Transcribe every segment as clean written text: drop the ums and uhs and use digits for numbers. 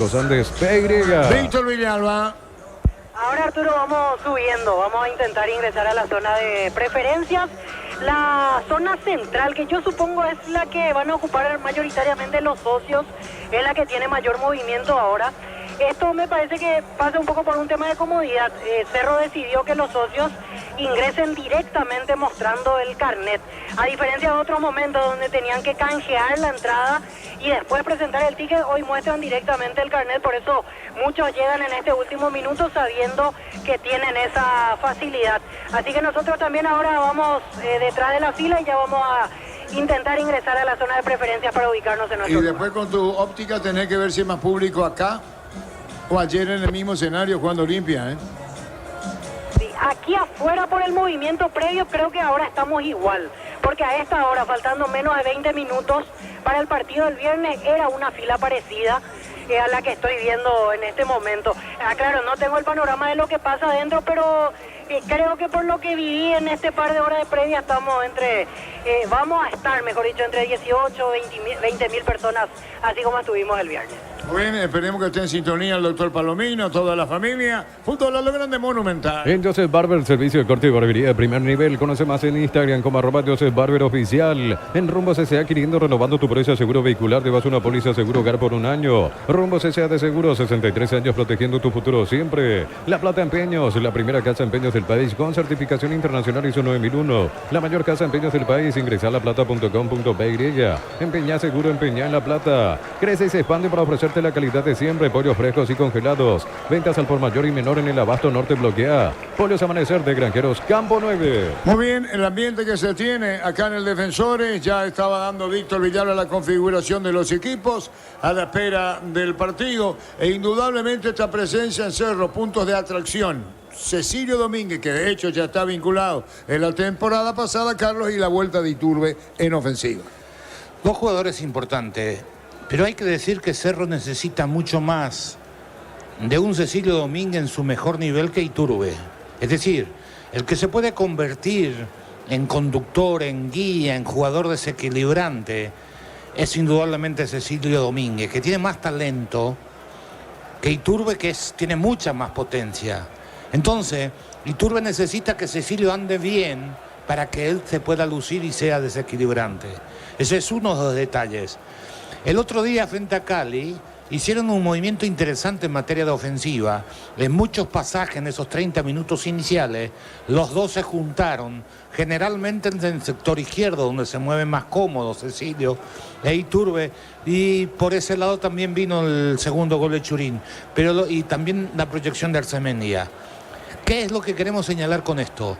Los Andes PY. Víctor Villalba. Ahora, Arturo, vamos subiendo, vamos a intentar ingresar a la zona de preferencias. La zona central, que yo supongo es la que van a ocupar mayoritariamente los socios, es la que tiene mayor movimiento ahora. Esto me parece que pasa un poco por un tema de comodidad. Cerro decidió que los socios ingresen directamente mostrando el carnet, a diferencia de otros momentos donde tenían que canjear la entrada y después presentar el ticket. Hoy muestran directamente el carnet, por eso muchos llegan en este último minuto sabiendo que tienen esa facilidad. Así que nosotros también ahora vamos detrás de la fila y ya vamos a intentar ingresar a la zona de preferencias para ubicarnos en nuestro Y después con tu óptica tenés que ver si es más público acá o ayer en el mismo escenario jugando Olimpia, ¿eh? Sí, aquí afuera por el movimiento previo creo que ahora estamos igual, porque a esta hora, faltando menos de 20 minutos para el partido del viernes, era una fila parecida a la que estoy viendo en este momento. Claro, no tengo el panorama de lo que pasa adentro, pero creo que por lo que viví en este par de horas de previa estamos vamos a estar, mejor dicho, entre 18 o 20 mil personas, así como estuvimos el viernes. Bien, esperemos que esté en sintonía el doctor Palomino, toda la familia. Fútbol a lo grande Monumental. En Joseph Barber, servicio de corte y barbería de primer nivel. Conoce más en Instagram como @Joseph Barber Oficial. En Rumbos S.A. adquiriendo, renovando tu precio seguro vehicular. Te vas a una póliza seguro hogar por un año. Rumbos S.A. de seguro, 63 años protegiendo tu futuro siempre. La Plata Empeños, la primera casa de empeños del país con certificación internacional ISO 9001. La mayor casa de empeños del país. Ingresa a laplata.com.py. Empeñá seguro, empeñá en La Plata. Crece y se expande para ofrecerte la calidad de siempre. Pollos frescos y congelados. Ventas al por mayor y menor en el Abasto Norte Bloquea. Pollos Amanecer de Granjeros Campo 9. Muy bien, el ambiente que se tiene acá en el Defensores. Ya estaba dando Víctor Villalba la configuración de los equipos a la espera del partido. E indudablemente esta presencia en Cerro, puntos de atracción. Cecilio Domínguez, que de hecho ya está vinculado en la temporada pasada, Carlos, y la vuelta de Iturbe en ofensiva. Dos jugadores importantes, pero hay que decir que Cerro necesita mucho más de un Cecilio Domínguez en su mejor nivel que Iturbe. Es decir, el que se puede convertir en conductor, en guía, en jugador desequilibrante, es indudablemente Cecilio Domínguez, que tiene más talento que Iturbe, que tiene mucha más potencia. Entonces, Iturbe necesita que Cecilio ande bien para que él se pueda lucir y sea desequilibrante. Ese es uno de los detalles. El otro día, frente a Cali, hicieron un movimiento interesante en materia de ofensiva. En muchos pasajes, en esos 30 minutos iniciales, los dos se juntaron, generalmente en el sector izquierdo, donde se mueve más cómodo Cecilio e Iturbe, y por ese lado también vino el segundo gol de Churín, y también la proyección de Arcemendia. ¿Qué es lo que queremos señalar con esto?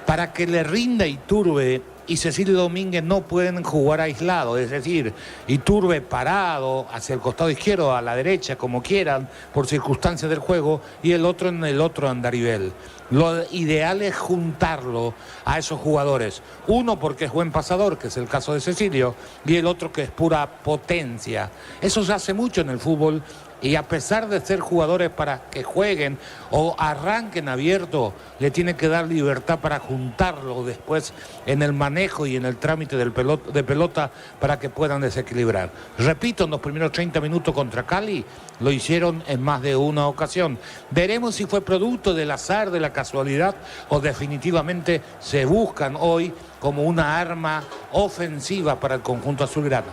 Para que le rinda Iturbe y Cecilio Domínguez no pueden jugar aislados, es decir, Iturbe parado hacia el costado izquierdo, a la derecha, como quieran, por circunstancias del juego, y el otro en el otro andarivel. Lo ideal es juntarlo a esos jugadores. Uno porque es buen pasador, que es el caso de Cecilio, y el otro que es pura potencia. Eso se hace mucho en el fútbol. Y a pesar de ser jugadores para que jueguen o arranquen abierto, le tiene que dar libertad para juntarlo después en el manejo y en el trámite de pelota para que puedan desequilibrar. Repito, en los primeros 30 minutos contra Cali lo hicieron en más de una ocasión. Veremos si fue producto del azar, de la casualidad, o definitivamente se buscan hoy como una arma ofensiva para el conjunto azulgrana.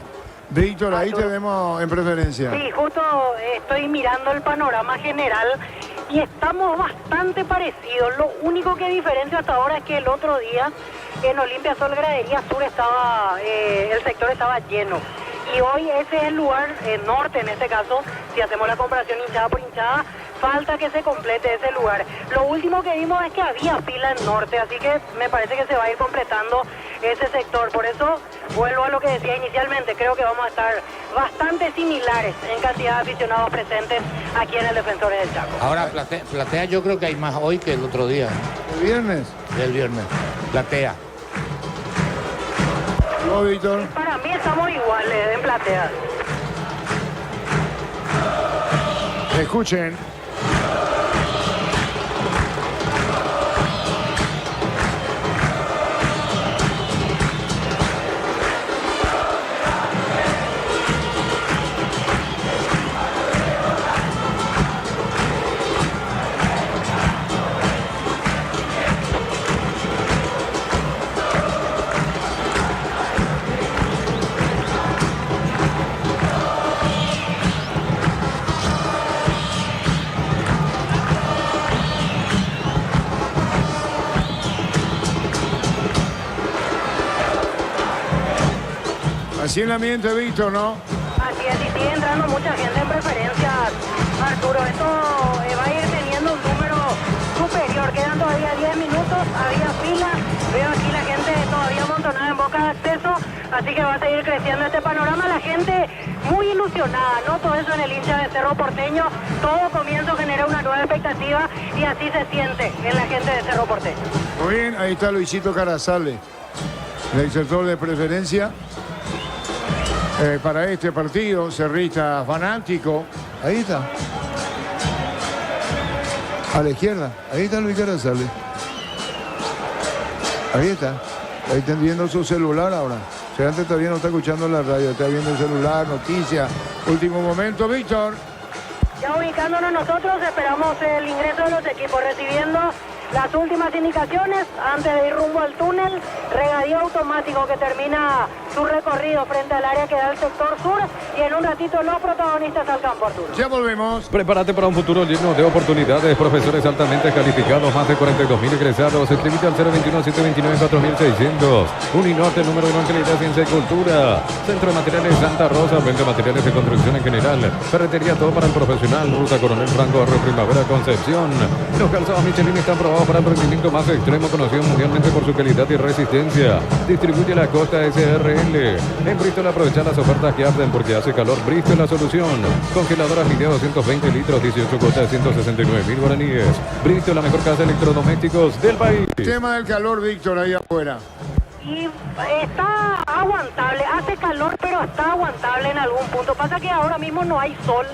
Víctor, ahí te vemos en preferencia. Sí, justo estoy mirando el panorama general y estamos bastante parecidos. Lo único que diferencia hasta ahora es que el otro día en Olimpia Sol Gradería Sur el sector estaba lleno. Y hoy ese es el lugar norte, en este caso, si hacemos la comparación hinchada por hinchada, falta que se complete ese lugar. Lo último que vimos es que había fila en norte, así que me parece que se va a ir completando ese sector. Por eso vuelvo a lo que decía inicialmente, creo que vamos a estar bastante similares en cantidad de aficionados presentes aquí en el Defensores del Chaco. Ahora, platea yo creo que hay más hoy que el otro día. ¿El viernes? Del viernes. Platea. ¿No, Víctor? Para mí estamos iguales en platea. Escuchen. Así el ambiente, Víctor, ¿no? Así es, y sigue entrando mucha gente en preferencias, Arturo. Esto va a ir teniendo un número superior. Quedan todavía 10 minutos, había fila. Veo aquí la gente todavía amontonada en boca de acceso, así que va a seguir creciendo este panorama. La gente muy ilusionada, ¿no? Todo eso en el hincha de Cerro Porteño. Todo comienzo genera una nueva expectativa y así se siente en la gente de Cerro Porteño. Muy bien, ahí está Luisito Carazale, el sector de preferencia para este partido, cerrista fanático. Ahí está. A la izquierda, ahí está Luis Carazale. Ahí está. Ahí están viendo su celular ahora. O sea, antes todavía no está escuchando la radio, está viendo el celular, noticias. Último momento, Víctor. Ya ubicándonos nosotros, esperamos el ingreso de los equipos, recibiendo las últimas indicaciones antes de ir rumbo al túnel. Regadío automático que termina su recorrido frente al área que da el sector sur, y en un ratito los protagonistas al campo, Arturo. Ya volvemos. Prepárate para un futuro lleno de oportunidades. Profesores altamente calificados, más de 42.000 egresados. Escribite al 021-729-4600. Uninorte, número 1 en calidad, ciencia y cultura. Centro de Materiales Santa Rosa, vende materiales de construcción en general. Ferretería, todo para el profesional. Ruta Coronel Franco, Arroyo Primavera, Concepción. Los calzados Michelin están probados para el rendimiento más extremo, conocido mundialmente por su calidad y resistencia. Distribuye la Costa SRL. En Bristol aprovecha las ofertas que arden porque hace calor. Bristol la solución. Congeladoras Midea 220 litros, 18 costas, 169.000 guaraníes. Bristol, la mejor casa de electrodomésticos del país. El tema del calor, Víctor, ahí afuera. Y está aguantable, hace calor, pero está aguantable en algún punto. Pasa que ahora mismo no hay sol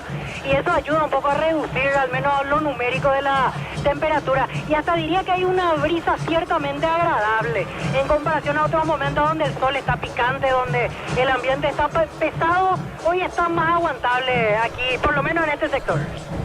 y eso ayuda un poco a reducir al menos lo numérico de la temperatura. Y hasta diría que hay una brisa ciertamente agradable en comparación a otros momentos donde el sol está picante, donde el ambiente está pesado. Hoy está más aguantable aquí, por lo menos en este sector.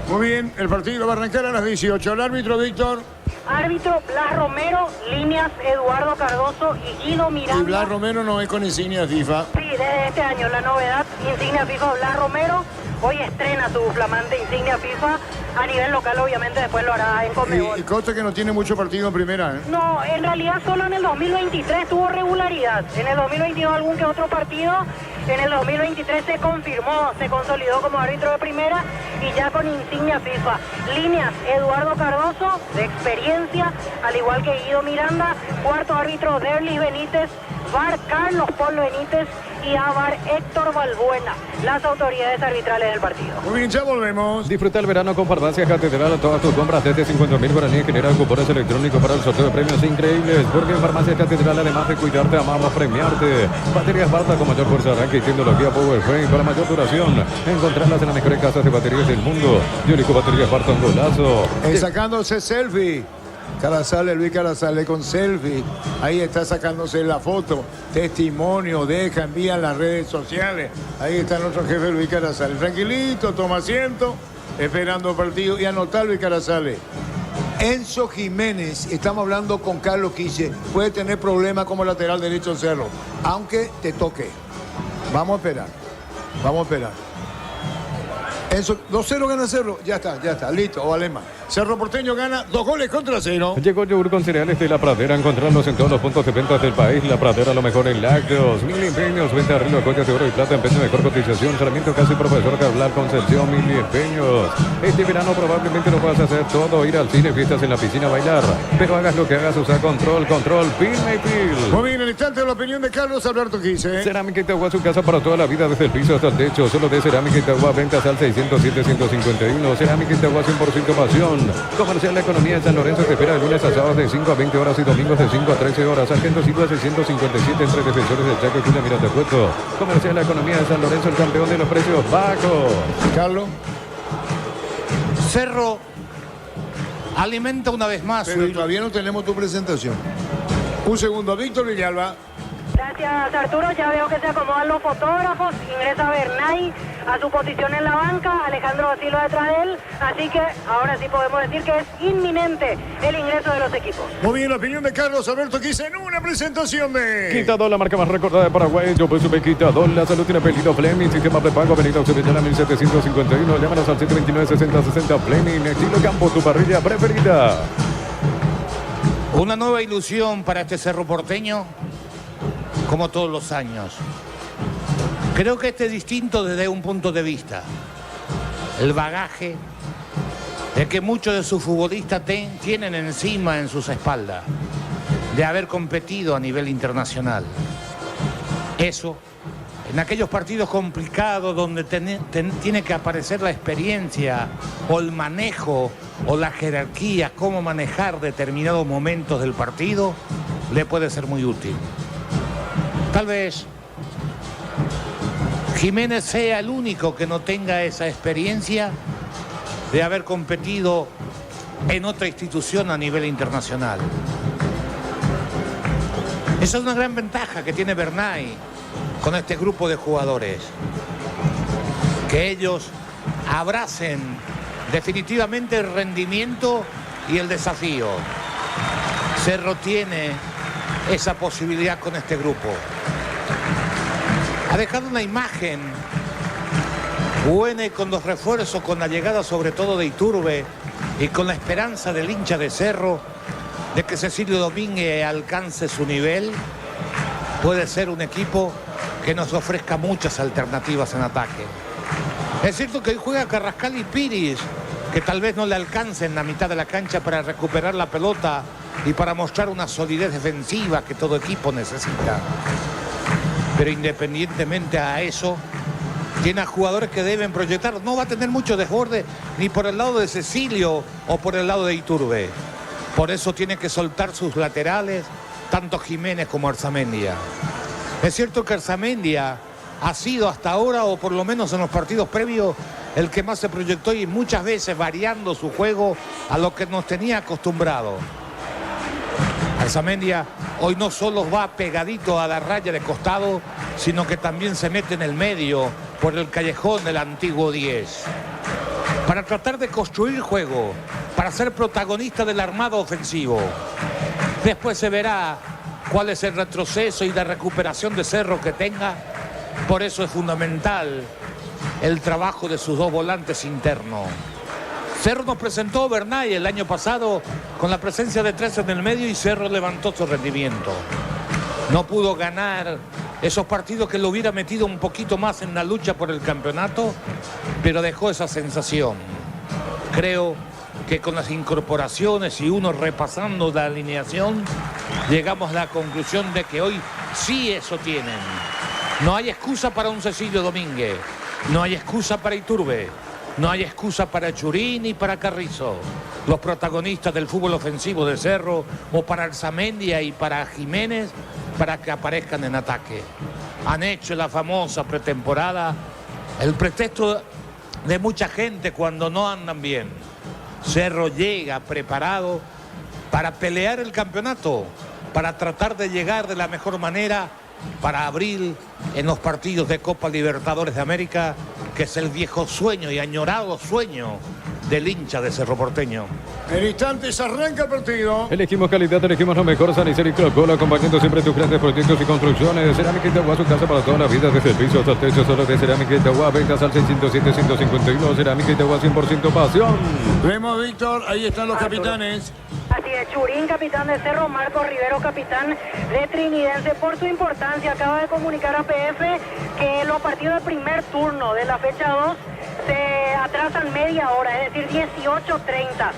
Muy bien, el partido va a arrancar a las 18. El árbitro, Víctor. Árbitro Blas Romero, líneas Eduardo Cardoso y Guido Miranda. Y Blas Romero no es con insignia FIFA. Sí, desde este año la novedad, insignia FIFA Blas Romero. Hoy estrena su flamante insignia FIFA a nivel local, obviamente después lo hará en Conmebol. Y consta que no tiene mucho partido en primera, ¿eh? No, en realidad solo en el 2023 tuvo regularidad. En el 2022 algún que otro partido. En el 2023 se confirmó, se consolidó como árbitro de primera y ya con insignia FIFA. Líneas Eduardo Cardoso, de experiencia, al igual que Guido Miranda. Cuarto árbitro Derlis Benítez. VAR Carlos Polo Benítez y a VAR Héctor Balbuena, las autoridades arbitrales del partido. Muy bien, ya volvemos. Disfruta el verano con Farmacias Catedral. Todas tus compras desde 50.000 guaraníes generan cupones electrónicos para el sorteo de premios increíbles. Porque en Farmacias Catedral, además de cuidarte, amamos premiarte. Baterías Barta con mayor fuerza de arranque y tecnología Power Frame para mayor duración. Encontrarlas en las mejores casas de baterías del mundo. Y único Baterías Barta, un golazo. Sacándose selfie. Carazale, Luis Carazale con selfie. Ahí está sacándose la foto. Testimonio, deja, envía en las redes sociales. Ahí está nuestro jefe Luis Carazale. Tranquilito, toma asiento, esperando partido. Y anotar Luis Carazale. Enzo Jiménez, estamos hablando con Carlos Quise, puede tener problemas como lateral derecho Cerro, aunque te toque. Vamos a esperar. Vamos a esperar. Enzo, 2-0 gana Cerro. Ya está, listo, o Alemán. Cerro Porteño gana 2-0. Llegó yogur con cereales de La Pradera. Encontrarlos en todos los puntos de ventas del país. La Pradera, lo mejor en lácteos. 1000 empeños, venta de arreglo, joyas de oro y plata, empeño de mejor cotización. Sarmiento Casi, Profesor Cabral, Concepción, 1000 empeños. Este verano probablemente no puedas hacer todo, ir al cine, fiestas en la piscina, bailar. Pero hagas lo que hagas, usa control, Pilme y Pil. Muy bien, el instante de la opinión de Carlos Alberto Quise. Cerámica Itagua, su casa para toda la vida, desde el piso hasta el techo. Solo de Cerámica Itagua, ventas al 607-151. Cerámica Itagua, 100% pasión. Comercial La Economía de San Lorenzo te espera de lunes a sábados de 5 a 20 horas y domingos de 5 a 13 horas. Sargento Silva 657 entre defensores del Chaco y Julia Miranda Cueto. Comercial La Economía de San Lorenzo, el campeón de los precios bajos. Carlos. Cerro alimenta una vez más. Pero todavía no tenemos tu presentación. Un segundo, Víctor Villalba. Gracias, Arturo. Ya veo que se acomodan los fotógrafos. Ingresa Bernay a su posición en la banca. Alejandro Silva detrás de él. Así que ahora sí podemos decir que es inminente el ingreso de los equipos. Muy bien, la opinión de Carlos Alberto Quise en una presentación de... Quitador, la marca más recordada de Paraguay. Yo pues sube Quitador. La salud tiene apellido Fleming. Sistema prepago. Avenida Occidental 1751. Llámanos al 729-6060 Fleming. Estilo Campo, tu parrilla preferida. Una nueva ilusión para este Cerro Porteño, como todos los años. Creo que este es distinto desde un punto de vista. El bagaje de que muchos de sus futbolistas tienen encima en sus espaldas, de haber competido a nivel internacional. Eso, en aquellos partidos complicados donde tiene que aparecer la experiencia o el manejo o la jerarquía, cómo manejar determinados momentos del partido, le puede ser muy útil. Tal vez Jiménez sea el único que no tenga esa experiencia de haber competido en otra institución a nivel internacional. Esa es una gran ventaja que tiene Bernay con este grupo de jugadores. Que ellos abracen definitivamente el rendimiento y el desafío. Cerro tiene esa posibilidad con este grupo. Ha dejado una imagen buena y con los refuerzos, con la llegada sobre todo de Iturbe y con la esperanza del hincha de Cerro de que Cecilio Domínguez alcance su nivel, puede ser un equipo que nos ofrezca muchas alternativas en ataque. Es cierto que hoy juega Carrascal y Piris, que tal vez no le alcance en la mitad de la cancha para recuperar la pelota y para mostrar una solidez defensiva que todo equipo necesita. Pero independientemente a eso, tiene a jugadores que deben proyectar. No va a tener mucho desborde ni por el lado de Cecilio o por el lado de Iturbe. Por eso tiene que soltar sus laterales, tanto Jiménez como Arzamendia. Es cierto que Arzamendia ha sido hasta ahora, o por lo menos en los partidos previos, el que más se proyectó y muchas veces variando su juego a lo que nos tenía acostumbrado. Arzamendia hoy no solo va pegadito a la raya de costado, sino que también se mete en el medio por el callejón del antiguo 10. Para tratar de construir juego, para ser protagonista del armado ofensivo. Después se verá cuál es el retroceso y la recuperación de Cerro que tenga. Por eso es fundamental el trabajo de sus dos volantes internos. Cerro nos presentó Bernay el año pasado con la presencia de 3 en el medio y Cerro levantó su rendimiento. No pudo ganar esos partidos que lo hubiera metido un poquito más en la lucha por el campeonato, pero dejó esa sensación. Creo que con las incorporaciones y uno repasando la alineación, llegamos a la conclusión de que hoy sí eso tienen. No hay excusa para un Cecilio Domínguez, no hay excusa para Iturbe, no hay excusa para Churín y para Carrizo, los protagonistas del fútbol ofensivo de Cerro, o para Arzamendia y para Jiménez, para que aparezcan en ataque. Han hecho la famosa pretemporada, el pretexto de mucha gente cuando no andan bien. Cerro llega preparado para pelear el campeonato, para tratar de llegar de la mejor manera para abril en los partidos de Copa Libertadores de América, que es el viejo sueño y añorado sueño del hincha de Cerro Porteño. En instantes arranca el partido. Elegimos calidad, elegimos lo mejor. Sanicel y Coca-Cola, acompañando siempre tus grandes proyectos y construcciones. Cerámica Itagua, su casa para toda la vida, desde el piso hasta el techo, solo de Cerámica Itagua. Ventas al 607-151. Cerámica Itagua, 100% pasión. Vemos, Víctor, ahí están los capitanes. Así es, Churín, capitán de Cerro, Marcos Rivero, capitán de Trinidense. Por su importancia, acaba de comunicar a PF que los partidos del primer turno de la fecha 2 se atrasan media hora, es decir, 18:30.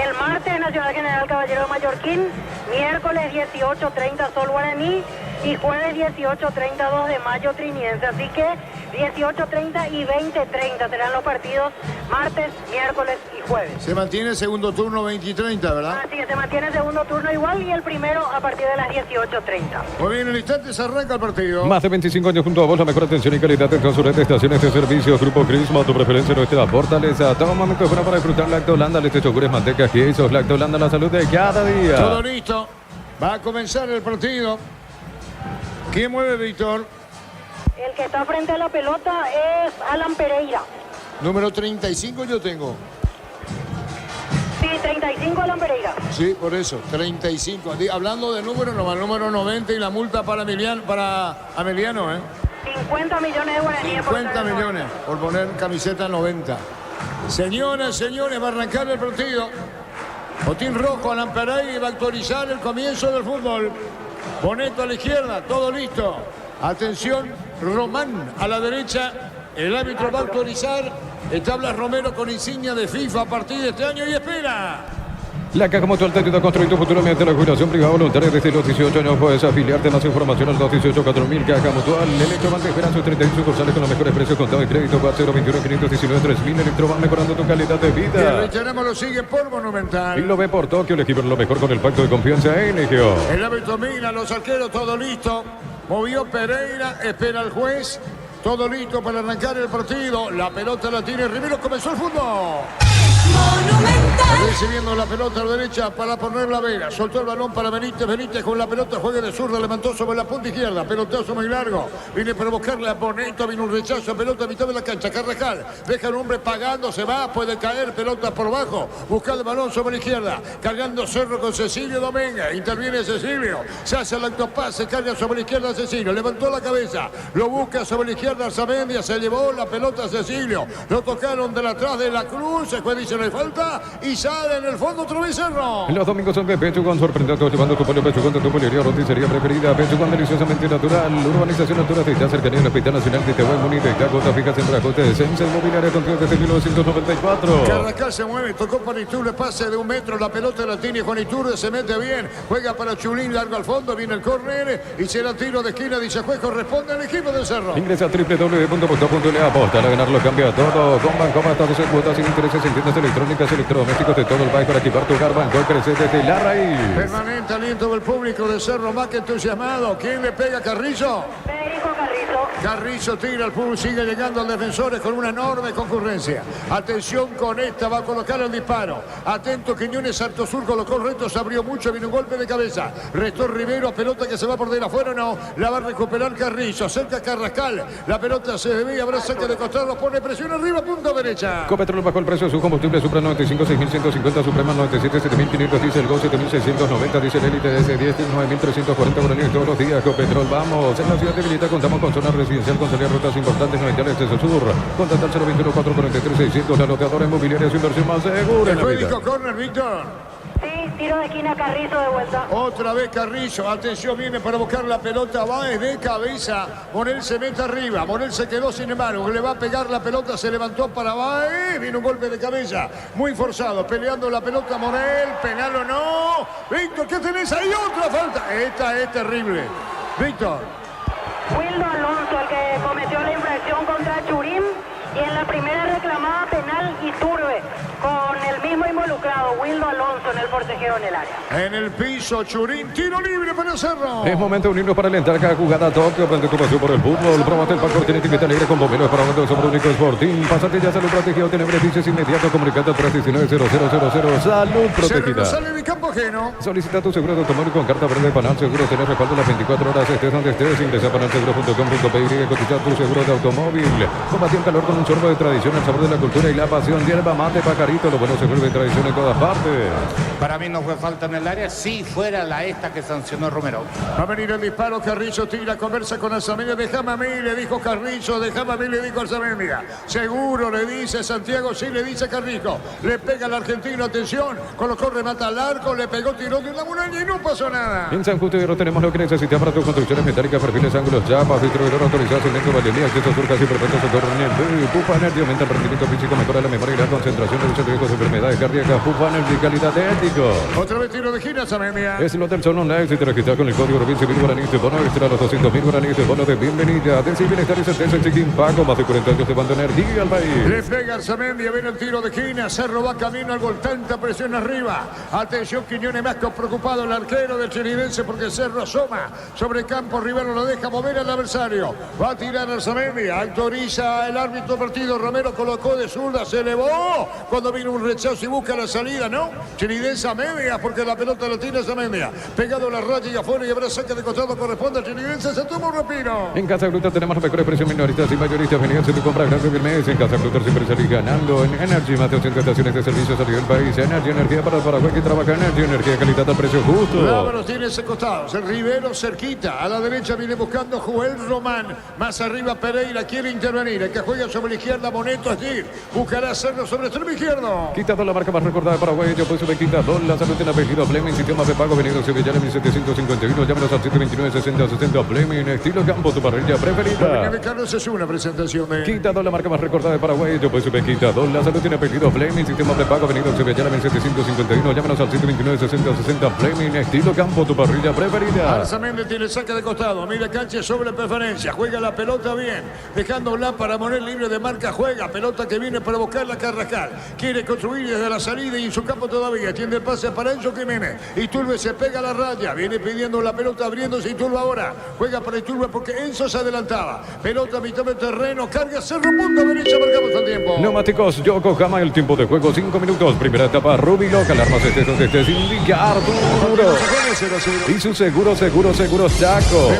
El martes, Nacional General Caballero de Mallorquín, miércoles 18:30 Sol Guaraní y jueves 18:30 2 de mayo Trinidense. Así que 18:30 y 20:30 serán los partidos martes, miércoles y jueves. Se mantiene el segundo turno 20:30, ¿verdad? Así que se mantiene el segundo turno igual y el primero a partir de las 18:30. Muy bien, en instantes arranca el partido. Más de 25 años junto a vos, la mejor atención y calidad en todas de estaciones de servicio. Grupo Crisma, tu preferencia, nuestra fortaleza. Todo momento es bueno para disfrutar Lactolanda, leche, yogures, mantecas, quesos. Lactolanda, la salud de cada día. Todo listo. Va a comenzar el partido. ¿Quién mueve, Víctor? El que está frente a la pelota es Alan Pereira. Número 35 yo tengo. Sí, 35 Alan Pereira. Sí, por eso, 35. Hablando de número, nomás número 90 y la multa para Ameliano, ¿eh? 50 millones de guaraníes. 50 millones por poner camiseta 90. Señoras, señores, va a arrancar el partido. Botín rojo, Alan Pereira va a actualizar el comienzo del fútbol. Boneto a la izquierda, todo listo. Atención, Román a la derecha. El árbitro va a autorizar. Tablas Romero con insignia de FIFA a partir de este año y espera. La Caja Mutual te ayuda a construir tu futuro mediante la jubilación privada voluntaria. Desde los 18 años puedes afiliarte. Más información al 218-4000. Caja Mutual. Electroban te espera sus 36 sucursales con los mejores precios. Contado y crédito. 021-519-3000. Electroban mejorando tu calidad de Y vida. reiteramos, lo sigue por Monumental. Y lo ve por Tokio. El equipo lo mejor con el pacto de confianza NGO. El árbitro mira, los arqueros, todo listo. Movió Pereira, espera el juez. Todo listo para arrancar el partido. La pelota la tiene Rivero. Comenzó el fútbol. Monumental. Recibiendo la pelota a la derecha para poner la Vega. Soltó el balón para Benítez. Benítez con la pelota juega de zurda. Levantó sobre la punta izquierda. Pelotazo muy largo. Viene para buscarle a Bonito. Vino un rechazo. Pelota a mitad de la cancha. Carrascal. Deja un hombre pagando. Se va. Puede caer. Pelota por bajo. Busca el balón sobre la izquierda. Cargando Cerro con Cecilio Dominguez. Interviene Cecilio. Se hace el autopase. Carga sobre la izquierda Cecilio. Levantó la cabeza. Lo busca sobre la izquierda Arzamendia. Se llevó la pelota a Cecilio. Lo tocaron de atrás de la cruz. Se fue, dice, no hay falta. Y sale en el fondo otra vez Cerro. Los domingos son de Pechugón, sorprendiendo, llevando tu pollo Pechugón de tu pollería, roticería preferida. Pechugón, deliciosamente natural. Urbanización Altura, está cercanía del Hospital Nacional de Tehuel, Munite, Cota, fijas en Racote, Descenso Inmobiliaria, contigo desde 1994. Carrascal se mueve, tocó para Iturbe, pase de 1 metro, la pelota la tiene Juan Iturbe, se mete bien, juega para Chulín, largo al fondo, viene el córner y será tiro de esquina, dice juez, corresponde al equipo del Cerro. Ingresa a www.posto.le, aposta a ganarlo, cambia todo. Con Bancomer, todos en cuotas sin intereses, en tiendas electrónicas, electrodomésticos de todo el país para equipar tu hogar. Banco crece desde la raíz. Permanente aliento del público de Cerro, más que entusiasmado. ¿Quién le pega? Carrillo. Federico Carrizo. Carrillo tira, el fútbol sigue llegando al defensores con una enorme concurrencia. Atención con esta, va a colocar el disparo. Atento Quiñones, Alto Sur colocó el reto, se abrió mucho, viene un golpe de cabeza. Restó Rivero, pelota que se va por de afuera, no, la va a recuperar Carrillo. Cerca Carrascal, la pelota se debía, habrá saque de costado, pone presión arriba, punta derecha. Copetrol bajó el precio de su combustible Supra 95, 6.150, Suprema 97, 7.500, diésel Go 7.690, diésel Elite DS10, 9.340 guaraníes todos los días. Copetrol, vamos. En la ciudad de Vilita contamos con zona residencial, con salir rutas importantes, 90 al exceso sur. Contacta al 021 443 600, la loteadora inmobiliaria, su inversión más segura en la vida. Jueguico, corner, Víctor. Sí, tiro de esquina Carrizo de vuelta. Otra vez Carrillo, atención, viene para buscar la pelota, va de cabeza, Monel se mete arriba, Monel se quedó sin embargo, le va a pegar la pelota, se levantó para Baez, viene un golpe de cabeza, muy forzado, peleando la pelota Monel, penal o no, Víctor, ¿qué tenés ahí? Otra falta, esta es terrible, Víctor. Wildo Alonso, el que cometió la infracción contra Churín. Y en la primera reclamada penal Iturbe, con el mismo involucrado, Wildo Alonso, en el forcejeo en el área. En el piso, Churín, tiro libre para Cerro. Es momento de unirnos para alentar cada jugada a Tokio. Prende tu pasión por el fútbol. Probate el Parkour Tiene Etiqueta Alegre con bomberos para aumentar sobre único Sporting. Pásate ya, Salud Protegido. Tiene beneficios inmediatos. Comunicate al 319-0000. Salud Protegida. Sale de campo ajeno. Solicita tu seguro de automóvil con carta verde Panal Seguro. Tener respaldo las 24 horas. Estés donde estés. Ingresa a panalseguro.com.py y cotizar tu seguro de automóvil. Combate el calor con un sorbo de tradición, el sabor de la cultura y la pasión. Hierba mate, pajarito. Lo bueno se vuelve tradición en todas partes. Para mí no fue falta en el área, si fuera la esta que sancionó Romero. Va a venir el disparo, Carrillo tira, conversa con Arzamendia, déjame a mí, le dijo Carrillo, déjame a mí, le dijo Arzamendia. Seguro, le dice Santiago, sí, le dice Carrillo. Le pega al argentino, atención, colocó, remata al arco, le pegó, tiró de una muralla y no pasó nada. En San Justo Hierro tenemos lo que necesitas para tus construcciones metálicas, perfiles, ángulos, chapas, distribuidor autorizado, cemento, vallería, acceso sur, casi perfecto, sector Pupa Energy, aumenta el rendimiento físico, mejora la memoria y la concentración, reduce riesgos de enfermedades cardíacas. Pupa Energy, calidad de ético. Otra vez tiro de gira, Arzamendia. Es el Hotel Son Online. Si te registras con el código Rubin, 100.000 guaraníes de bono extra, los 200.000 guaraníes de bono de bienvenida. Decir bienestar y certeza en Chiquín Paco. Más de 40 años de banda energía al país. Le pega Arzamendia, viene el tiro de esquina, Cerro va camino al gol, tanta presión arriba. Atención, Quiñones más que preocupado, el arquero del chiridense, porque Cerro asoma sobre campo, Rivero lo deja mover al adversario. Va a tirar Arzamendia, autoriza el árbitro partido, Romero colocó de zurda, se elevó cuando vino un rechazo y busca la salida, ¿no? Chiridense a media, porque la pelota la tiene Arzamendia. Pegado a la raya y afuera y habrá saque de costado, corresponde al chiridense, se toma un respiro. En Casa Gluta tenemos los mejores precios minoristas y mayoristas. Venían si tu compra grande del mes. En Casa Gluta siempre salís ganando. En Energy, más de 80 estaciones de servicios a nivel país. Energy, energía para el Paraguay que trabaja Roca energía, calidad al precio justo. Lábaros tiene ese costado. El Rivero cerquita. A la derecha viene buscando Joel Román. Más arriba Pereira quiere intervenir. El que juega sobre la izquierda, Moneto allí. Buscará hacerlo sobre el extremo izquierdo. Quitado la marca más recordada de Paraguay. Yo pues quitado la salud en apellido Fleming. Sistema de pago venido Sevilla en 1751. Llámenos al 729-6060 Fleming. Estilo campo, tu parrilla preferida. De Carlos es una presentación de... Quitado la marca más recordada de Paraguay. Yo pues quitado la salud en apellido Fleming. Sistema de pago venido Sevilla en 1751. Llámenos al 729-6060 Fleming. Estilo campo, tu parrilla preferida. Arzamendi tiene saque de costado. Mira cancha sobre preferencia. Juega la pelota bien. Dejándola para Monel libre de marca. Juega. Pelota que viene para buscar la Carrascal. Quiere construir desde la salida y en su campo todavía. Tiene el pase para Enzo Jiménez. Iturbe se pega a la raya. Viene pidiendo la pelota abriéndose Iturbe ahora. Juega para Iturbe porque Enzo se adelantaba. Pelota a mitad del terreno. Carga Cerro. Punto derecha. Marcamos el tiempo. Neumáticos Yokohama. El tiempo de juego 5 minutos. Primera etapa Rubilo. Alarmas de indica Arturo. Y su seguro Chaco.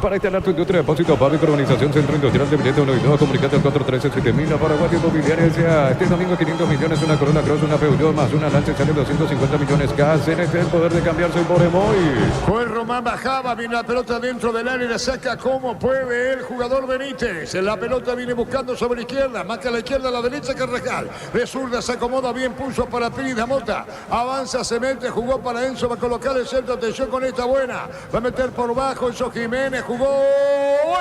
Para instalar tu industria de depósito, pago y colonización, Centro Industrial de Billete 1 y 2, comunicate al 413-7000, Paraguay Inmobiliaria S.A. Este domingo 500 millones, una Corolla Cross, una Peugeot más una Lancia, sale 250 millones gas. En el poder de cambiarse por Emoy. Joel Román bajaba, viene la pelota dentro del área y la saca como puede el jugador Benítez. La pelota viene buscando sobre la izquierda, marca a la izquierda, a la derecha Carrascal. De zurda se acomoda bien, pulso para Piri Mota. Avanza, se mete, jugó para Enzo, va a colocar el centro, atención con esta buena. Va a meter por bajo Enzo Jiménez, jugó.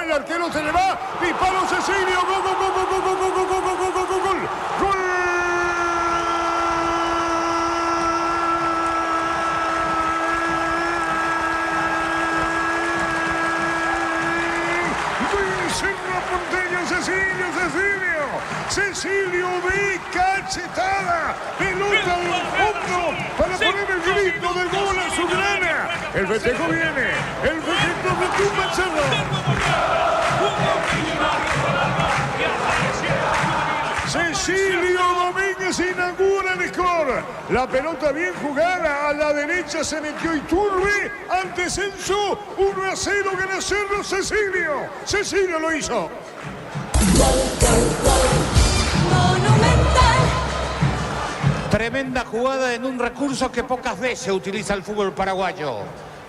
El arquero se le va, disparo Cecilio, gol, gol, gol, gol, gol, gol, gol, gol, gol, gol, gol, gol, gol. Cecilio de cachetada, pelota al fondo para poner el grito del gol a su grana. El festejo viene, el festejo de tumba el Cerro. Cecilio Domínguez inaugura el score. La pelota bien jugada, a la derecha se metió Iturbe, antes Enzo, 1-0 gana Cerro. Cecilio lo hizo. Monumental. Tremenda jugada en un recurso que pocas veces utiliza el fútbol paraguayo.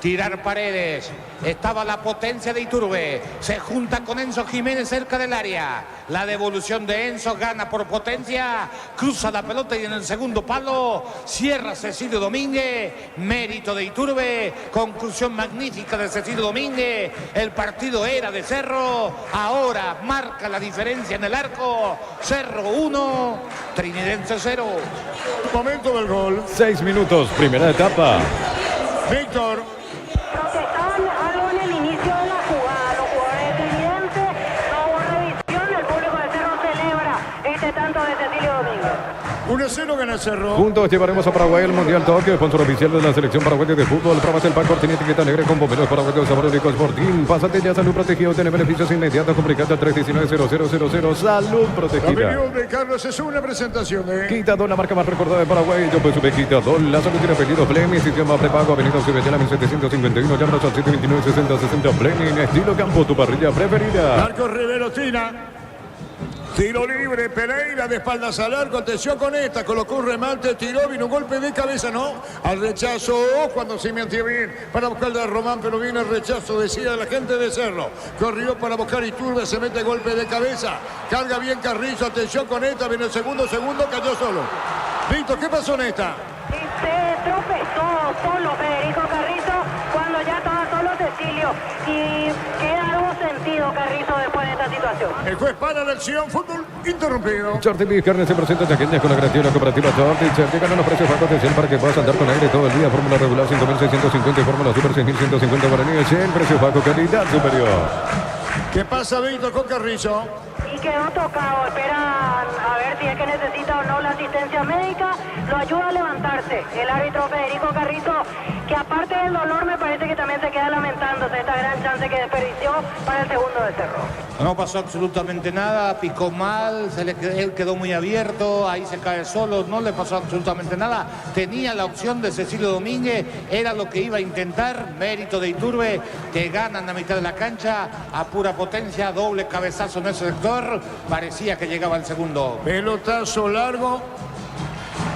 Tirar paredes. Estaba la potencia de Iturbe. Se junta con Enzo Jiménez cerca del área. La devolución de Enzo gana por potencia. Cruza la pelota y en el segundo palo cierra Cecilio Domínguez. Mérito de Iturbe. Conclusión magnífica de Cecilio Domínguez. El partido era de Cerro. Ahora marca la diferencia en el arco. Cerro 1, Trinidense 0. Momento del gol. 6 minutos, primera etapa. Víctor. Protestaban algo en el inicio de la jugada. Los jugadores de Trinidense, no hubo revisión. El público de Cerro celebra este tanto de Cecilio Domínguez. 1-0 gana Cerro. Juntos llevaremos a Paraguay el Mundial Tokio, sponsor oficial de la selección paraguaya de fútbol. Pruebas el Pancor, tiene etiqueta negra con bomberos paraguayos, sabor único Sporting. Pásate ya, salud protegido, tiene beneficios inmediatos. Comunicate al 319-0000. Salud La protegida. opinión de Carlos es una presentación de... Quitado la marca más recordada de Paraguay. Yo pues quitado la salud tiene apellido Fleming. Sistema prepago, Avenida Sevilla 1751. Llámanos al 729-6060 Fleming. Estilo campo, tu parrilla preferida. Marcos Rivero tira. Tiro libre, Pereira de espaldas al arco, atención con esta, colocó un remate, tiró, vino un golpe de cabeza, no, al rechazo, cuando se metió bien, para buscar de Román, pero viene el rechazo, decía la gente de Cerro, corrió para buscar Iturbe, se mete golpe de cabeza, carga bien Carrizo, atención con esta, viene el segundo, cayó solo. Víctor, ¿qué pasó en esta? Se tropezó solo Federico Carrizo cuando ya estaba solo Cecilio y queda algo sentido Carrizo después de esta situación. El juez para la acción, fútbol interrumpido. Shorty Carne se presenta chaqueñas con la garantía de la cooperativa Shorty. Shorty gana los precios bajo atención para que puedas andar con aire todo el día. Fórmula regular 5.650 y fórmula super 6.150 guaraníes en precio bajo, calidad superior. ¿Qué pasa, Víctor, con Carrizo? Y quedó tocado, esperan a ver si es que necesita o no la asistencia médica, lo ayuda a levantarse el árbitro Federico Carrizo, que aparte del dolor me parece que también se queda lamentándose esta gran chance que desperdició para el segundo de Cerro. No pasó absolutamente nada, picó mal, él quedó muy abierto, ahí se cae solo, no le pasó absolutamente nada. Tenía la opción de Cecilio Domínguez, era lo que iba a intentar, mérito de Iturbe, que ganan a mitad de la cancha, a pura potencia, doble cabezazo en ese sector, parecía que llegaba el segundo. Pelotazo largo.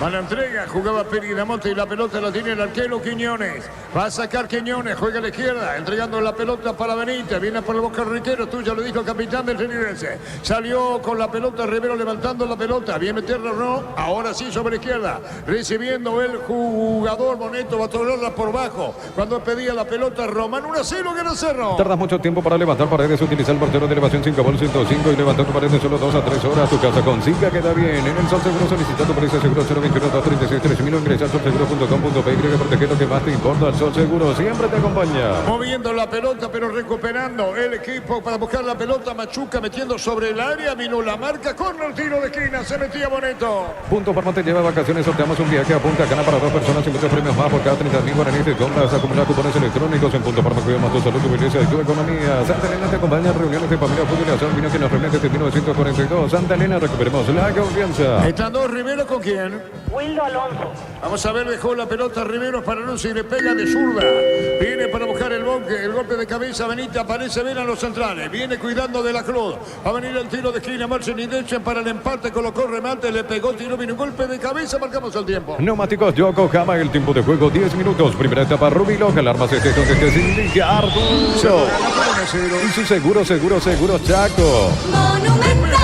Va la entrega, jugaba Peridamonte y la pelota la tiene el arquero Quiñones. Va a sacar Quiñones, juega a la izquierda, entregando la pelota para Benítez. Viene por el Boca Riquero, tuyo lo dijo el capitán del Fluminense. Salió con la pelota Rivero levantando la pelota. Bien meterla, no. Ahora sí sobre la izquierda. Recibiendo el jugador Moneto, va a tolerarla por bajo. Cuando pedía la pelota Román, 1-0 gana Cerro. Tardas mucho tiempo para levantar paredes. Utiliza el portero de elevación 5 por 105 y levantar tu pared en solo 2 a 3 horas. Tu casa con Zika queda bien. En el Sol Seguro solicitando por ese seguro 021 236 3000. Ingresa al solseguro.com.pe que protege lo que más te importa. El Sol Seguro siempre te acompaña. Moviendo la pelota, pero recuperando el equipo para buscar la pelota. Machuca metiendo sobre el área. Vino la marca con el tiro de esquina. Se metía Moneto. Punto Farma te lleva a vacaciones. Sorteamos un viaje a Punta Cana para 2 personas y muchos premios más por cada 30.000 guaraníes de compras. Acumular cupones electrónicos en Punto Farma. Cuida más tu salud, tu belleza y tu economía. Santa Elena te acompaña en reuniones de familia, fútbol y azar. Vino que nos reúne desde 1942. Santa Elena, recuperemos la confianza. Están dos, Rivero con quién. Wildo Alonso. Vamos a ver, dejó la pelota Rivero para Alonso y le pega de zurda. Viene para buscar el golpe de cabeza. Benítez aparece bien a los centrales. Viene cuidando de la Cruz. Va a venir el tiro de esquina. Marcin Idechen para el empate. Colocó remate, le pegó, tiró, vino un golpe de cabeza. Marcamos el tiempo. Neumáticos Yokohama, el tiempo de juego 10 minutos. Primera etapa Rubilo, que alarmas estés donde estés indica Arturo. Y su seguro Chaco. Monumental.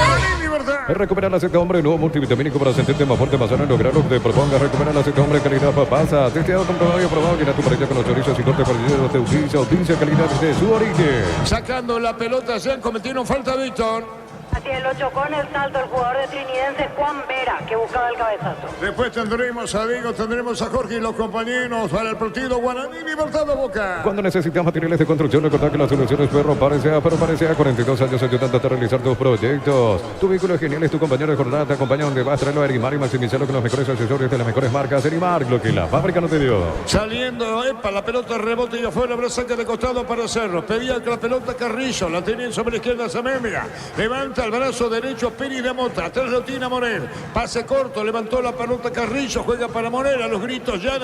Recuperar la seta hombre, nuevo multivitamínico para sentirte más fuerte, más sano y lograr lo que te propongas. Recuperar la seta hombre, calidad papasa. Testeado, comprobado y aprobado. Llena tu pareja con los chorizos y cortes parrilleros de Utiliza calidad de su origen. Sacando la pelota, se cometieron falta Víctor. Así es, lo chocó en el salto el jugador de Trinidense Juan Vera, que buscaba el cabezazo. Después tendremos a Diego, tendremos a Jorge y los compañeros para el partido Guaraní Libertad de Boca. Cuando necesitas materiales de construcción, recordad que la solución es Ferro Parecea. Pero Parecea, 42 años ayudándote a realizar tus proyectos. Tu vehículo es genial, es tu compañero de jornada, te acompaña donde vas, traerlo a Erimar y maximizarlo con los mejores accesorios de las mejores marcas. Erimar, lo que la fábrica no te dio. Saliendo, la pelota rebote y afuera, habrá saque de costado para Cerro. Pedía que la pelota Carrillo, la tenía sobre la izquierda Zamedia. Levanta el brazo derecho Peridamonte, atrás lo tiene Morel. Pase corto, levantó la pelota Carrillo, juega para Morel, a los gritos Jan,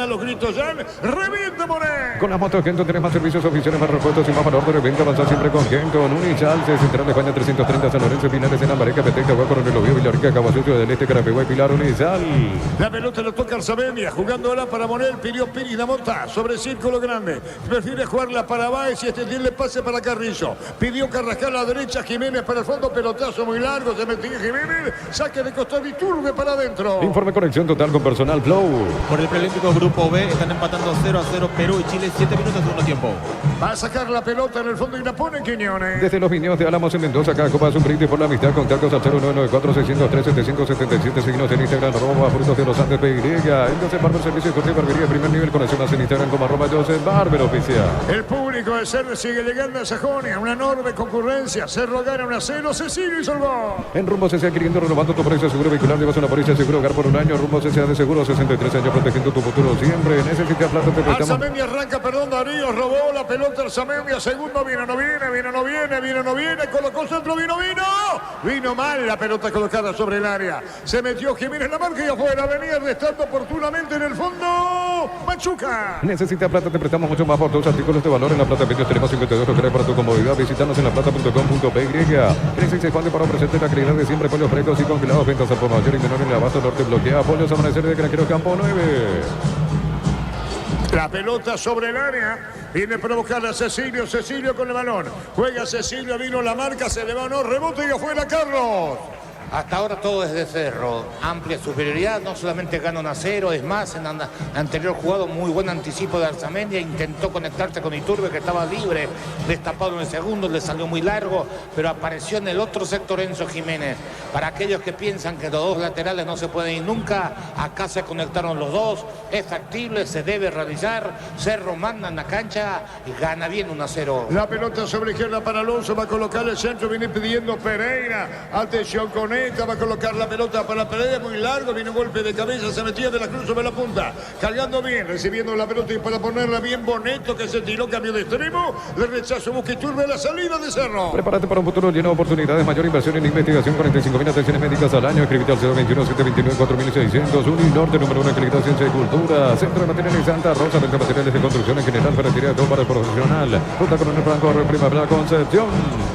revienta Morel. Con las motos Gento tenés más servicios oficiales, más repuestos y más valor de reventa. Avanza siempre con Gento. Unizal, Central de España 330, San Lorenzo, Pinares, en Ambareca, Petecta, Hueco, Ronelo Vío, Villarrica, Caguasucio del Este, Carapeguay, Pilar, Unizal. La pelota lo toca Arzamedia, jugándola para Morel, pidió Peridamonte sobre círculo grande. Prefiere jugarla para Báez y extenderle pase para Carrillo. Pidió Carrascal a la derecha, Jiménez para el fondo, pelotazo muy largo, se metía Jiménez, saque de costado y Turbe para adentro. Informe conexión total con personal Flow. Por el preolímpico Grupo B están empatando 0-0 Perú y Chile, 7 minutos de segundo tiempo. Va a sacar la pelota en el fondo y la pone Quiñones. Desde los Viñedos de Álamos en Mendoza, cada copa es un brindis por la amistad. Contactos al 0994-603-7577. Síguenos en Instagram, @Frutos de los Andes PY. Entonces, Barber Servicio y Corte Barbería de primer nivel. Conocemos en Instagram como @Joseph Barber Oficial. El público de Cerro sigue llegando a Sajonia. Una enorme concurrencia. Cerro gana 1-0. Cecilio hizo el gol. En Rumbo CCA adquiriendo, renovando tu precio seguro vehicular. Llevas una póliza seguro hogar por un año. Rumbo CCA de seguro, 63 años protegiendo tu futuro siempre. Necesitas plata, te prestamos. Arzamendi arranca, perdón, Darío, robó la pelota Arzamendi. Segundo, vino, no viene. Colocó centro, vino. Vino mal la pelota colocada sobre el área. Se metió Jiménez la marca y afuera. Venía restando oportunamente en el fondo. Machuca. Necesitas plata, te prestamos mucho más por tus artículos de valor. En La Plata Medios tenemos 52 locales para tu comodidad. Visítanos en laplata.com.py. Crece y se expande para ofrecerte la calidad de siempre. Pollos frescos y congelados. Ventas al por mayor y menor en el abasto norte. Bloquea. Pollos Amanecer de Granjeros Campo 9. La pelota sobre el área. Viene para buscarla Cecilio con el balón. Juega Cecilio, vino la marca, se le va, no, rebote y afuera Carlos. Hasta ahora todo es de Cerro, amplia superioridad, no solamente gana 1-0, es más, en la anterior jugado muy buen anticipo de Arzamendia, intentó conectarse con Iturbe que estaba libre, destapado en el segundo, le salió muy largo, pero apareció en el otro sector Enzo Jiménez. Para aquellos que piensan que los dos laterales no se pueden ir nunca, acá se conectaron los dos, es factible, se debe realizar, Cerro manda en la cancha y gana bien 1-0. La pelota sobre izquierda para Alonso, va a colocar el centro, viene pidiendo Pereira, atención con va a colocar la pelota para Pereira, muy largo, viene un golpe de cabeza, se metía de la cruz sobre la punta, cargando bien, recibiendo la pelota y para ponerla bien Boneto que se tiró, cambio de extremo, le rechazo, busca Iturbe la salida de Cerro. Prepárate para un futuro lleno de oportunidades, mayor inversión en investigación, 45.000 atenciones médicas al año, escribite al 021-729-4600, Uninorte, número 1 en calidad, ciencia y cultura, Centro de Materiales Santa Rosa, venta materiales de construcción en general, ferretería, todo para el profesional, Ruta Coronel Franco, Primavera Concepción.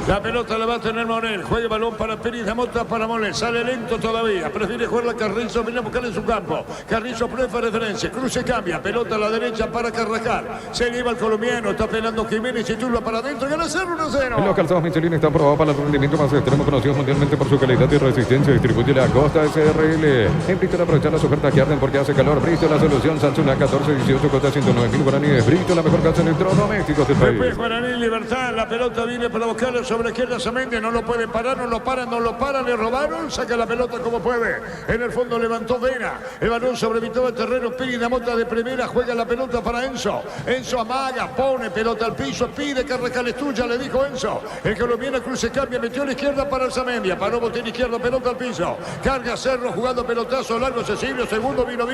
La pelota la va a tener Morel, juega el balón para Peridamonte, para Morel. Digámosle, sale lento todavía. Prefiere jugarla Carrizo, viene a buscar en su campo. Carrizo prueba referencia. Cruce cambia. Pelota a la derecha para Carrascal. Se lleva el colombiano. Está penando Jiménez y Turba para adentro. Gana 0-1-0. Los calzados Michelin están probados para el rendimiento más extremo, conocidos mundialmente por su calidad y resistencia. Distribuye la Costa SRL. En Bristol aprovechar las ofertas que arden porque hace calor. Bristol, la solución. Samsung A1418 costa 109.000 guaraníes. Bristol, la mejor casa en electrodomésticos del país. Después Guaraní, Libertad. La pelota viene para buscarle sobre izquierda Samendi. No lo puede parar, no lo paran, no lo paran. Le robaron. Saca la pelota como puede. En el fondo levantó Vena. El balón sobre mitad del terreno. Pide Mota de primera. Juega la pelota para Enzo. Enzo amaga. Pone pelota al piso. Pide Carrascal es tuya. Le dijo Enzo. El colombiano cruce cambia. Metió a la izquierda para el Samendia. Paró botín izquierdo. Pelota al piso. Carga Cerro jugando pelotazo largo. Cecilio. Segundo. Vino.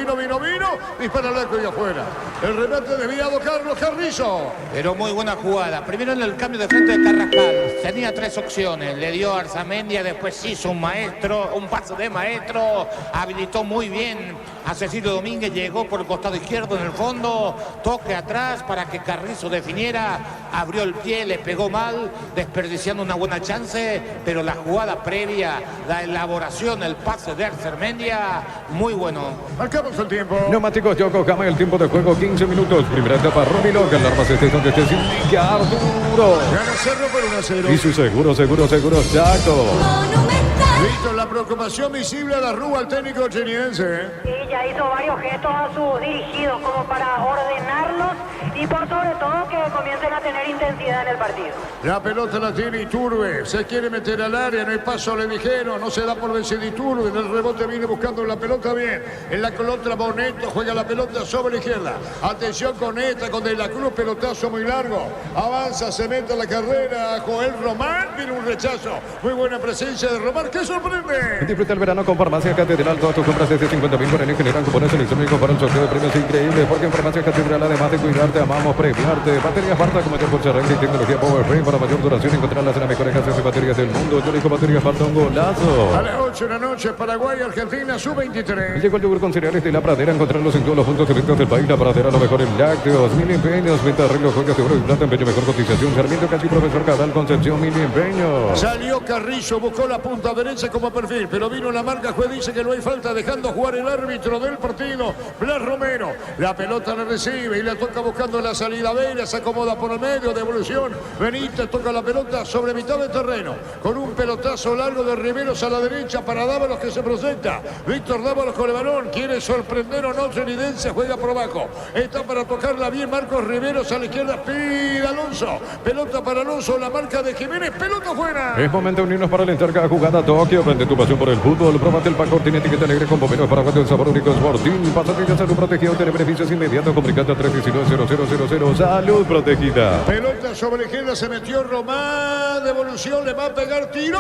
Dispara al arco y afuera. El remate desviado Carlos Carrizo. Pero muy buena jugada. Primero en el cambio de frente de Carrascal. Tenía tres opciones. Le dio a Arzamendia, después hizo un paso de maestro. Habilitó muy bien a Cecilio Domínguez. Llegó por el costado izquierdo en el fondo. Toque atrás para que Carrizo definiera. Abrió el pie, le pegó mal, desperdiciando una buena chance. Pero la jugada previa, la elaboración, el pase de Arzamendia, muy bueno. Marcamos el tiempo. Neumáticos Yokohama, el tiempo de juego 15 minutos. Primera etapa, Romilo, que el arma se esté donde esté sin Arturo. Gana Cerro por 1-0. Y su seguro, Chaco. Monumental. Listo, la preocupación visible a la rúa al técnico chiniense. Y ya hizo varios gestos a sus dirigidos como para ordenarlos y por sobre todo que comiencen a tener intensidad en el partido. La pelota la tiene Iturbe. Se quiere meter al área, no hay paso, le dijeron. No se da por vencido Iturbe. En el rebote viene buscando la pelota bien. En la contra Boneto juega la pelota sobre la izquierda. Atención con esta, con De la Cruz, pelotazo muy largo. Avanza, se mete a la carrera. Joel Román, viene un rechazo. Muy buena presencia de Román. ¡Qué sorprende! Disfruta el verano con Farmacia Catedral. Todas tus compras desde 50.000 guaraníes generan cupones electrónicos para el sorteo de premios increíbles. Porque en Farmacia Catedral, además de cuidarte, amamos premiarte. Baterías Barta con mayor fuerza y tecnología PowerFrame para mayor duración. Encontrarlas en las mejores casas de baterías del mundo. Yo elijo Baterías Barta, un golazo. A las 8 de la noche, Paraguay, Argentina, sub-23. Llegó el yogur con cereales de La Pradera. Encontrarlos en todos los puntos de venta del país. La Pradera, lo mejor en lácteos. Mil empeños. Venta de arreglos, joyas de oro y plata. Empeño, mejor cotización. Sarmiento, casi Profesor Cabral, Concepción. Mil empeños. Salió Carrizo, buscó la punta derecha como perfil, pero vino la marca. Juez dice que no hay falta, dejando jugar el árbitro del partido, Blas Romero. La pelota la recibe y la toca buscando la salida. Vera se acomoda por el medio, devolución. Benítez toca la pelota sobre mitad del terreno, con un pelotazo largo de Riveros a la derecha para Dávalos que se proyecta. Víctor Dávalos con el balón, quiere sorprender o no, Trinidense juega por abajo. Está para tocarla bien Marcos Riveros a la izquierda, pide Alonso. Pelota para Alonso, la marca de Jiménez, pelota fuera. Es momento de unirnos para alentar cada jugada. Tokio, prende tu pasión por el fútbol. Próbate el Pacor, tiene etiqueta negra con bomberos para aguante el sabor único Sporting. Pasatilla Salud Protegida, obtiene beneficios inmediatos. Comunicate a 319-0000. Salud Protegida. Pelota sobre izquierda, se metió Román. Devolución, le va a pegar, tiró.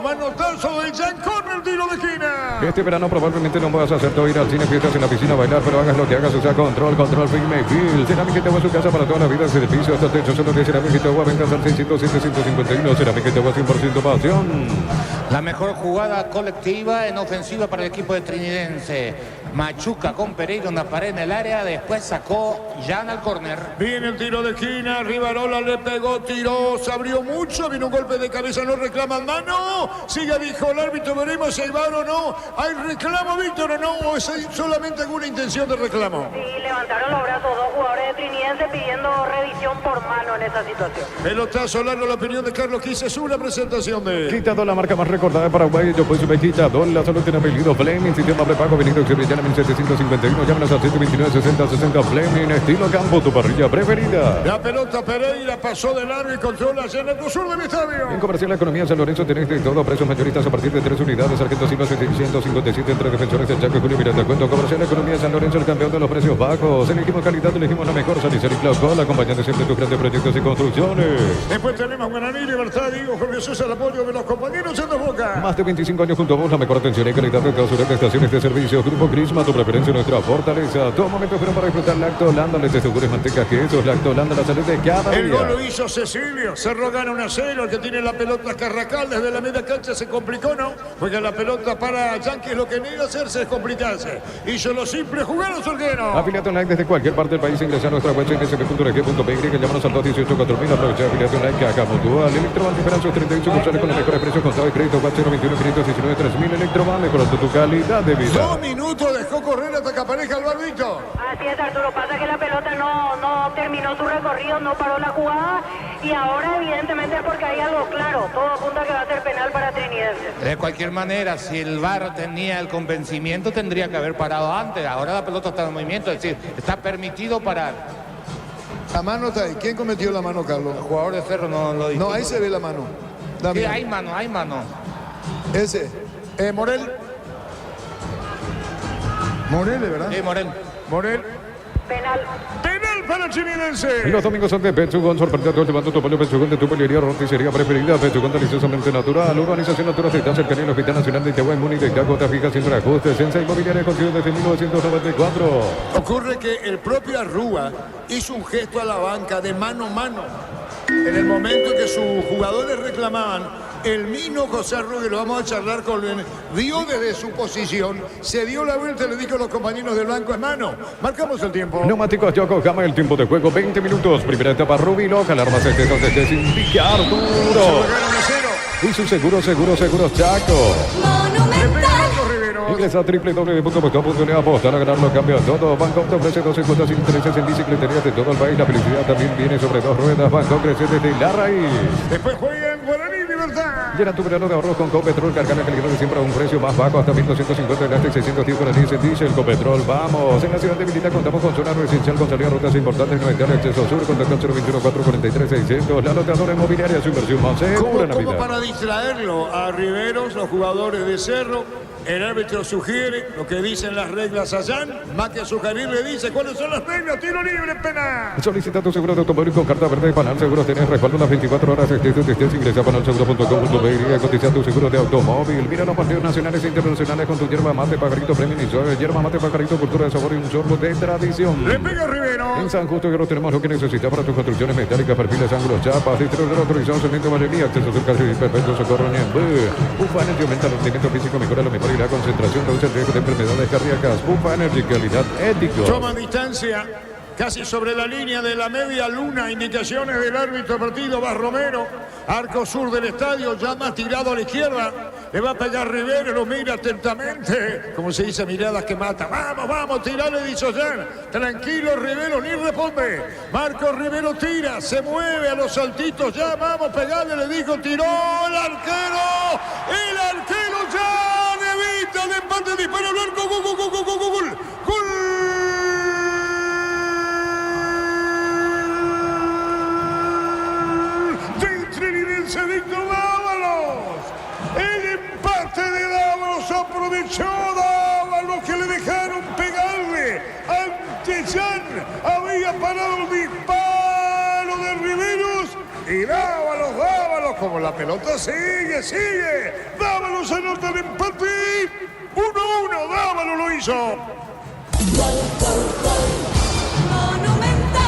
Manotazo de Jan Corner, tiro de esquina. Este verano probablemente no puedas hacer todo, ir al cine, fiestas en la piscina, bailar, pero hagas lo que hagas, usa control firme Field. Cerámica Itagua, su casa para toda la vida, desde el piso hasta el techo, solo de Cerámica Itagua, ventas al 607-151, Cerámica Itagua 100% pasión. La mejor jugada colectiva en ofensiva para el equipo de Trinidense. Machuca con Pereira, una pared en el área, después sacó Jan al córner. Viene el tiro de esquina, Rivarola le pegó, tiró, se abrió mucho, vino un golpe de cabeza, no reclaman mano. Sigue, dijo el árbitro, veremos si hay VAR o no. ¿Hay reclamo, Víctor, o no? ¿O es solamente alguna intención de reclamo? Sí, levantaron los brazos dos jugadores de Trinidense pidiendo revisión por mano en esa situación. Pelotazo largo, la opinión de Carlos Quise, es una presentación de... Quitado, la marca más recordada de Paraguay. Yo pues me quitado, la salud tiene apellido Fleming, sistema prepago, venido Extremillana 1751. Llámanos al 129-60-60 Fleming, estilo campo, tu parrilla preferida. La pelota Pereira pasó de largo y controla allá en el sur del estadio. En Comercial La Economía San Lorenzo tenés de todo, precios mayoristas a partir de 3 unidades. Sargento Silva 757 entre defensores del Chaco y Julio Miranda. Cuento Comercial La Economía San Lorenzo, el campeón de los precios bajos. Elegimos calidad, elegimos la mejor. Salicel y Claucol, acompañando siempre tus grandes proyectos y construcciones. Después tenemos Guaraní, Libertad, digo, Jorge Sosa, el apoyo de los compañeros en la Boca. Más de 25 años junto a vos, la mejor atención y calidad de todas sus estaciones de servicio. Grupo Crisma, tu preferencia, nuestra fortaleza. Todo momento fueron para disfrutar Lacto Holanda, les asegures manteca, quesos, Lacto Holanda, la salud de cada día. El gol lo hizo Cecilio, Cerro gana 1-0, el que tiene la pelota Carrascal desde la media cancha se complicó, ¿no? Porque la pelota para Yankees lo que niega hacerse es complicarse. Hizo lo simple, jugaron Solguero. Afiliate online desde cualquier parte del país, ingresa a nuestra web nsp.rg.py, llámanos al 218-4000, aprovecha Afiliate online que haga mutual. Electrobanco Esperanza 38 sucursales con los mejores precios, contado de crédito contacto 421-519-3000. Electroban, mejorando tu calidad de vida. 2 minutos dejó correr hasta que aparezca el barbito. Así es, Arturo. Pasa que la pelota no terminó su recorrido, no paró la jugada. Y ahora, evidentemente, es porque hay algo claro. Todo apunta a que va a ser penal para Trinidense. De cualquier manera, si el VAR tenía el convencimiento, tendría que haber parado antes. Ahora la pelota está en movimiento, es decir, está permitido parar. La mano está ahí. ¿Quién cometió la mano, Carlos? El jugador de Cerro no lo dijo. No, ahí se ve la mano. Sí, Damián. hay mano. Ese. Morel. Morel, ¿verdad? Sí, Morel. Morel. Penal. Penal para Trinidense. Los domingos son de Petsugón, sorprendiendo llevando tu pollo Petsugón de tu pelería, roticería preferida. Petsugón deliciosamente natural. Urbanización natural de tan cercanía al Hospital Nacional de Itaguay, Muni de Cagota Fija, sin reajustes. Sensa Inmobiliaria construido desde 1994. Ocurre que el propio Arrúa hizo un gesto a la banca de mano a mano. En el momento que sus jugadores reclamaban, el mismo José Arrúa, que lo vamos a charlar con él, vio desde su posición, se dio la vuelta y le dijo a los compañeros de blanco en mano. Marcamos el tiempo. Neumáticos Yokohama, el tiempo de juego 20 minutos. Primera etapa Rubilo, alarmas entonces indica Arturo. Y su seguro Chaco. Monumental. Ingresa a www.bocao.ne, apostar a ganar lo cambia todo. Bangkok te ofrece 12 cuotas sin intereses en bicicleterías de todo el país. La felicidad también viene sobre 2 ruedas. Bangkok crece desde la raíz. Después juegan Guaraní Libertad. Llena tu verano de ahorros con Copetrol. Carga la calidad de siempre a un precio más bajo, hasta 1.250 de 610 guaraníes en diésel. Copetrol, vamos. En la ciudad de Milita contamos con zona residencial con salida a rutas importantes. No entrar acceso sur. Contacto al 021-443-600. La loteadora inmobiliaria, su inversión más segura en Como Navidad. para distraerlo a Riveros, los jugadores de Cerro, el árbitro sugiere lo que dicen las reglas allá. Más que sugerir, le dice cuáles son las reglas. Tiro libre, penal. Solicita tu seguro de automóvil con carta verde de Panal Seguros. Tenés respaldo las 24 horas. Estés, ingresa a panalseguro.com.be y cotiza tu seguro de automóvil. Mira los partidos nacionales e internacionales con tu yerba mate, pajarito, premium y suave. Yerba mate, pajarito, cultura de sabor y un sorbo de tradición. Le pega Rivero. En San Justo Guerrero tenemos lo que necesitas para tus construcciones metálicas, perfiles, ángulos, chapas, distribuidor autorizado, cemento, mayoría, acceso a casi perfecto, socorro en Bufa Energy aumenta el rendimiento físico, mejora la memoria y la concentración, reduce el riesgo de enfermedades cardíacas. Bufa Energy, calidad ético. Toma distancia, casi sobre la línea de la media luna. Indicaciones del árbitro partido. Va Romero, arco sur del estadio, ya más tirado a la izquierda. Le va a pegar Rivero, lo mira atentamente. Como se dice, miradas que mata. Vamos, tirale, dice Jan. Tranquilo, Rivero, ni responde. Marco Rivero tira, se mueve a los saltitos. Ya, vamos, pegarle, le dijo, tiró el arquero. El arquero Jan evita el empate, dispara al arco. Gol. Víctor Dávalos, el empate de Dávalos, aprovechó Dávalos que le dejaron pegarle ante Jan, había parado el disparo de Riveros y Dávalos, como la pelota sigue, Dávalos anota el empate, 1-1, Dávalos lo hizo. Monumental.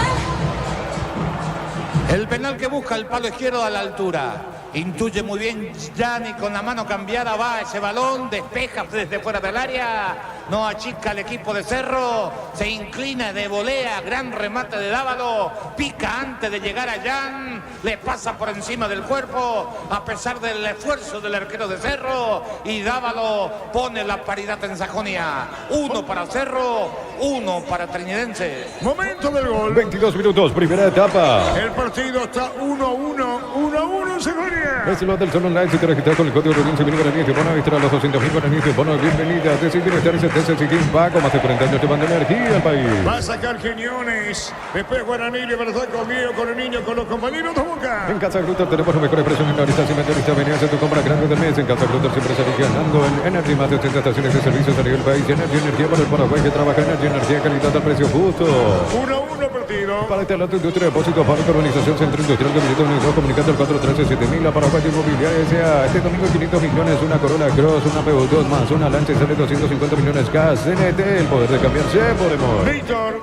El penal que busca el palo izquierdo a la altura. Intuye muy bien Gianni, con la mano cambiada va ese balón, despeja desde fuera del área, no achica el equipo de Cerro, se inclina de volea, gran remate de Dávalo, pica antes de llegar a Jan, le pasa por encima del cuerpo, a pesar del esfuerzo del arquero de Cerro, y Dávalo pone la paridad en Sajonia. 1 para Cerro, 1 para Trinidense. Momento del gol. 22 minutos, primera etapa. El partido está 1-1 en Sajonia. Es lo del Solo Online. Si te registras con el código de 15.000 guaraníes, te van a registrar los 200.000 guaraníes, te van a bienvenida. Decir bienestar y 70 sin pago, más de 40 años te van de energía al país. Va a sacar Quiñones. Después Guaraní, Libertad conmigo, con el niño, con los compañeros de Boca. En Casa Grutter tenemos los mejores precios minoristas y mayoristas. Vení a hacer tu compra grande del mes. En Casa Grutter siempre salís ganando en Energy. Más de 30 estaciones de servicios a nivel país. Energía para el Paraguay que trabaja en energía, calidad al precio justo. 1-1 partido. Para este lado, industria, depósito, fábrica, organización, centro industrial de Milito Unido, comunicando el 413-7000. La Paraguay Inmobiliaria S.A. Este domingo 500 millones, una Corolla Cross, una PU2 más, una Lancha y sale 250 millones cash. CNT, el poder de cambiarse podemos. Víctor.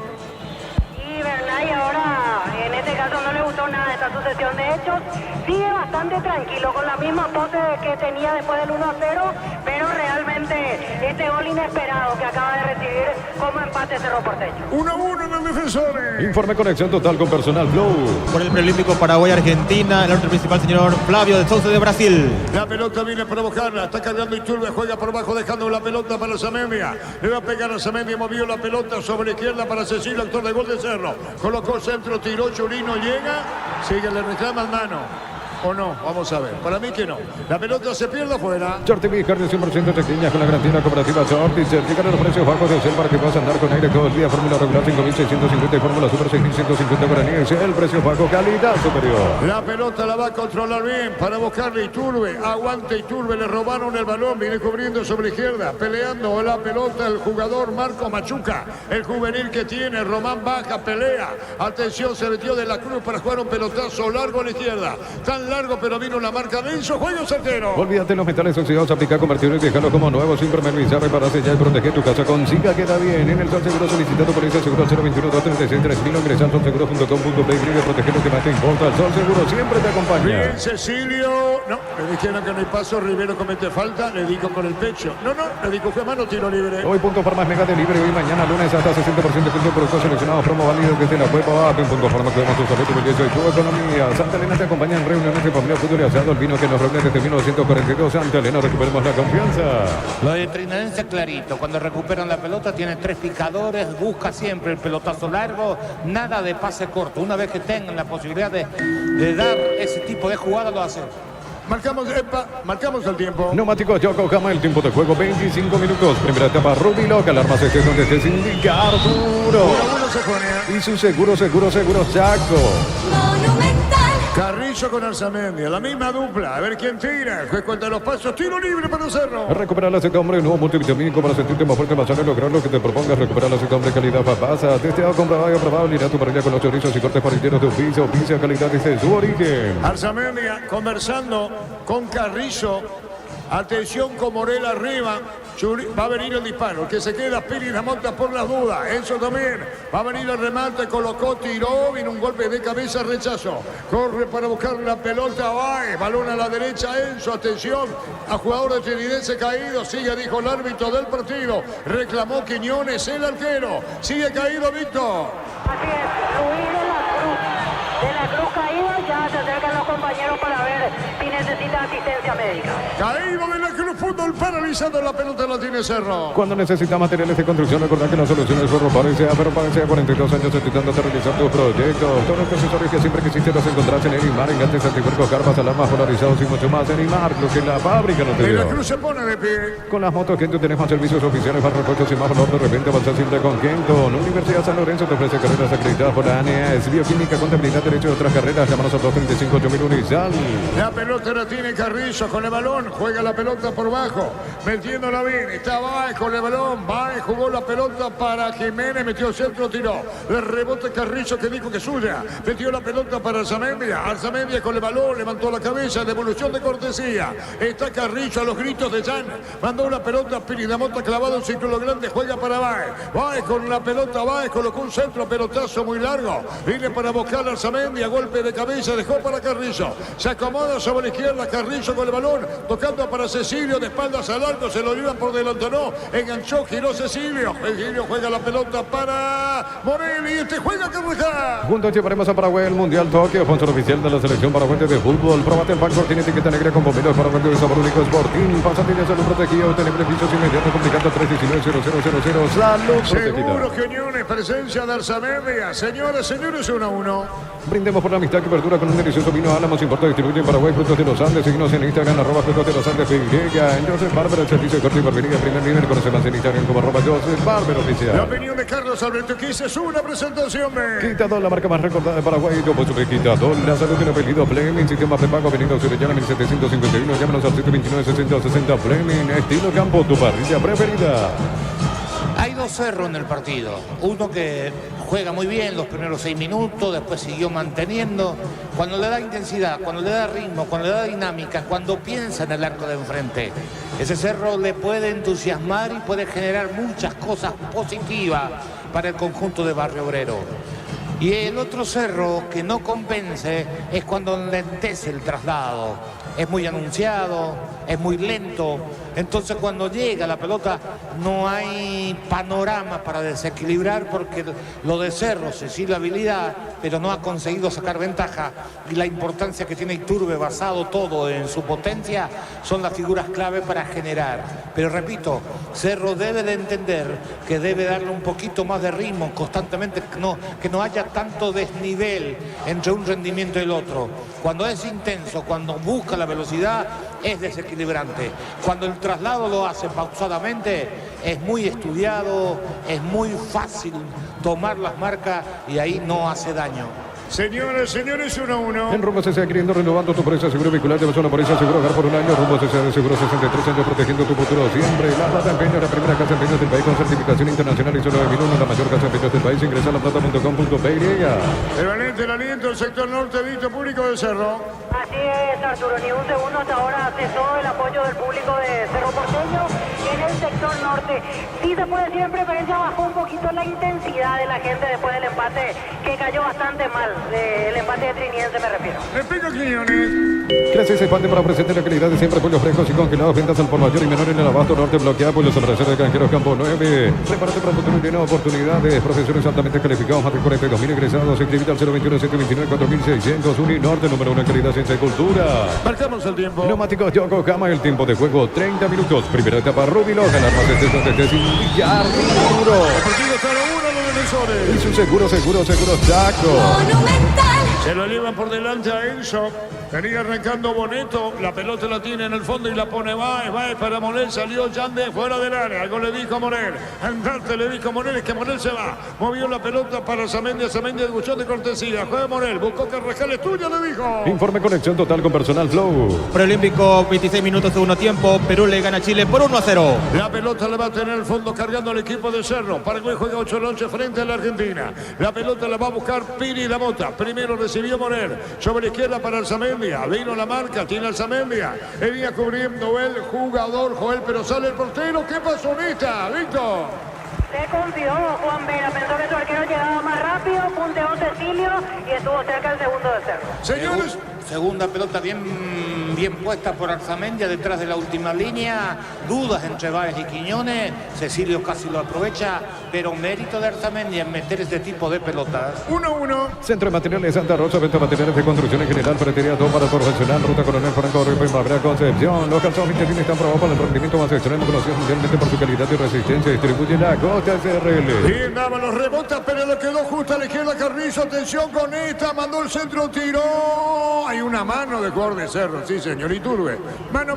Y Bernay ahora, en este caso, no le gustó nada esta sucesión de hechos. Sigue bastante tranquilo, con la misma pose que tenía después del 1-0, pero realmente este gol inesperado que acaba de recibir como empate Cerro Porteño. 1-1 en el Defensores. Informe conexión total con personal Flow. Por el preolímpico Paraguay-Argentina, el árbitro principal, señor Flavio de Sousa de Brasil. La pelota viene para buscarla, está cargando Iturbe, juega por abajo dejando la pelota para Zamendia. Le va a pegar a Zamendia, movió la pelota sobre la izquierda para Cecilio, actor de gol de Cerro. Colocó centro, tiró, Churino llega, sigue, le reclama mano. ¿O no? Vamos a ver. Para mí que no. La pelota se pierde afuera. Shorty carne 100% tequilla con la garantía cooperativa Shorty. Certifican los precios bajos de Cel para que puedas andar con aire todo el día. Fórmula regular 5.650 y fórmula super 6.150 guaraníes. El precio bajo, calidad superior. La pelota la va a controlar bien para buscarle Iturbe. Aguante Iturbe, le robaron el balón. Viene cubriendo sobre la izquierda. Peleando la pelota el jugador Marco Machuca. El juvenil que tiene. Román baja, pelea. Atención, se metió de la Cruz para jugar un pelotazo largo a la izquierda. Tan largo, pero vino la marca de Enzo. Juego certero. Olvídate los metales oxidados, aplica convertidores y déjalo como nuevo sin permanecer para sellar y proteger tu casa. Consiga queda bien en el Sol Seguro solicitado por ese seguro 021 236 3000. Ingresa al solseguro.com.pe y proteger lo que más te importa. El Sol Seguro siempre te acompaña. Bien, Cecilio. No, le dijeron que no hay paso. Rivero comete falta. Le dijo con el pecho. No, le dijo fue mano, tiro libre. Hoy punto Farmas Mega de libre. Hoy mañana lunes hasta 60% de punto por los seleccionados. Promo válido desde la web app en punto Farmas. Cuidamos tu salud, tu belleza y tu economía. Santa Elena te acompaña en reuniones de familia, fútbol y asado. El vino que nos reúne desde 1942. Santa Elena, recuperemos la confianza. Lo de Trinense clarito, cuando recuperan la pelota tiene 3 picadores, busca siempre el pelotazo largo, nada de pase corto. Una vez que tengan la posibilidad de dar ese tipo de jugada lo hacen. Marcamos el tiempo. Neumáticos Yokohama, el tiempo de juego 25 minutos. Primera etapa Ruby Loca, alarmas estés donde estés, indica Arturo. 1-1 se pone. Y su seguro Chaco. Monumental. Carrillo con Arzamendia, la misma dupla. A ver quién tira. El juez cuenta los pasos. Tiro libre para Cerro. Recuperar la Z hombre, nuevo multivitamínico para sentirte más fuerte, más sano y lograr lo que te propongas. Recuperar la Z hombre, calidad papasa. Testeado, comprobado y aprobado. Irá tu parrilla con los chorizos y cortes parrilleros de un piso. Pizza, calidad desde su origen. Arzamendia conversando con Carrillo. Atención con Morel arriba. Va a venir el disparo. El que se queda Piri la monta por las dudas. Enzo también. Va a venir el remate. Colocó, tiró. Vino un golpe de cabeza, rechazo. Corre para buscar la pelota. Va. Balón a la derecha. Enzo. Atención. A jugador de Trinidad caído. Sigue, dijo el árbitro del partido. Reclamó Quiñones, el arquero. Sigue caído, Víctor. Así es, Luis de la Cruz caído, ya se acercan los compañeros para ver si necesita asistencia médica. Caído de la Cruz, fútbol paralizando la pelota la tiene Cerro. Cuando necesitas materiales de construcción, recordad que la solución es Ferro Parecea. Ferro Parecea, 42 años intentando realizar tus proyectos. Todos los accesorios que siempre quisiste los encontrás en Enimar, enganches, anticuerpos, carpas, alarmas polarizados y mucho más. Enimar, lo que la fábrica no te De dio. la Cruz se pone de pie. Con las motos Kento tenés más servicios oficiales, más repuestos y más valor. De repente avanzás siempre con Kento. La Universidad San Lorenzo te ofrece carreras acreditadas por la ANES, bioquímica, contabilidad, derecho y otras carreras. Llámanos a 235-8000 Unizal. La pelota la tiene Carrillo con el balón. Juega la pelota por bajo. Metiéndola bien. Está Baez con el balón. Baez jugó la pelota para Jiménez. Metió centro, tiró. El rebote Carrillo que dijo que es suya. Metió la pelota para Arzamendia. Arzamendia con el balón. Levantó la cabeza. Devolución de cortesía. Está Carrillo a los gritos de Jan. Mandó una pelota. Piridamota clavado en círculo grande. Juega para Baez. Baez con la pelota. Baez colocó un centro. Pelotazo muy largo. Viene para buscar a Arzamendia. Golpe de cabeza. Dejó para Carrillo. Se acomoda sobre la izquierda. Carrillo con el balón. Tocando para Cecilio. De espaldas al arco. Se lo llevan por delante. No. Enganchó. Giró Cecilio. Cecilio juega la pelota para Morel. Y este juega Carvajal. Juntos llevaremos a Paraguay el Mundial Tokio, sponsor oficial de la selección paraguaya de fútbol. Probate el Banco, tiene etiqueta negra con bomberos para vender de sabor único Sporting. Pasatilla salud protegida, obtener beneficios inmediatos complicando 319-0000. Salud protegida. Seguro que Uniones, presencia de Arzamendia. Señores, 1-1. Brindemos por la amistad que perdura con un delicioso vino Álamos, importa y distribuye en Paraguay, Frutos de los Andes. Síguenos en Instagram, @Frutos de los Andes, Figueira. En Joseph Barber, el servicio de corte y barbería primer nivel. Conoce más en Instagram como @Joseph Barber oficial. La opinión de Carlos Alberto Quise es una presentación de Quitador, la marca más recordada de Paraguay. Yo por su Quitador, la salud del apellido Fleming, sistema prepago, Avenida Surellana 1751. Llámanos al 729-6060 Fleming. Estilo Campo, tu parrilla preferida. Hay dos Cerros en el partido. Uno que juega muy bien los primeros 6 minutos, después siguió manteniendo. Cuando le da intensidad, cuando le da ritmo, cuando le da dinámica, cuando piensa en el arco de enfrente. Ese Cerro le puede entusiasmar y puede generar muchas cosas positivas para el conjunto de Barrio Obrero. Y el otro Cerro que no convence es cuando lentece el traslado. Es muy anunciado, es muy lento, Entonces cuando llega la pelota no hay panorama para desequilibrar, porque lo de Cerro, sí la habilidad, pero no ha conseguido sacar ventaja, y la importancia que tiene Iturbe basado todo en su potencia son las figuras clave para generar. Pero repito, Cerro debe de entender que debe darle un poquito más de ritmo constantemente, que no haya tanto desnivel entre un rendimiento y el otro. Cuando es intenso, cuando busca la velocidad, es desequilibrante. Cuando el traslado lo hace pausadamente, es muy estudiado, es muy fácil tomar las marcas y ahí no hace daño. Señores, 1-1. En Rumbo CCA adquiriendo, renovando tu póliza seguro vehicular, llevas una póliza seguro hogar por un año. Rumbo CCA de seguro 63 años, protegiendo tu futuro siempre. La Plata Empeño, la primera casa de empeños del país con certificación internacional ISO 9001, la mayor casa de empeños del país. Ingresa a laplata.com.py. Permanente el aliento del sector norte, visto público de Cerro. Así es, Arturo, ni un segundo hasta ahora cesó el apoyo del público de Cerro Porteño en el sector norte. Sí se puede decir en preferencia, bajó un poquito la intensidad de la gente después del empate, que cayó bastante mal, el empate de Triniense me refiero. Explica Quiñones. Creces Expande para ofrecerte la calidad de siempre, pollos frescos y congelados, ventas al por mayor y menor en el abasto norte, bloquea pollos abrazados de Granjeros Campo 9. Prepárate para un futuro lleno de oportunidades, profesores altamente calificados, más de 42.000 egresados. Inscribite al 021-729-4600, Uninorte, número 1 en calidad, ciencia y cultura. Marcamos el tiempo. Neumáticos Yokohama, el tiempo de juego 30 minutos. Primera etapa, Rubilo, ganar más de 7 sin billar, duro. El partido está a 1 los defensores. Y su seguro Chaco. Monumental. Se lo llevan por delante a Enzo. Venía arrancando Boneto. La pelota la tiene en el fondo y la pone Baez para Monel. Salió Yande fuera del área. Algo le dijo Monel. Andarte le dijo Monel. Es que Monel se va. Movió la pelota para Zamendia. Zamendia de buchón de cortesía. Juega Monel. Buscó que Carrascal es tuyo, le dijo. Informe conexión total con personal Flow. Preolímpico, 26 minutos, segundo tiempo. Perú le gana a Chile por 1-0. La pelota la va a tener el fondo cargando al equipo de Cerro. Paraguay juega 8 lonches frente a la Argentina. La pelota la va a buscar Piri La Mota. Primero recibió Monel. Sobre la izquierda para el Zamendia. Vino la marca, tiene el Zamendia. Venía cubriendo el jugador Joel, pero sale el portero. ¿Qué pasó en esta, Víctor? Se confió Juan Vera, pensó que su arquero llegaba más rápido, punteó Cecilio y estuvo cerca el segundo de Cerro. Señores, Segunda pelota bien puesta por Arzamendia detrás de la última línea. Dudas entre Baez y Quiñones. Cecilio casi lo aprovecha, pero mérito de Arzamendia en meter este tipo de pelotas. 1-1. Centro de Materiales Santa Rosa, venta de materiales de construcción en general, ferretería, todo para profesional, ruta Coronel Franco, Río Primavera, Concepción. Los calzados Michelin están probados para el rendimiento más extremo, conocidos mundialmente por su calidad y resistencia. Distribuye la Costa SRL. Bien, daba los rebotas, pero le quedó justo a la izquierda Carrizo. Atención con esta, mandó el centro, tiró. Hay una mano de jugador de Cerro, sí señor, Iturbe. Mano.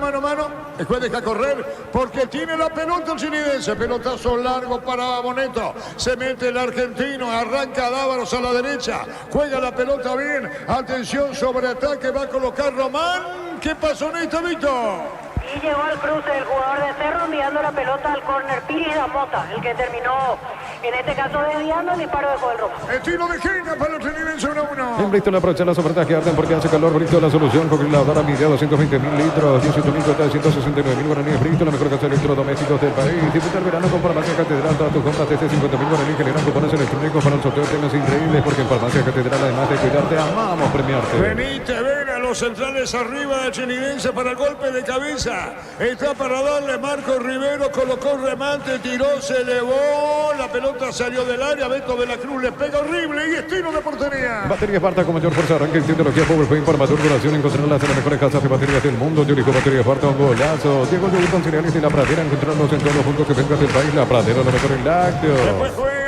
Después deja correr porque tiene la pelota el chinidense. Pelotazo largo para Boneto. Se mete el argentino, arranca Dávalos a la derecha. Juega la pelota bien. Atención sobre ataque, va a colocar Román. ¿Qué pasó en esta, Víctor? Y llegó al cruce el jugador de Cerro enviando la pelota al córner, Piri La Mota, el que terminó en este caso desviando el disparo de Joel Roma. Estilo de Gena para el chinidense 1-1. En Bristol aprovecha las ofertas que arden porque hace calor. Bristol la solución, congeladora media 220.000 litros, 18.000 cuotas, 169.000 guaraníes. Bristol, la mejor casa de electrodomésticos del país. Disfruta el verano con Farmacia Catedral. Todas tus compras desde 50.000 guaraníes generan cupones electrónicos para un sorteo de temas increíbles, porque en Farmacia Catedral, además de cuidarte, amamos premiarte. Venite, ven a los centrales arriba de Chinidense para el golpe de cabeza. Está para darle Marco Rivero, colocó remate, tiró, se elevó, la pelota salió del área, Beto de la Cruz le pega horrible y estilo de portería. Baterías Barta con mayor fuerza, arranque y tecnología PowerPoint para mayor duración. Encontrarlas en las mejores casas de baterías del mundo. Yurijo Baterías Barta, un golazo. Diego Yogur con cereales y La Pradera, encontrarlos en todos los puntos que vengas del país. La Pradera, lo mejor en lácteos. Después juegan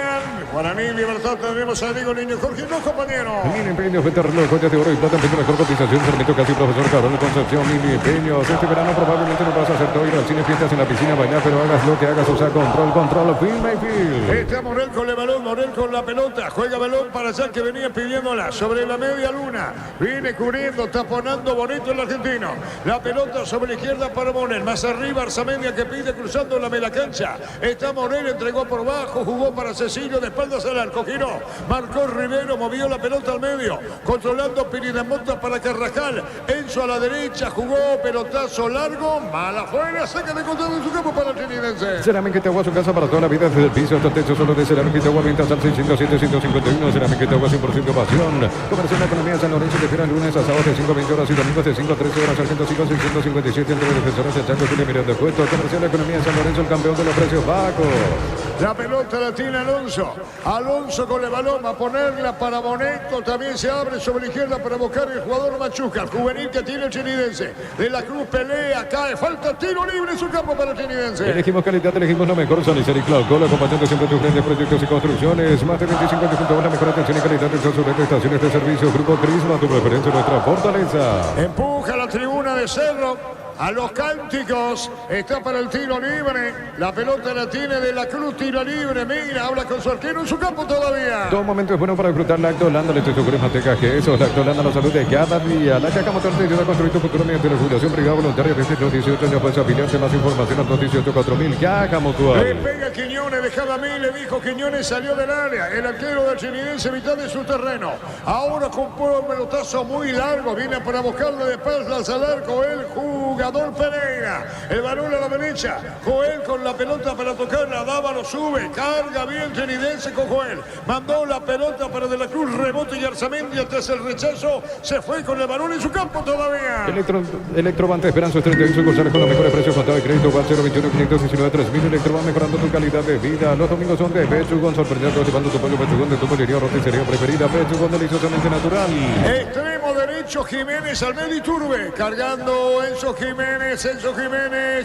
Guaraní, Libertad, tenemos a Diego Niño Jorge, no compañero. Mini Empeños, venta reloj, joyas de oro y plata, en mejor cotización, Sarmiento Casi, Profesor Carol Concepción, Mini Empeños. Este verano probablemente no vas a hacer todo, ir al cine, fiestas en la piscina, bailar, pero hagas lo que hagas, o sea, control, film y field. Está Morel con el balón, Morel con la pelota, juega balón para allá que venía pidiéndola sobre la media luna. Viene cubriendo, taponando bonito el argentino. La pelota sobre la izquierda para Morel, más arriba Arzamendia que pide cruzando la media cancha. Está Morel, entregó por bajo, jugó para Cecilio, después espaldas al arco, giró, marcó Rivero, movió la pelota al medio, controlando Piridamonta para Carrascal, Enzo a la derecha, jugó pelotazo largo, mala fuera, saca de control en su campo para el Trinidense. Cerámica Itagua, su casa para toda la vida, desde el piso hasta el techo, solo de Cerámica Itagua, ventas al 607-151, Cerámica Itagua, 100% pasión. Comercial Economía San Lorenzo, que espera lunes a sábados de 5 a 20 horas y domingos de 5 a 13 horas, Sargento 5-657, entre defensores de Chaco, Chile, Miranda Puesto. Comercial Economía San Lorenzo, el campeón de los precios bajos. La pelota la tiene Alonso. Alonso con el balón va a ponerla para Boneto. También se abre sobre la izquierda para buscar el jugador Machuca. El juvenil que tiene el Trinidense. De la Cruz pelea, cae, falta tiro libre en su campo para el Trinidense. Elegimos calidad, elegimos lo mejor. Sonicel y Cloud Call, acompañando siempre tus grandes proyectos y construcciones. Más de 25 años junto a la mejor atención y calidad de sus estaciones de servicio. Grupo Crisma, tu preferencia, nuestra fortaleza. Empuja la tribuna de Cerro. A los cánticos, está para el tiro libre, la pelota la tiene de la Cruz, tiro libre, mira, habla con su arquero en su campo todavía. Todo momento es bueno para disfrutar Lacto Holanda, leche, yogur, manteca, queso. Lacto Holanda, la salud de cada día. La caja motor te ayuda a construir tu futuro mediante la jubilación privada voluntaria desde los 18 años. Puedes afiliarte, más información al 218-4000. Caja Mutual. Le pega Quiñones, dejaba a mí, le dijo Quiñones, salió del área, el arquero del Trinidense, mitad de su terreno. Ahora con un pelotazo muy largo, viene para buscarle de espaldas al arco el jugador Pereira, el balón a la derecha, Joel con la pelota para tocarla, Dávalo sube, carga bien Trinidense con Joel, mandó la pelota para De la Cruz, rebote y Arzamendi tras el rechazo, se fue con el balón en su campo todavía. Electrobante Esperanza 31 sucursales con los mejores precios, contado de crédito, WhatsApp 021-519-3000. Electroban mejorando tu calidad de vida. Los domingos son de Pechugón, sorprendiendo, llevando tu pollo Pechugón de tu pollería roticería preferida. Pechugón deliciosamente natural. Extremo derecho Jiménez al medio Iturbe, cargando Enzo Jiménez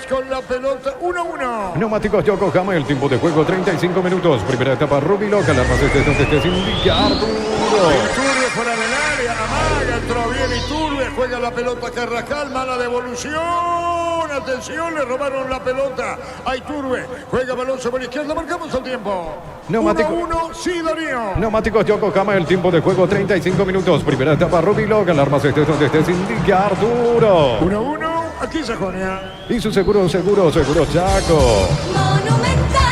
con la pelota 1-1. Neumáticos Yokohama, el tiempo de juego 35 minutos. Primera etapa Ruby Local, armas donde estés indica Arturo. Iturbe fuera del área, amaga, entró bien Iturbe, juega la pelota Carrascal, mala devolución. Atención, le robaron la pelota a Iturbe, juega balón sobre la izquierda, marcamos el tiempo. 1-1, sí, Darío. Neumáticos Yokohama, el tiempo de juego 35 minutos. Primera etapa Ruby Local, armas donde estés indica Arturo. 1-1. Aquí Sajonia. Y su seguro Chaco. Monumental.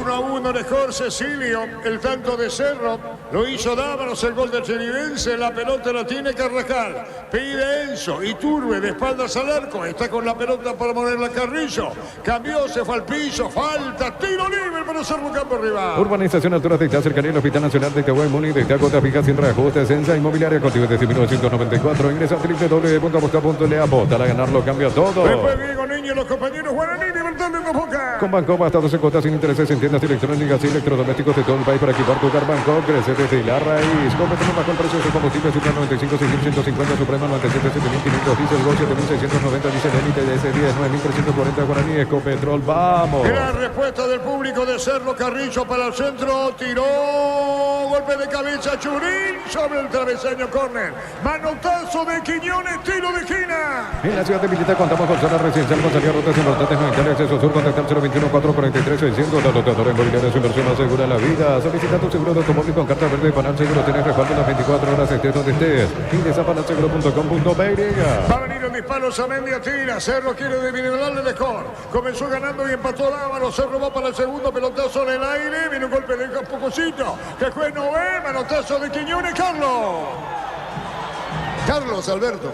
1-1 mejor Cecilio, el tanto de Cerro, lo hizo Dávalos, el gol del Trinidense, la pelota la tiene Carrascal, pide Enzo, Iturbe de espaldas al arco, está con la pelota para ponerla Carrillo, cambió, se fue al piso, falta, tiro libre para Cerro, campo rival. Urbanización Altura de cercanía al Hospital Nacional de Itagüí, Muni, de Itagüí, fija sin reajustes, Sensa Inmobiliaria, contigo desde 1994, ingresa a www.aposta.le, aposta a ganarlo, cambia todo. Después Diego Niño, los compañeros Guaraní, Libertad de Boca. Con Banco hasta 12 cuotas sin intereses en tiendas electrónicas y electrodomésticos de todo el país para equipar tu hogar. Banco crece desde la raíz. Cómprate bajo el precio de combustible Super 95, 6.150, Suprema 97, 7.500, Diesel Go 7.690, Diesel Elite de S10, 9.340 guaraní, Ecopetrol, vamos. Gran respuesta del público de Cerro, Carrillo para el centro, tiró, golpe de cabeza, Churín sobre el travesaño, córner, manotazo de Quiñones, tiro de esquina. En la ciudad de Villita contamos con zona residencial con salida rutas importantes en Italia, acceso sur, contactar 021-443-600, la dotadora inmobiliaria, su inversión más segura la vida. Solicita tu seguro de automóvil con carta verde de Panal Seguro, tienes respaldo las 24 horas, estés donde estés. Ingresa a panalseguro.com.py. Va a venir el disparo, Samendia tira, Cerro quiere desnivelarle el score, comenzó ganando y empató Dávalos, Cerro va para el segundo, pelotazo en el aire, viene un golpe de Pocosito, que juez no ve, manotazo de Quiñones, Carlos Alberto.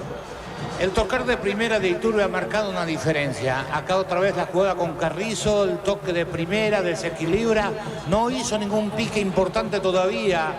El tocar de primera de Iturbe ha marcado una diferencia. Acá otra vez la juega con Carrizo, el toque de primera, desequilibra. No hizo ningún pique importante todavía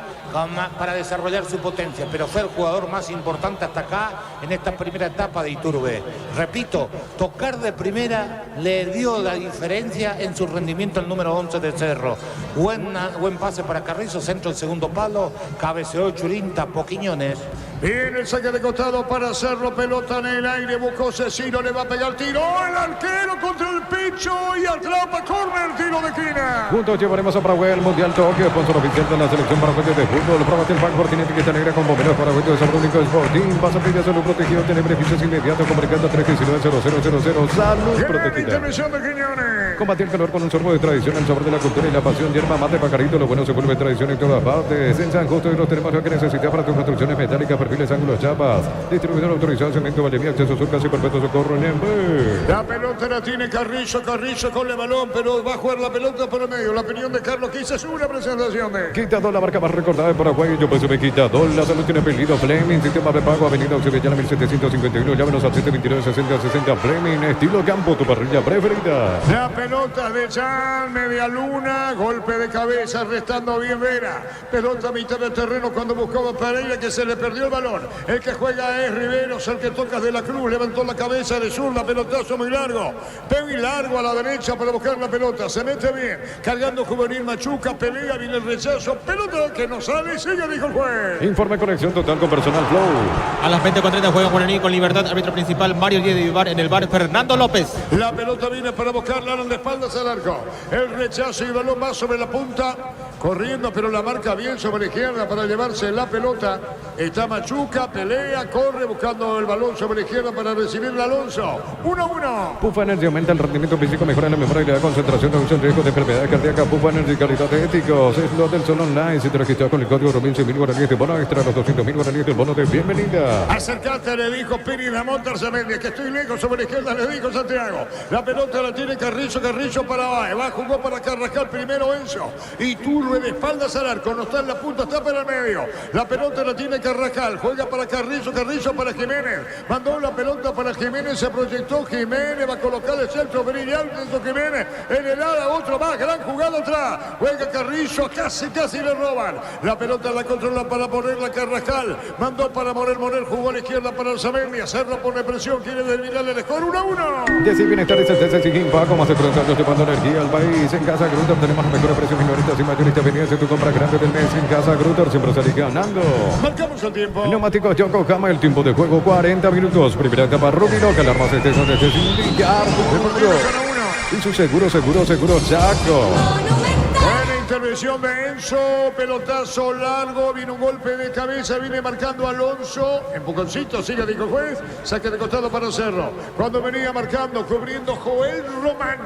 para desarrollar su potencia, pero fue el jugador más importante hasta acá en esta primera etapa de Iturbe. Repito, tocar de primera le dio la diferencia en su rendimiento al número 11 de Cerro. Buen pase para Carrizo, centro el segundo palo, cabeceó Churín, tapó Quiñones. Viene el saque de costado para Cerro, pelota en el aire, buscó Cecilio, le va a pegar tiro, el arquero contra el pecho y atrapa, córner, tiro de esquina. Juntos llevaremos a Paraguay al Mundial Tokio, sponsor oficial de la selección paraguaya de fútbol. Pruébate el pack Fortín etiqueta negra con bomberos paraguayos de San Único Sporting. Pasa a pedir salud protegido, tiene beneficios inmediatos, comunicando 319-0000. Salud Gran protegida. intervención de Quiñones. Combate el calor con un sorbo de tradición, el sabor de la cultura y la pasión. Yerba mate, pajarito, lo bueno se vuelve tradición en todas partes. En San Justo y los tenemos lo que necesitas para tus construcciones metálicas, perfiles, ángulos, chapas. Distribuidor autorizado, cemento, Vallemía, acceso sur, casi perfecto, socorro, Nembe. La pelota la tiene Carrizo con el balón, pero va a jugar la pelota por el medio. La opinión de Carlos Quizá es una presentación de Quitador, la marca más recordada de Paraguay. Yo pues me Quitador, la salud tiene apellido Fleming, sistema de pago, avenida Occidental 1751, llámenos al 729-6060 Fleming, estilo campo, tu parrilla preferida. La pelota de Jan, media luna, golpe de cabeza, restando bien Vera. Pelota a mitad del terreno cuando buscaba Pereira, que se le perdió el balón. El que juega es Riveros, el que toca de la Cruz, levantó la cabeza de zurda, pelotazo muy largo a la derecha para buscar la pelota, se mete bien, cargando Juvenil Machuca, pelea, viene el rechazo, pelota que no sale, sigue, dijo el juez. Informe conexión total con personal Flow. A las 20:30 juega Guaraní con Libertad. Árbitro principal Mario Díez de Vivar. En el bar Fernando López. La pelota viene para buscarla de espaldas al arco. El rechazo y el balón va sobre la punta. Corriendo, pero la marca bien sobre la izquierda para llevarse la pelota. Está Machuca, pelea, corre buscando el balón sobre la izquierda para recibirla Alonso. 1-1. Pufa Energy aumenta el rendimiento físico, mejora la memoria y la concentración, reduce el riesgo de enfermedades cardíacas. Pufa Energy, calidad de éticos. Es lo del Sol Online. Si te registras con el código Romín, 100.000 guaraníes de bono extra, los 200.000 guaraníes del bono de bienvenida. Acercate, le dijo Piri Ramón Tarzamendi, que estoy lejos sobre la izquierda, le dijo Santiago. La pelota la tiene Carrizo para Baez. Va, jugó para Carrascal primero Enzo. Y Turbe de espaldas al arco, no está en la punta, está para el medio. La pelota la tiene Carrascal, juega para Carrizo para Jiménez. Mandó la pelota para Jiménez, se proyectó Jiménez, va a colocar el centro brillante de Jiménez. En el área, otro más, gran jugada atrás. Juega Carrizo, casi le roban. La pelota la controla para ponerla Carrascal. Mandó para Morel, jugó a la izquierda para Arzamendi. Cerro pone presión, quiere terminar el score 1-1. Decir bienestar y certeza sin Paco, más de 30 años llevando energía al país. En Casa Grutter tenemos los mejores precios minoristas y mayoristas. Venías de tu compra grande del mes. En Casa Grutter siempre salís ganando. Marcamos el tiempo. Neumáticos Yokohama, el tiempo de juego 40 minutos. Primera etapa Rubino, que alarmas son desde Sindicar. Y su seguro Chaco. Buena intervención de Enzo, pelotazo largo, viene un golpe de cabeza, viene marcando Alonso, empujoncito, sigue, dijo el juez, saque de costado para Cerro. Cuando venía marcando, cubriendo Joel Román,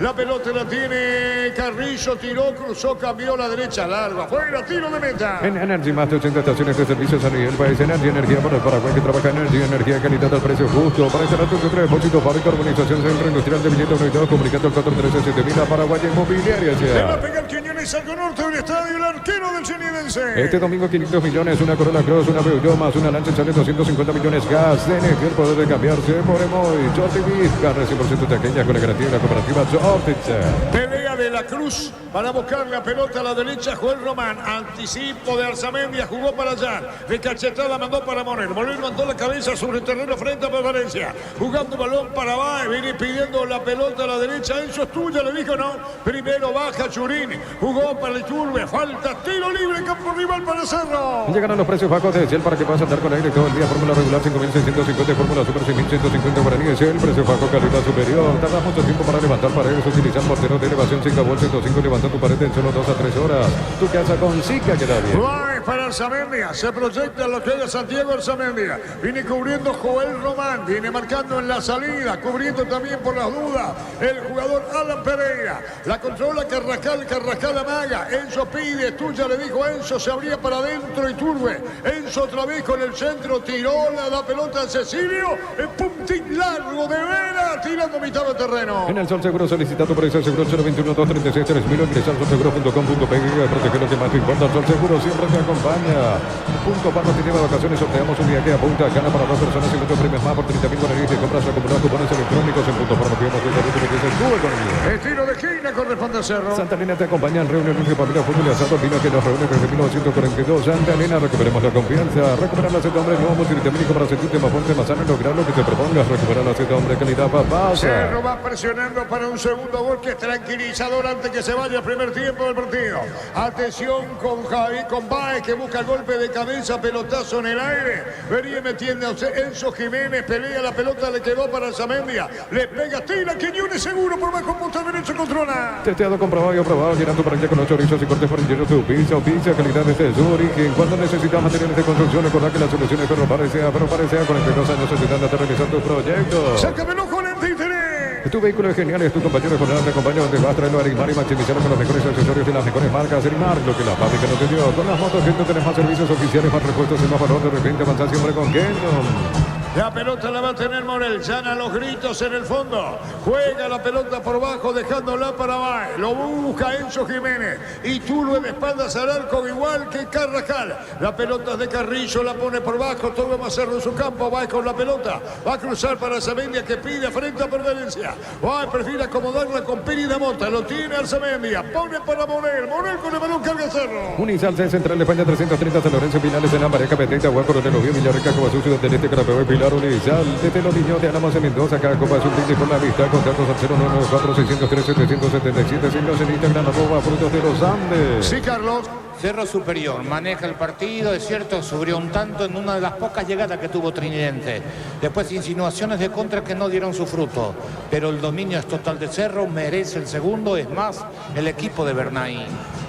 la pelota la tiene Carrillo, tiró, cruzó, cambió a la derecha, larga, fuera, tiro de meta. En Energy, más de 80 estaciones de servicios a nivel país. Energía para el Paraguay, que trabaja energía, calidad al precio justo. Para este rato, centro de depósito, fábrica, urbanización, centro industrial de billetes unitados, comunicando el 413-7000 a Paraguay Inmobiliaria. Le va a pegar Quiñones al norte del estadio, el arquero del Chenidense. Este domingo 500 millones, una Corolla Cross, una Peugeot más una Lancia sale 250 millones gas. Energía, el poder de cambiarse por Emoy. Chortibis, carne 100% taqueña con la garantía de la cooperativa Chortich. Pelea de la Cruz para buscar la pelota a la derecha, Joel Román. Anticipo de Arzamendia, jugó para allá. De cachetada mandó para Morel. Morel mandó la cabeza sobre el terreno frente a Preferencia. Jugando balón para Baez, viene pidiendo la pelota a la derecha. Eso es tuya, le dijo no. Primero baja Churín, jugó para el Turbe. Falta, tiro libre, campo rival para Cerro. Llegaron los precios bajos de Shell para que puedas andar con aire todo el día. Fórmula regular 5.650, Fórmula Super 6.150 guaraníes. Shell, precio bajo, calidad superior. Tarda mucho tiempo para levantar paredes. Utilizar mortero de elevación 5 volt 105. Levanta tu pared en solo 2 a 3 horas. Tu casa con Zika queda bien. Baez para Arzamendia, se proyecta lo que haga Santiago Arzamendia. Viene cubriendo Joel Román, viene marcando en la salida, cubriendo también por las dudas el jugador Alan Pereira. La controla Carrascal amaga. Enzo pide, tuya, le dijo Enzo, se abría para adentro y Turbe. Enzo otra vez con el centro, tiró la pelota a Cecilio. El puntín largo de Vera, tirando mitad del terreno. En el Sol Seguro solicita tu precio seguro 021-236-3000. Ingresa al solseguro.com.pe. Protege lo que más te importa. El Sol Seguro siempre te acompaña. Punto Parma te lleva vacaciones. Sorteamos un viaje a Punta Cana para 2 personas y muchos premios más por 30.000 guaraníes de compras acumuladas, cupones electrónicos en Punto Parma. Pidamos de salud y metes tu economía. Estilo de esquina corresponde a Cerro. Santa Elena te acompaña en reuniones de familia, fútbol y asado. Vino que nos reúne desde 1942. Santa Elena, recuperemos la confianza. Recuperar la seta hombre, nuevo multivitamínico para sentirte más fuerte, más sano y lograr lo que te propongas. Recuperar la seta hombre, calidad, papá. Cerro va presionando para un segundo gol que es tranquilizador antes que se vaya el primer tiempo del partido. Atención con Javi, con Baez que busca el golpe de cabeza, pelotazo en el aire. Venía metiendo Enzo Jiménez, pelea la pelota, le quedó para Arzamendia. Le pega, tira, Quiñones seguro por bajo, punta derecho, controla. Testeado, comprobado y aprobado. Llenando para allá con 8 rizos y cortes por interior tu pizza o pizza, calidad de su origen. Cuando necesitas materiales de construcción, recordad que la solución es Ferro Parecea. Ferro Parecea, 42 años ayudando a realizar tus proyectos. Sácamelo con el títere. Tu vehículo es genial, es tu compañero con te acompaña donde vas a traerlo a Arimar y maximizarlo con los mejores accesorios y las mejores marcas. Arimar, lo que la fábrica no te dio. Con las motos que tenés más servicios oficiales, más repuestos y más valor. De repente avanzás siempre con Kenon. La pelota la va a tener Morel, llana los gritos en el fondo, juega la pelota por bajo dejándola para Baez, lo busca Enzo Jiménez y Tulo de espaldas al arco igual que Carrascal, la pelota es de Carrillo, la pone por bajo, todo va a hacerlo en su campo, Baez con la pelota, va a cruzar para Arzamendia que pide frente a Perverencia, Baez prefiere acomodarla con Peri de Mota, lo tiene Arzamendia, pone para Morel, Morel con el balón carga Cerro. Unizalce Central de España 330 San Lorenzo Finales en la pareja Peteta, Juan Coronel Oviedo, Villarrica, Coba Sucio del Este, Carapeo y Pilar Unizal, desde los niños de Álamos en Mendoza, acá Copa Sub-20 por la vista, contactos al 0994-603-777, signos en Instagram, @Frutos de los Andes. Sí, Carlos. Cerro Superior maneja el partido, es cierto, subió un tanto en una de las pocas llegadas que tuvo Trinidense. Después insinuaciones de contra que no dieron su fruto, pero el dominio es total de Cerro, merece el segundo, es más, el equipo de Bernay.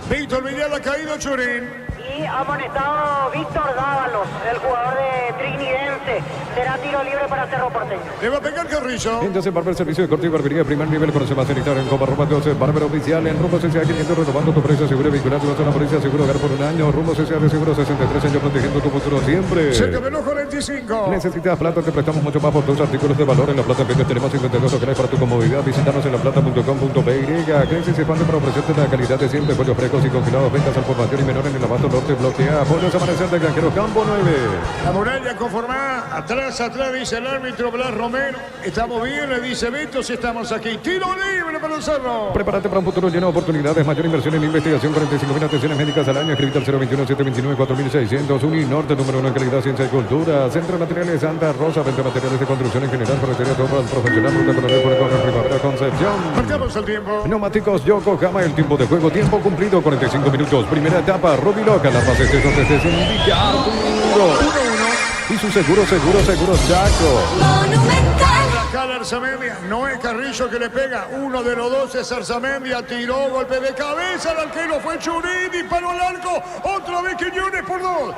Víctor Villar ha caído Churín. Y amonestado Víctor Dávalos, el jugador de Trinidense. Será tiro libre para Cerro Porteño. Le va a pegar Carrillo. Entonces, Barber Servicio de Corte y Barbería, primer nivel, conoce más en Instagram, Copa Roma 12, Barber Oficial, en Rumbo CCA 500, renovando tu precio seguro vehicular, tu vas a una policía seguro hogar por un año, Rumbo CCA de seguro 63 años, protegiendo tu futuro siempre. Cerca de los 45. Necesitas plata, te prestamos mucho más por tus artículos de valor. En La Plata en Pérez tenemos 52 locales para tu comodidad. Visítanos en laplata.com.py. Crisis se expande para ofrecerte la calidad de siempre, pollos frescos y congelados, ventas al por mayor y menor en el Abasto Norte, Bloque A. Pollos Amanecer de Granjero Campo 9. La muralla conformada, atrás, dice el árbitro Blas Romero. Estamos bien, le dice Beto, si estamos aquí. Tiro libre para el Cerro. Prepárate para un futuro lleno de oportunidades, mayor inversión en investigación, 45.000 atenciones médicas al año. Escribite al 021-729-4600. Uninorte, número 1 en calidad, ciencia y cultura. Centro de Materiales Santa Rosa, venta de materiales de construcción en general, ferretería, todo para el profesional, ruta Coronel, por el Primavera, Concepción. Marcamos el tiempo. Neumáticos Yokohama, el tiempo de juego, tiempo cumplido, 45 minutos. Primera etapa, Ruby Loca, la fase de donde se indica Arturo. 1-1. Y su seguro Chaco. Monumental. Acá Arzamendia, no es Carrillo que le pega, uno de los dos es Arzamendia, tiró, golpe de cabeza, el arquero fue Churín, disparó al arco, otra vez Quiñones por dos,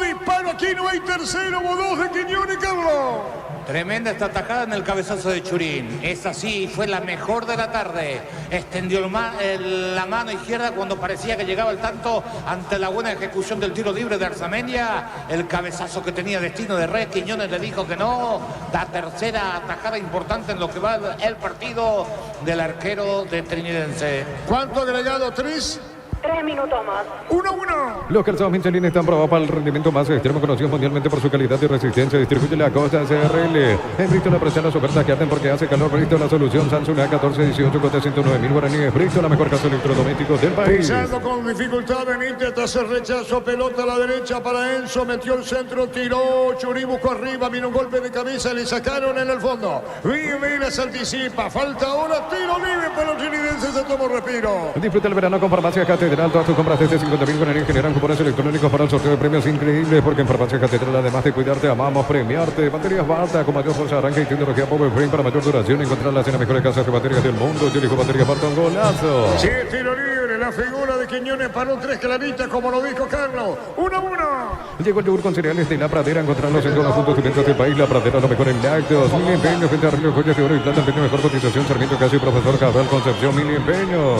disparo, aquí no hay tercero, o dos de Quiñones, Carlos. Tremenda esta atajada en el cabezazo de Churín. Es así, fue la mejor de la tarde. Extendió la mano izquierda cuando parecía que llegaba el tanto ante la buena ejecución del tiro libre de Arzamendia. El cabezazo que tenía destino de red, Quiñones le dijo que no. La tercera atajada importante en lo que va el partido del arquero de Trinidense. ¿Cuánto agregado? ¿3? 3 minutos más. 1-1. Los calzados Michelin están probados para el rendimiento más extremo, conocidos mundialmente por su calidad y resistencia. Distribuye la Costa CRL. En Bristol aprecia las ofertas que hacen porque hace calor. Bristol, la solución. Samsung A1418 con 109.000 guaraníes. Bristol, la mejor casa electrodoméstico del país. Pisando con dificultad Benítez tras el rechazo, pelota a la derecha para Enzo, metió el centro, tiró, Churín buscó arriba, vino un golpe de cabeza, le sacaron en el fondo. Vivera se anticipa, falta ahora, tiro libre para los trinidenses, se tomó respiro. Disfruta el verano con Farmacia Catedral. Todas tus compras desde 50.000 guaraníes generan cupones electrónicos para el sorteo de premios increíbles, porque en Farmacia Catedral, además de cuidarte, amamos premiarte. Baterías Barta con mayor fuerza, arranque y tecnología Power Frame para mayor duración. Encontrarlas en las mejores casas de baterías del mundo. Yo elijo baterías Barta, un golazo. Sí, tiro libre, la figura de Quiñones paró 3 claritas, como lo dijo Carlos. 1-1. Llegó el yogur con cereales de La Pradera. Encontrarlos en todos los puntos de venta del país. La Pradera, lo mejor en lácteos. Mil empeños, frente a Río, joyas de oro y plata. Empeño, mejor cotización. Sarmiento Casi, profesor Cabral, Concepción, Mil empeños.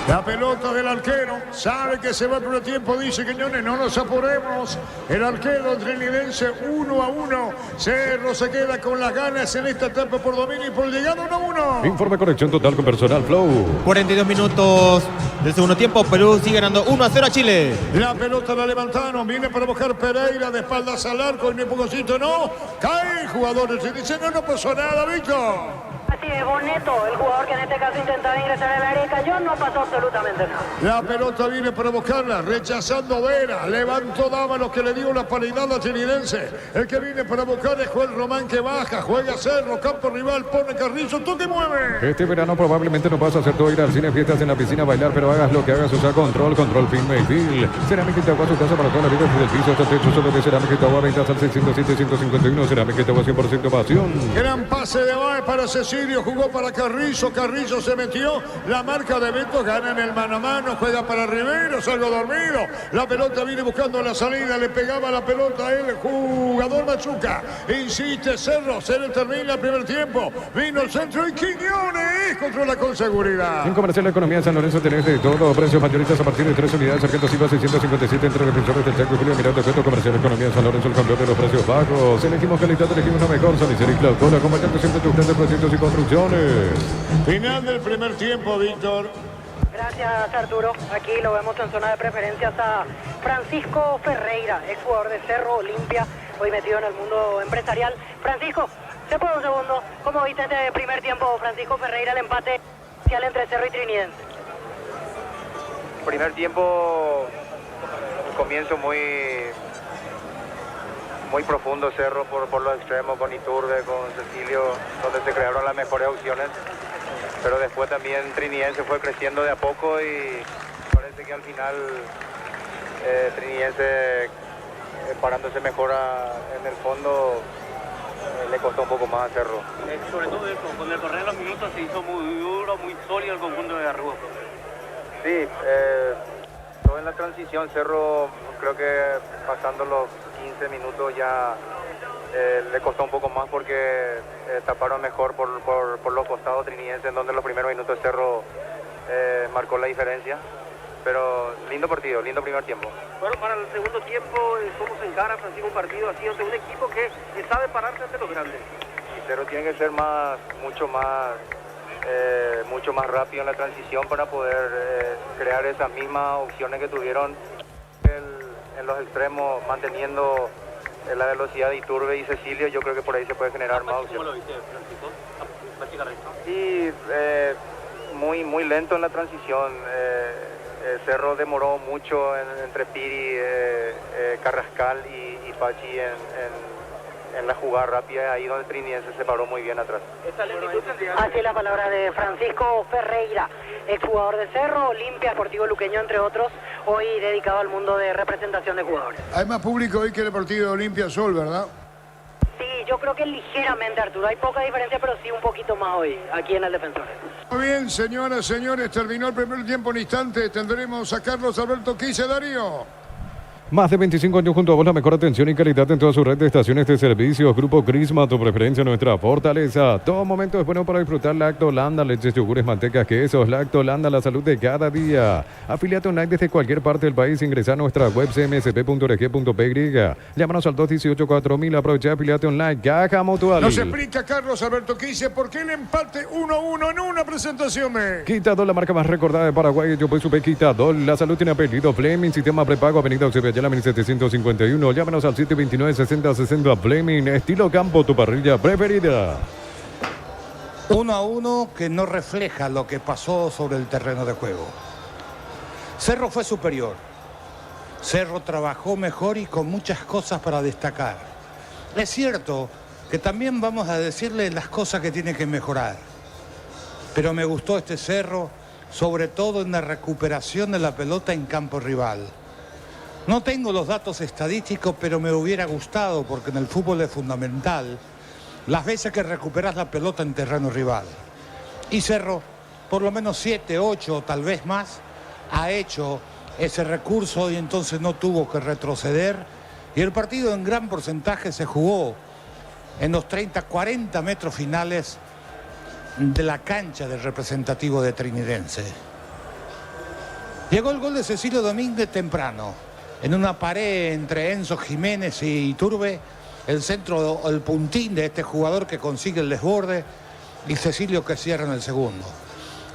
La pelota del arquero, sabe que se va por el tiempo, dice Quiñones, no nos apuremos. El arquero trinidense 1-1. Cerro se queda con las ganas en esta etapa por dominio y por llegada 1-1. Informe corrección total con personal Flow. 42 minutos del segundo tiempo. Perú sigue ganando 1-0 a Chile. La pelota la levantaron, viene para buscar Pereira de espaldas al arco y un empujocito, no. Cae el jugador, se dice, no pasó nada, Víctor. Así es, Boneto, el jugador que en este caso intentaba ingresar al área, cayó, no pasó absolutamente nada. La pelota viene para buscarla, rechazando Vera, levantó Dávalos que le dio una paridad a Trinidense. El que viene para buscar es Juan Román que baja, juega Cerro, campo rival, pone Carrillo, toque mueve. Este verano probablemente no vas a hacer todo ir al cine, fiestas en la piscina, bailar, pero hagas lo que hagas, usa control firme y fil. Cerámica Itagua, su casa para toda la vida, desde el piso hasta el techo, solo de Cerámica Itagua, ventas al 607-151, Cerámica Itagua 100% pasión. Gran pase de Baez para Cecilio. Cecilio jugó para Carrizo, Carrizo se metió, la marca de Beto, gana en el mano a mano, juega para Riveros, algo dormido, la pelota viene buscando la salida, le pegaba la pelota a el jugador Machuca, insiste Cerro, se le termina el primer tiempo, vino el centro y Quiñones controla con seguridad. En Comercial Economía San Lorenzo tenés de todo, precios mayoristas a partir de 3 unidades, Sargento Silva 657 entre defensores del Chaco y Julio Miranda, Cueto, Comercial Economía San Lorenzo, el campeón de los precios bajos. Elegimos calidad, elegimos lo mejor, San Isidro y Claudola, acompañando siempre tus grandes proyectos y construcciones. Final del primer tiempo, Víctor. Gracias, Arturo. Aquí lo vemos en zona de preferencias a Francisco Ferreira, exjugador de Cerro Olimpia, hoy metido en el mundo empresarial. Francisco, ¿se puede un segundo? ¿Cómo viste este primer tiempo, Francisco Ferreira, el empate entre Cerro y Trinidense? Primer tiempo, un comienzo muy profundo Cerro por los extremos, con Iturbe, con Cecilio, donde se crearon las mejores opciones. Pero después también Trinidense fue creciendo de a poco y parece que al final Trinidense parándose mejor en el fondo le costó un poco más a Cerro. Sobre todo eso, con el correr de los minutos se hizo muy duro, muy sólido el conjunto de Garrugos. Sí, todo en la transición, Cerro creo que pasando los 15 minutos ya le costó un poco más porque taparon mejor por los costados Trinidense, en donde los primeros minutos Cerro marcó la diferencia. Pero lindo partido, lindo primer tiempo. Bueno, para el segundo tiempo, ¿cómo se encara, Francisco, un partido así ante un equipo que sabe pararse ante los grandes? Y Cerro tiene que ser mucho más rápido en la transición para poder crear esas mismas opciones que tuvieron en los extremos, manteniendo la velocidad de Iturbe y Cecilio. Yo creo que por ahí se puede generar más opciones. ¿Cómo lo viste, Francisco? Sí, muy lento en la transición. Cerro demoró mucho entre Piri, Carrascal y Pachi en la jugada rápida, ahí donde Trinidense se paró muy bien atrás. Así es la palabra de Francisco Ferreira, exjugador de Cerro, Olimpia, Sportivo Luqueño, entre otros, hoy dedicado al mundo de representación de jugadores. Hay más público hoy que el partido de Olimpia Sol, ¿verdad? Sí, yo creo que ligeramente, Arturo. Hay poca diferencia, pero sí un poquito más hoy, aquí en el Defensor. Muy bien, señoras, señores, terminó el primer tiempo en instantes. Tendremos a Carlos Alberto Quise, Darío. Más de 25 años junto a vos, la mejor atención y calidad en toda su red de estaciones de servicios. Grupo Crisma, tu preferencia, nuestra fortaleza. Todo momento es bueno para disfrutar Lacto Holanda, leches, yogures, mantecas, quesos. Lacto Holanda, la salud de cada día. Afiliate online desde cualquier parte del país. Ingresa a nuestra web cmsp.org.py. Llámanos al 218-4000. Aprovecha afiliate online. Caja Mutual. Nos explica Carlos Alberto Quise por qué el empate 1-1 en una presentación de Quitadol, la marca más recordada de Paraguay. Yo pues supe Quitadol. La salud tiene apellido. Fleming, sistema prepago, Avenida Eusebio la 1751, llámanos al 729-6060 Fleming, estilo campo, tu parrilla preferida. 1-1 que no refleja lo que pasó sobre el terreno de juego. Cerro fue superior. Cerro trabajó mejor y con muchas cosas para destacar. Es cierto que también vamos a decirle las cosas que tiene que mejorar. Pero me gustó este Cerro, sobre todo en la recuperación de la pelota en campo rival. No tengo los datos estadísticos, pero me hubiera gustado, porque en el fútbol es fundamental las veces que recuperas la pelota en terreno rival. Y Cerro, por lo menos 7, 8 o tal vez más, ha hecho ese recurso y entonces no tuvo que retroceder. Y el partido en gran porcentaje se jugó en los 30, 40 metros finales de la cancha del representativo de Trinidense. Llegó el gol de Cecilio Domínguez temprano. En una pared entre Enzo Jiménez y Iturbe, el centro, el puntín de este jugador que consigue el desborde y Cecilio que cierra en el segundo.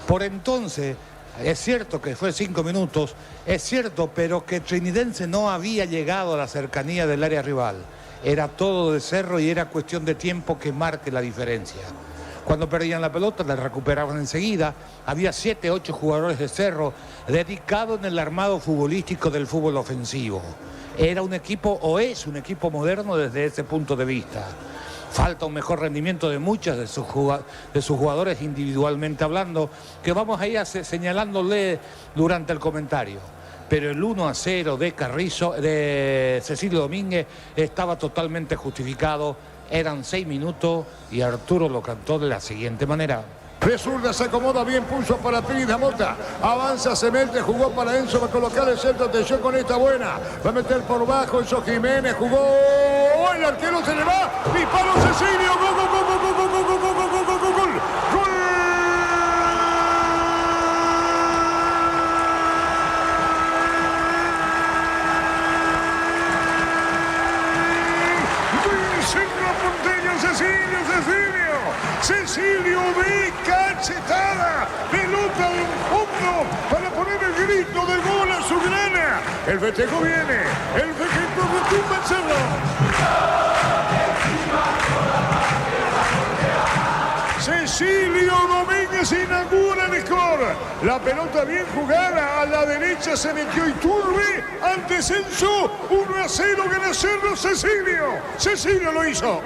Por entonces, es cierto que fue 5 minutos, es cierto, pero que Trinidense no había llegado a la cercanía del área rival. Era todo de Cerro y era cuestión de tiempo que marque la diferencia. Cuando perdían la pelota, la recuperaban enseguida. Había 7, 8 jugadores de Cerro dedicados en el armado futbolístico del fútbol ofensivo. Era un equipo, o es un equipo moderno desde ese punto de vista. Falta un mejor rendimiento de muchos de sus jugadores individualmente hablando, que vamos a ir señalándole durante el comentario. Pero el 1-0 de Cecilio Domínguez estaba totalmente justificado eran 6 minutos y Arturo lo cantó de la siguiente manera. De zurda se acomoda bien, pulso para Pérez de Mota. Avanza, se mete, jugó para Enzo, va a colocar el centro, atención con esta buena. Va a meter por bajo, Enzo Jiménez, jugó. El arquero se le va. Disparo Cecilio. Gol, gol, gol, gol, gol, gol, gol, gol, gol, gol, gol, gol, gol. Cecilio de cachetada, pelota de un fondo para poner el grito de gol a su grana. El festejo viene, el festejo retumba en Cerro. Cecilio Domínguez inaugura el score. La pelota bien jugada, a la derecha se metió Iturbe, ante Censo, 1-0 gana Cerro. Cecilio lo hizo.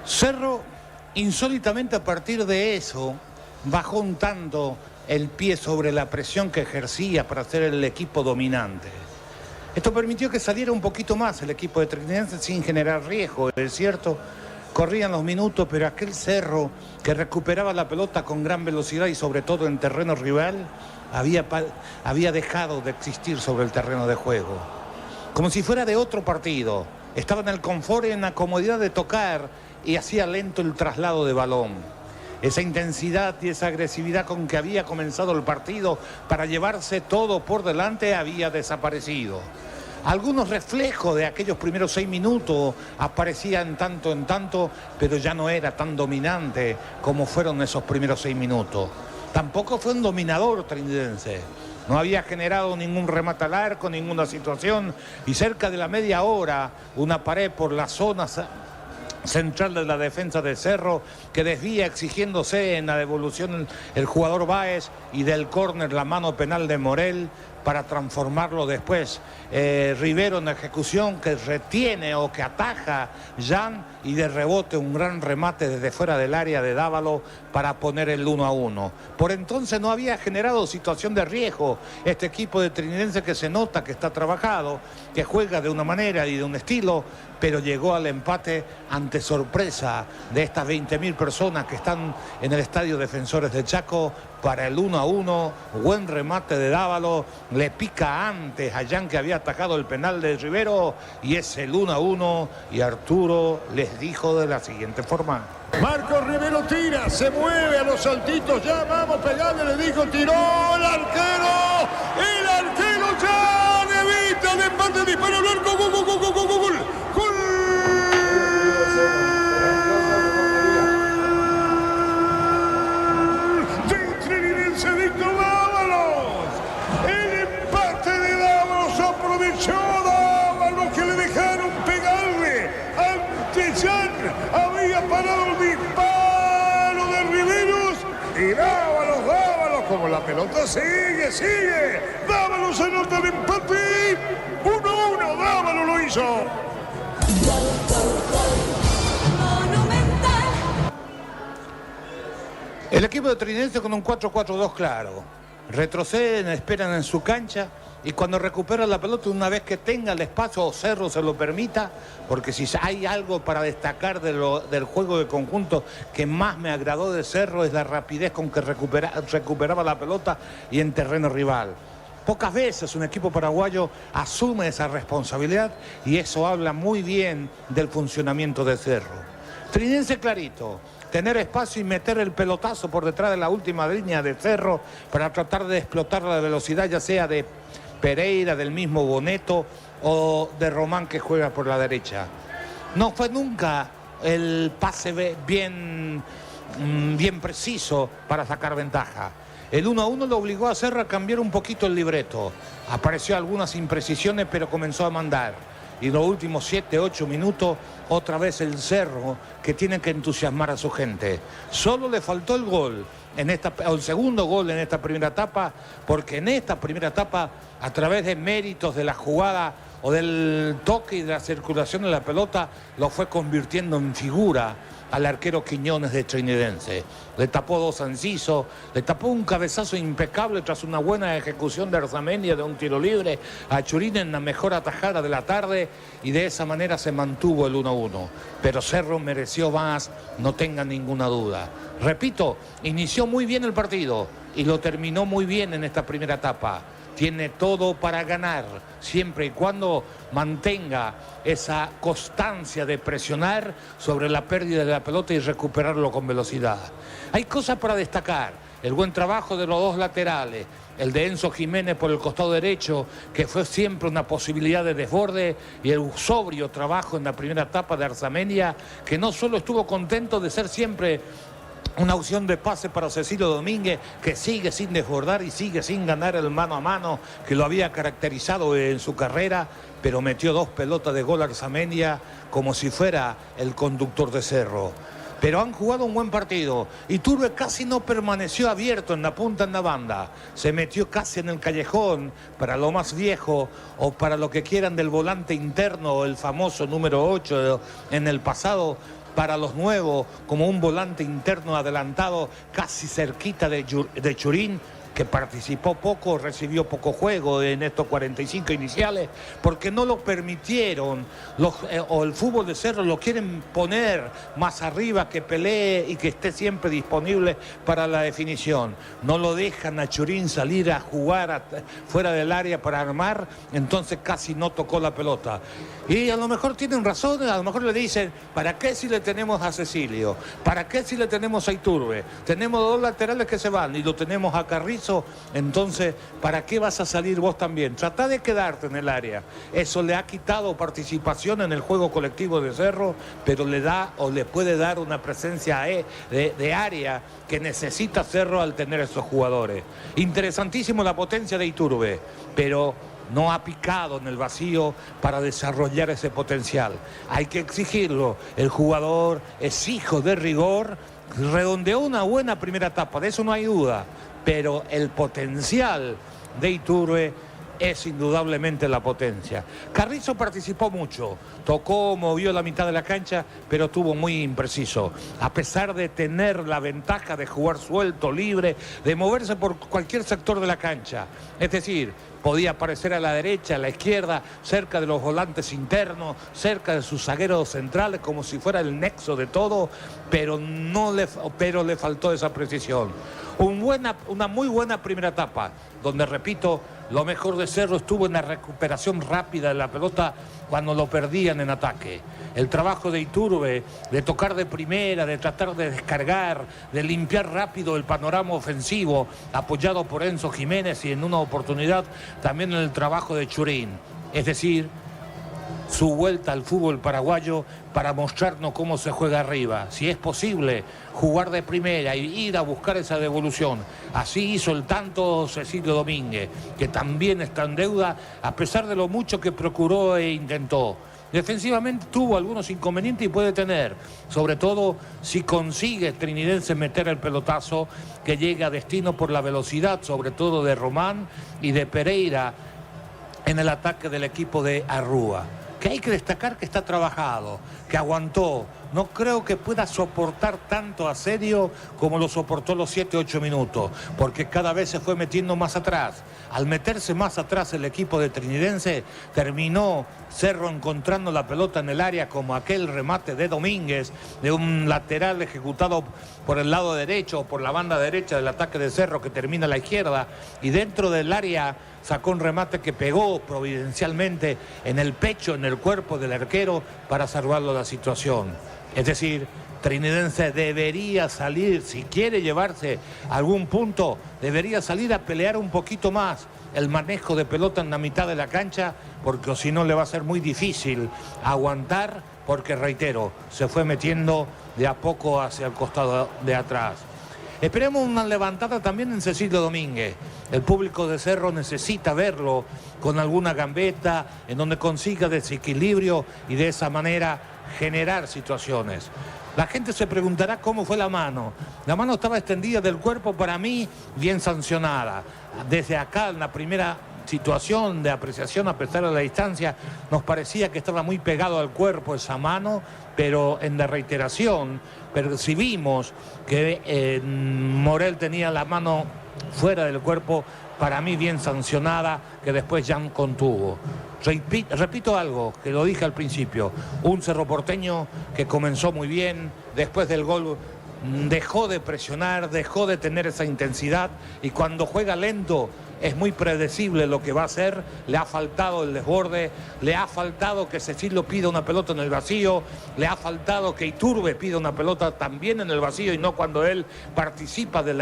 Cerro, insólitamente a partir de eso, bajó un tanto el pie sobre la presión que ejercía para ser el equipo dominante. Esto permitió que saliera un poquito más el equipo de Trinidad sin generar riesgo, es cierto. Corrían los minutos, pero aquel Cerro que recuperaba la pelota con gran velocidad y sobre todo en terreno rival, había dejado de existir sobre el terreno de juego. Como si fuera de otro partido. Estaba en el confort y en la comodidad de tocar y hacía lento el traslado de balón. Esa intensidad y esa agresividad con que había comenzado el partido para llevarse todo por delante había desaparecido. Algunos reflejos de aquellos primeros 6 minutos aparecían tanto en tanto, pero ya no era tan dominante como fueron esos primeros 6 minutos. Tampoco fue un dominador trinidense. No había generado ningún remate al arco, ninguna situación, y cerca de la media hora una pared por la zona central de la defensa de Cerro que desvía exigiéndose en la devolución el jugador Báez y del córner la mano penal de Morel para transformarlo después. Rivero en ejecución que retiene o que ataja Jan y de rebote un gran remate desde fuera del área de Dávalo para poner el 1-1. Por entonces no había generado situación de riesgo este equipo de Trinidense que se nota que está trabajado, que juega de una manera y de un estilo, pero llegó al empate ante sorpresa de estas 20.000 personas que están en el estadio Defensores de Chaco para el 1-1. Buen remate de Dávalo, le pica antes a Jan que había atajado el penal de Rivero y es el 1-1 y Arturo les dijo de la siguiente forma. Marcos Rivero tira, se mueve a los saltitos, ya vamos pegando, le dijo, tiró el arquero ya evita el empate, dispara al arco, gol. De Trinidense Víctor Dávalos, el empate de Dávalos aprovechó Dávalos que le dejaron pegarle ante Jan, había parado el disparo de Riveros y Dávalos, como la pelota sigue, Dávalos anota el empate, 1-1, Dávalos lo hizo. El equipo de Trinidense con un 4-4-2 claro. Retroceden, esperan en su cancha y cuando recupera la pelota, una vez que tenga el espacio o Cerro se lo permita, porque si hay algo para destacar del juego de conjunto que más me agradó de Cerro es la rapidez con que recuperaba la pelota y en terreno rival. Pocas veces un equipo paraguayo asume esa responsabilidad y eso habla muy bien del funcionamiento de Cerro. Trinidense clarito, tener espacio y meter el pelotazo por detrás de la última línea de Cerro para tratar de explotar la velocidad, ya sea de Pereira, del mismo Boneto o de Román que juega por la derecha. No fue nunca el pase bien preciso para sacar ventaja. El 1-1 lo obligó a Cerro a cambiar un poquito el libreto. Apareció algunas imprecisiones, pero comenzó a mandar. Y los últimos 7-8 minutos, otra vez el Cerro, que tiene que entusiasmar a su gente. Solo le faltó el gol, el segundo gol en esta primera etapa, porque en esta primera etapa, a través de méritos de la jugada o del toque y de la circulación de la pelota, lo fue convirtiendo en figura al arquero Quiñones de Trinidense. Le tapó 2 a Enciso, le tapó un cabezazo impecable tras una buena ejecución de Arzamendia de un tiro libre a Churín en la mejor atajada de la tarde, y de esa manera se mantuvo el 1-1. Pero Cerro mereció más, no tengan ninguna duda. Repito, inició muy bien el partido y lo terminó muy bien en esta primera etapa. Tiene todo para ganar, siempre y cuando mantenga esa constancia de presionar sobre la pérdida de la pelota y recuperarlo con velocidad. Hay cosas para destacar: el buen trabajo de los 2 laterales, el de Enzo Jiménez por el costado derecho, que fue siempre una posibilidad de desborde, y el sobrio trabajo en la primera etapa de Arzamendia, que no solo estuvo contento de ser siempre una opción de pase para Cecilio Domínguez, que sigue sin desbordar y sigue sin ganar el mano a mano que lo había caracterizado en su carrera, pero metió 2 pelotas de gol a Arzamendia como si fuera el conductor de Cerro. Pero han jugado un buen partido. Iturbe casi no permaneció abierto en la punta, en la banda. Se metió casi en el callejón, para lo más viejo o para lo que quieran del volante interno, el famoso número 8 en el pasado. Para los nuevos, como un volante interno adelantado, casi cerquita de Churín, que participó poco, recibió poco juego en estos 45 iniciales, porque no lo permitieron, o el fútbol de Cerro lo quieren poner más arriba, que pelee y que esté siempre disponible para la definición. No lo dejan a Churín salir a jugar fuera del área para armar, entonces casi no tocó la pelota. Y a lo mejor tienen razón, a lo mejor le dicen, ¿para qué si le tenemos a Cecilio? ¿Para qué si le tenemos a Iturbe? Tenemos 2 laterales que se van y lo tenemos a Carrizo, entonces, ¿para qué vas a salir vos también? Trata de quedarte en el área. Eso le ha quitado participación en el juego colectivo de Cerro, pero le da o le puede dar una presencia de área que necesita Cerro al tener esos jugadores. Interesantísimo la potencia de Iturbe, pero no ha picado en el vacío para desarrollar ese potencial. Hay que exigirlo. El jugador es hijo de rigor, redondeó una buena primera etapa, de eso no hay duda, pero el potencial de Iturbe es indudablemente la potencia. Carrizo participó mucho, tocó, movió la mitad de la cancha, pero estuvo muy impreciso. A pesar de tener la ventaja de jugar suelto, libre, de moverse por cualquier sector de la cancha. Es decir, podía aparecer a la derecha, a la izquierda, cerca de los volantes internos, cerca de sus zagueros centrales, como si fuera el nexo de todo, pero le faltó esa precisión. Una muy buena primera etapa, donde, repito, lo mejor de Cerro estuvo en la recuperación rápida de la pelota cuando lo perdían en ataque. El trabajo de Iturbe, de tocar de primera, de tratar de descargar, de limpiar rápido el panorama ofensivo, apoyado por Enzo Jiménez, y en una oportunidad también en el trabajo de Churín. Es decir, su vuelta al fútbol paraguayo para mostrarnos cómo se juega arriba. Si es posible jugar de primera y ir a buscar esa devolución. Así hizo el tanto Cecilio Domínguez, que también está en deuda, a pesar de lo mucho que procuró e intentó. Defensivamente tuvo algunos inconvenientes y puede tener, sobre todo si consigue Trinidense meter el pelotazo que llega a destino por la velocidad, sobre todo de Román y de Pereira en el ataque del equipo de Arrúa. Que hay que destacar que está trabajado, que aguantó. No creo que pueda soportar tanto asedio como lo soportó los 7-8 minutos, porque cada vez se fue metiendo más atrás. Al meterse más atrás el equipo de Trinidense, terminó Cerro encontrando la pelota en el área, como aquel remate de Domínguez, de un lateral ejecutado por el lado derecho o por la banda derecha del ataque de Cerro, que termina a la izquierda, y dentro del área sacó un remate que pegó providencialmente en el pecho, en el cuerpo del arquero, para salvarlo de la situación. Es decir, Trinidense debería salir, si quiere llevarse algún punto, debería salir a pelear un poquito más el manejo de pelota en la mitad de la cancha, porque si no le va a ser muy difícil aguantar, porque, reitero, se fue metiendo de a poco hacia el costado de atrás. Esperemos una levantada también en Cecilio Domínguez. El público de Cerro necesita verlo con alguna gambeta en donde consiga desequilibrio y de esa manera generar situaciones. La gente se preguntará cómo fue la mano. La mano estaba extendida del cuerpo, para mí bien sancionada. Desde acá, en la primera situación de apreciación a pesar de la distancia, nos parecía que estaba muy pegado al cuerpo esa mano, pero en la reiteración percibimos que Morel tenía la mano fuera del cuerpo, para mí bien sancionada, que después Jan contuvo. Repito algo que lo dije al principio, un Cerro Porteño que comenzó muy bien, después del gol dejó de presionar, dejó de tener esa intensidad, y cuando juega lento es muy predecible lo que va a hacer. Le ha faltado el desborde, le ha faltado que Cecilio pida una pelota en el vacío, le ha faltado que Iturbe pida una pelota también en el vacío y no cuando él participa del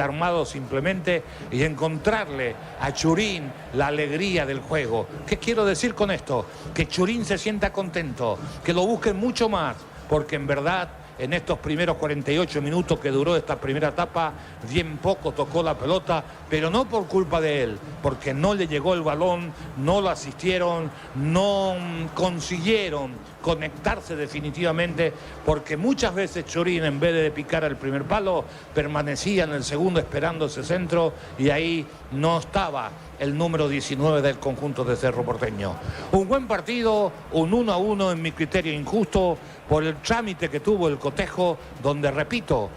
armado simplemente, y encontrarle a Churín la alegría del juego. ¿Qué quiero decir con esto? Que Churín se sienta contento, que lo busquen mucho más, porque en verdad en estos primeros 48 minutos que duró esta primera etapa, bien poco tocó la pelota, pero no por culpa de él, porque no le llegó el balón, no lo asistieron, no consiguieron conectarse definitivamente, porque muchas veces Churín, en vez de picar al primer palo, permanecía en el segundo esperando ese centro, y ahí no estaba el número 19 del conjunto de Cerro Porteño. Un buen partido, un 1-1 en mi criterio injusto, por el trámite que tuvo el cotejo, donde, repito,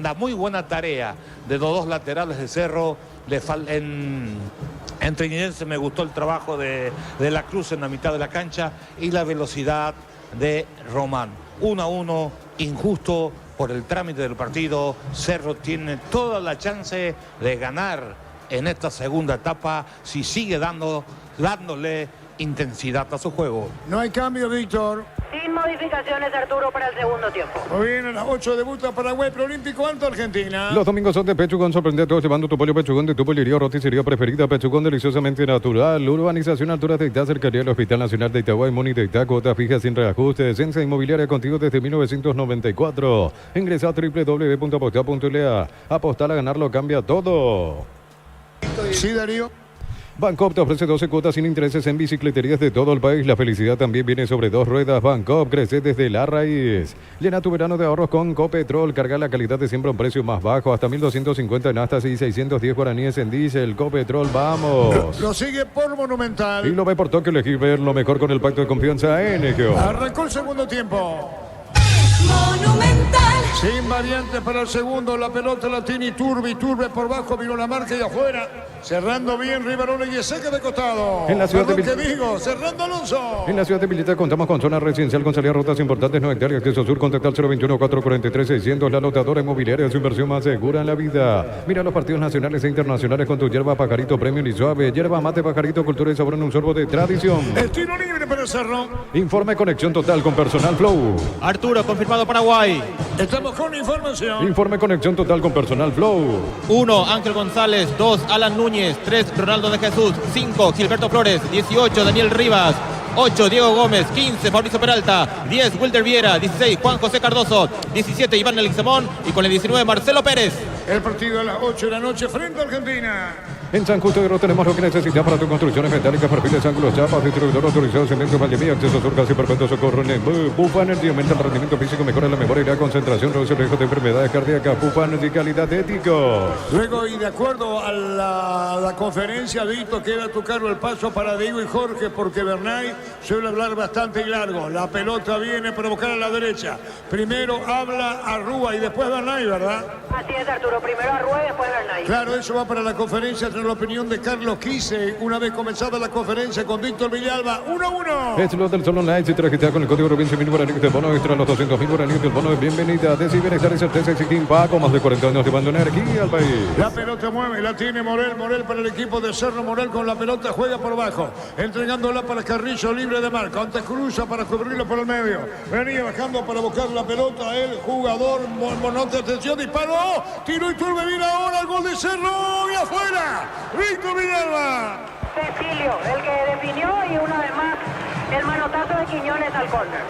la muy buena tarea de los dos laterales de Cerro. En Trinidad me gustó el trabajo de la Cruz en la mitad de la cancha y la velocidad de Román. 1-1, injusto por el trámite del partido. Cerro tiene toda la chance de ganar en esta segunda etapa si sigue dándole intensidad a su juego. No hay cambio, Víctor. Sin modificaciones, Arturo, para el segundo tiempo. Muy bien, a las 8 debuta Paraguay preolímpico ante Argentina. Los domingos son de Pechugón, sorprende a todos llevando tu pollo Pechugón de tu pollería o roticería preferida. Pechugón deliciosamente natural. Urbanización Alturas de Itá, cercanía al Hospital Nacional de Itagüí, Muni de Itá, cuotas fijas sin reajustes. Censa Inmobiliaria contigo desde 1994. Ingresa a www.apostar.la. Apostar a ganarlo cambia todo. Sí, Darío. Bancoop te ofrece 12 cuotas sin intereses en bicicleterías de todo el país. La felicidad también viene sobre dos ruedas. Bancoop crece desde la raíz. Llena tu verano de ahorros con Copetrol. Carga la calidad de siempre a un precio más bajo. Hasta 1.250 en astas y 610 guaraníes en diésel. Copetrol, vamos. Lo sigue por Monumental. Y lo ve por Tokio. Elegir ver lo mejor con el pacto de confianza NGO. Arrancó el segundo tiempo. Monumental. Sin variantes para el segundo. La pelota la tiene Iturbe por bajo. Vino la marca y afuera. Cerrando bien Rivarola y Eseca de costado. En la ciudad de cerrando Alonso. En la ciudad de Villeta contamos con zona residencial con salida a rutas importantes, 9 hectáreas, acceso sur, contacta al 021-443-600, la lotadora inmobiliaria es su inversión más segura en la vida. Mira los partidos nacionales e internacionales con tu hierba Pajarito Premium y Suave, hierba mate Pajarito, cultura y sabor en un sorbo de tradición. El tiro libre para Cerro. Informe conexión total con personal Flow. Arturo, confirmado Paraguay. Estamos con información. Informe conexión total con personal Flow. 1, Ángel González. 2, Alan Núñez. 3, Ronaldo de Jesús. 5, Gilberto Flores. 18, Daniel Rivas. 8, Diego Gómez. 15, Fabricio Peralta. 10, Wilder Viera. 16, Juan José Cardoso. 17, Iván Elixemón. Y con el 19, Marcelo Pérez. El partido a las 8 de la noche frente a Argentina. En San Justo de Oro tenemos lo que necesitas para tus construcciones metálicas, perfiles, ángulos, chapas, distribuidor autorizado, cemento, Valdemía, acceso sur, casi perpetuo, socorro, Pupa Energy, aumenta el rendimiento físico, mejora la memoria y la concentración, reduce el riesgo de enfermedades cardíacas, Pupa Energy, calidad ético. Luego, y de acuerdo a la conferencia, Vito, queda a tu cargo el paso para Diego y Jorge, porque Bernay suele hablar bastante largo. La pelota viene para buscar a la derecha. Primero habla Arrúa y después Bernay, ¿verdad? Así es, Arturo. Primero Arrúa y después Bernay. Claro, eso va para la conferencia. La opinión de Carlos Quise, una vez comenzada la conferencia con Víctor Villalba. 1-1. Es lo del Solo Online. Si te registras con el código 20.000 guaraníes de bono extra, los 200.000 guaraníes del bono de bienvenida. De bienestar y certeza exigir Paco, más de 40 años llevando energía al país. La pelota mueve, la tiene Morel para el equipo de Cerro. Morel con la pelota juega por abajo, entregándola para Carrillo, libre de marca. Antes cruza para cubrirlo por el medio. Venía bajando para buscar la pelota. El jugador Monote, atención, disparó. Tiro y Turbe, viene ahora el gol de Cerro y afuera. Víctor Villalba. Cecilio, el que definió, y una vez más el manotazo de Quiñones al córner.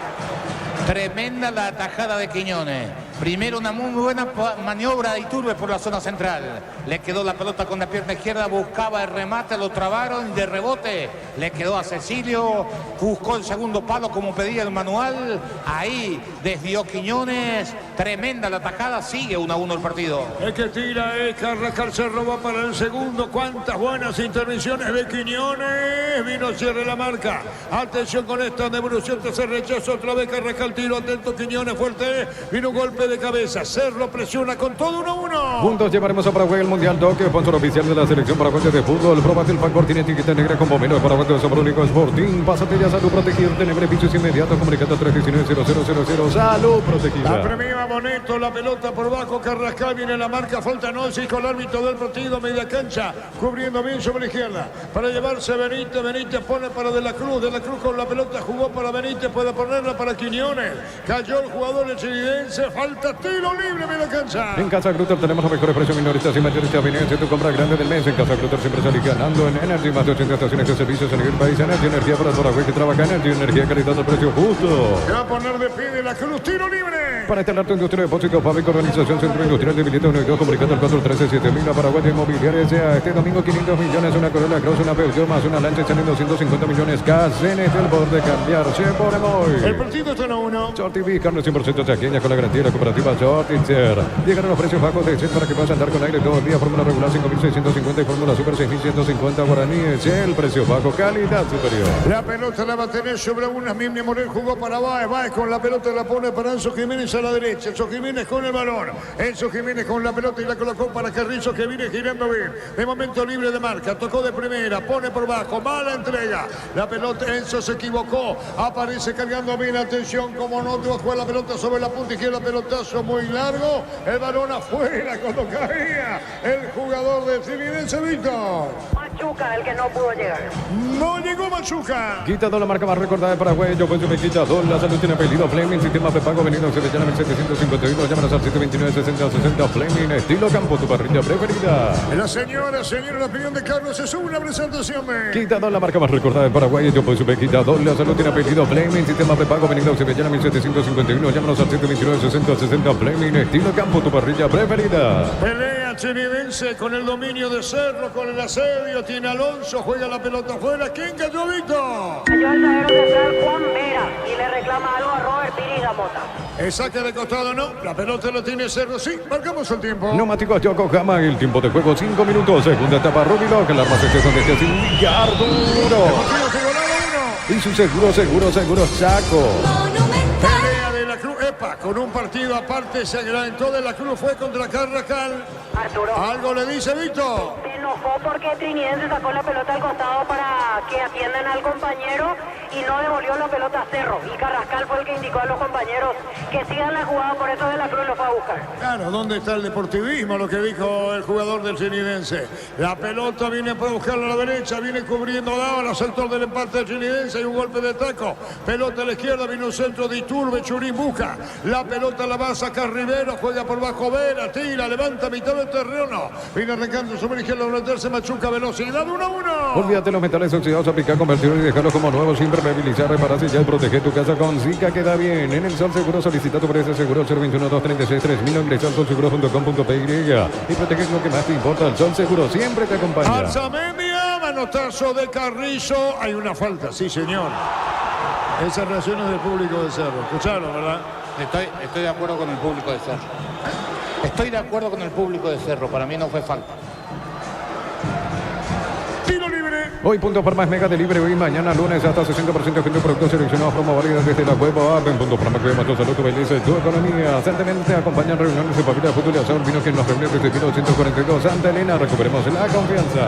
Tremenda la atajada de Quiñones. Primero una muy buena maniobra de Iturbe por la zona central. Le quedó la pelota con la pierna izquierda, buscaba el remate, lo trabaron y de rebote le quedó a Cecilio. Buscó el segundo palo como pedía el manual. Ahí desvió Quiñones. Tremenda la atacada, sigue 1-1 el partido. El que tira es Carrascal, se roba para el segundo. Cuántas buenas intervenciones de Quiñones. Vino cierre la marca. Atención con esta devolución, se rechaza otra vez Carrascal, tiro atento Quiñones, fuerte. Vino un golpe de cabeza. Cerro presiona con todo 1-1. Juntos llevaremos a Paraguay el Mundial Toque, sponsor oficial de la selección paraguaya de fútbol. Probate el Pancor, tiene etiqueta negra con bomero de Paraguay de Sabor Único Sporting. Pásate ya, Salud Protegida, tiene beneficios inmediatos. Comunicando 319-0000. Salud Protegida. La premia Boneto, la pelota por bajo. Carrascal viene la marca, falta Nossi con el árbitro del partido, media cancha, cubriendo bien sobre la izquierda. Para llevarse Benítez, Benítez pone para De la Cruz con la pelota jugó para Benítez, puede ponerla para Quiñones. Cayó el jugador estadounidense, falta tiro libre, media cancha. En Casa Grutter tenemos los mejores precios minoristas y mayoristas. Viene tu compra grande del mes. En Casa Grutter siempre salís ganando en Energy, más de 80 estaciones de servicios a nivel país. Energy, energía para Paraguay que trabaja. Energy, energía, calidad al precio justo. Se va a poner de pie De la Cruz, tiro libre. Para instalar tu industria de depósito, fábrica, organización, centro industrial de billetes 1 y 2, comunicando al 413-7000. La Paraguay Inmobiliaria sea este domingo 500 millones, una Corolla Cross, una Peugeot más una Lancia, saliendo 250 millones. CNT, el poder de cambiar. Se pone muy. El partido está 1-1. Short TV, carne 100% chaqueña con la garantía de la cooperativa Shortitzer. Llegaron los precios bajos de Shell para que puedas andar con aire todo el día. Fórmula regular 5.650 y Fórmula Super 6.150 guaraníes. Shell, precio bajo, calidad superior. La pelota la va a tener sobre una. Mimia Morel jugó para Baez. Baez con la pelota la pone para Enzo Jiménez a la derecha. Enzo Jiménez con el balón. Enzo Jiménez con la pelota y la colocó para Carrizo, que viene girando bien. De momento libre de marca. Tocó de primera. Pone por bajo. Mala entrega. La pelota, Enzo se equivocó. Aparece cargando bien. Atención, como no bajó la pelota sobre la punta izquierda. Pelotazo muy largo. El balón afuera cuando caía el jugador de Fluminense, Víctor. Machuca, el que no pudo llegar. No llegó Machuca. Quitado la marca más recordada de Paraguay. Yo me quitado. La salud tiene apellido Fleming. Sistema prepago venido se llama 1751. Llámanos al 729-6060 Fleming. Estilo campo, tu parrilla preferida. La señora, la opinión de Carlos es una presentación. Quitado la marca más recordada de Paraguay. Yo me quitado. La salud tiene apellido Fleming. Sistema prepago venido se llama 1751. Llámanos al 729-6060 Fleming. Estilo campo, tu parrilla preferida. Pelea chinidense con el dominio de Cerro, con el asedio. Tiene Alonso, juega la pelota afuera. ¿Quién cayó, Víctor? Cayó el zaguero central Juan Vera y le reclama algo a Robert Piri Gamota. El saque de costado no. La pelota lo tiene Cerro. Sí, marcamos el tiempo. Neumáticos Yokohama. El tiempo de juego 5 minutos. Segunda etapa Rubilo. Que la arma se esté donde esté sin ligar duro. Y su seguro Chaco. Pelea de la Cruz. Epa, con un partido aparte se agradentó De la Cruz. Fue contra Carrascal. Arturo. Algo le dice Víctor. Se enojó porque Trinidad sacó la pelota al costado para que atiendan al compañero y no devolvió la pelota a Cerro. Y Carrascal fue el que indicó a los compañeros que sigan la jugada, por eso De la Cruz lo fue a buscar. Claro, ¿dónde está el deportivismo? Lo que dijo el jugador del Trinidense. La pelota viene para buscarla a la derecha, viene cubriendo Dávalos, sector del empate del Trinidense y un golpe de taco. Pelota a la izquierda, viene un centro de Iturbe, Churín busca. La pelota la va a sacar Rivero, juega por bajo Vera, tira, levanta mitad del terreno. Viene arrancando sobre la izquierda, meterse Machuca, velocidad 1-1. Olvídate los metales oxidados, aplicar, convertirlos y dejarlos como nuevos, sin impermeabilizar, repararse ya y proteger tu casa con Zika, queda bien. En el Sol Seguro solicita tu precio seguro 021-236-3000 o ingresa al solseguro.com.py y protege lo que más te importa. El Sol Seguro siempre te acompaña. Alzamendia, manotazo de Carrizo. Hay una falta, sí señor. Esas reacciones del público de Cerro. Escucharon, ¿verdad? Estoy de acuerdo con el público de Cerro. Estoy de acuerdo con el público de Cerro. Para mí no fue falta. Tiro libre. Hoy punto por más mega de libre. Hoy mañana lunes hasta 60% de productos seleccionados promo válidas desde la web o app. En punto por más que tu salud, tu belleza y tu economía. Santa Elena te acompañan reuniones de familia, fútbol y asado. Vino que nos reúne desde 1942. Santa Elena, recuperemos la confianza.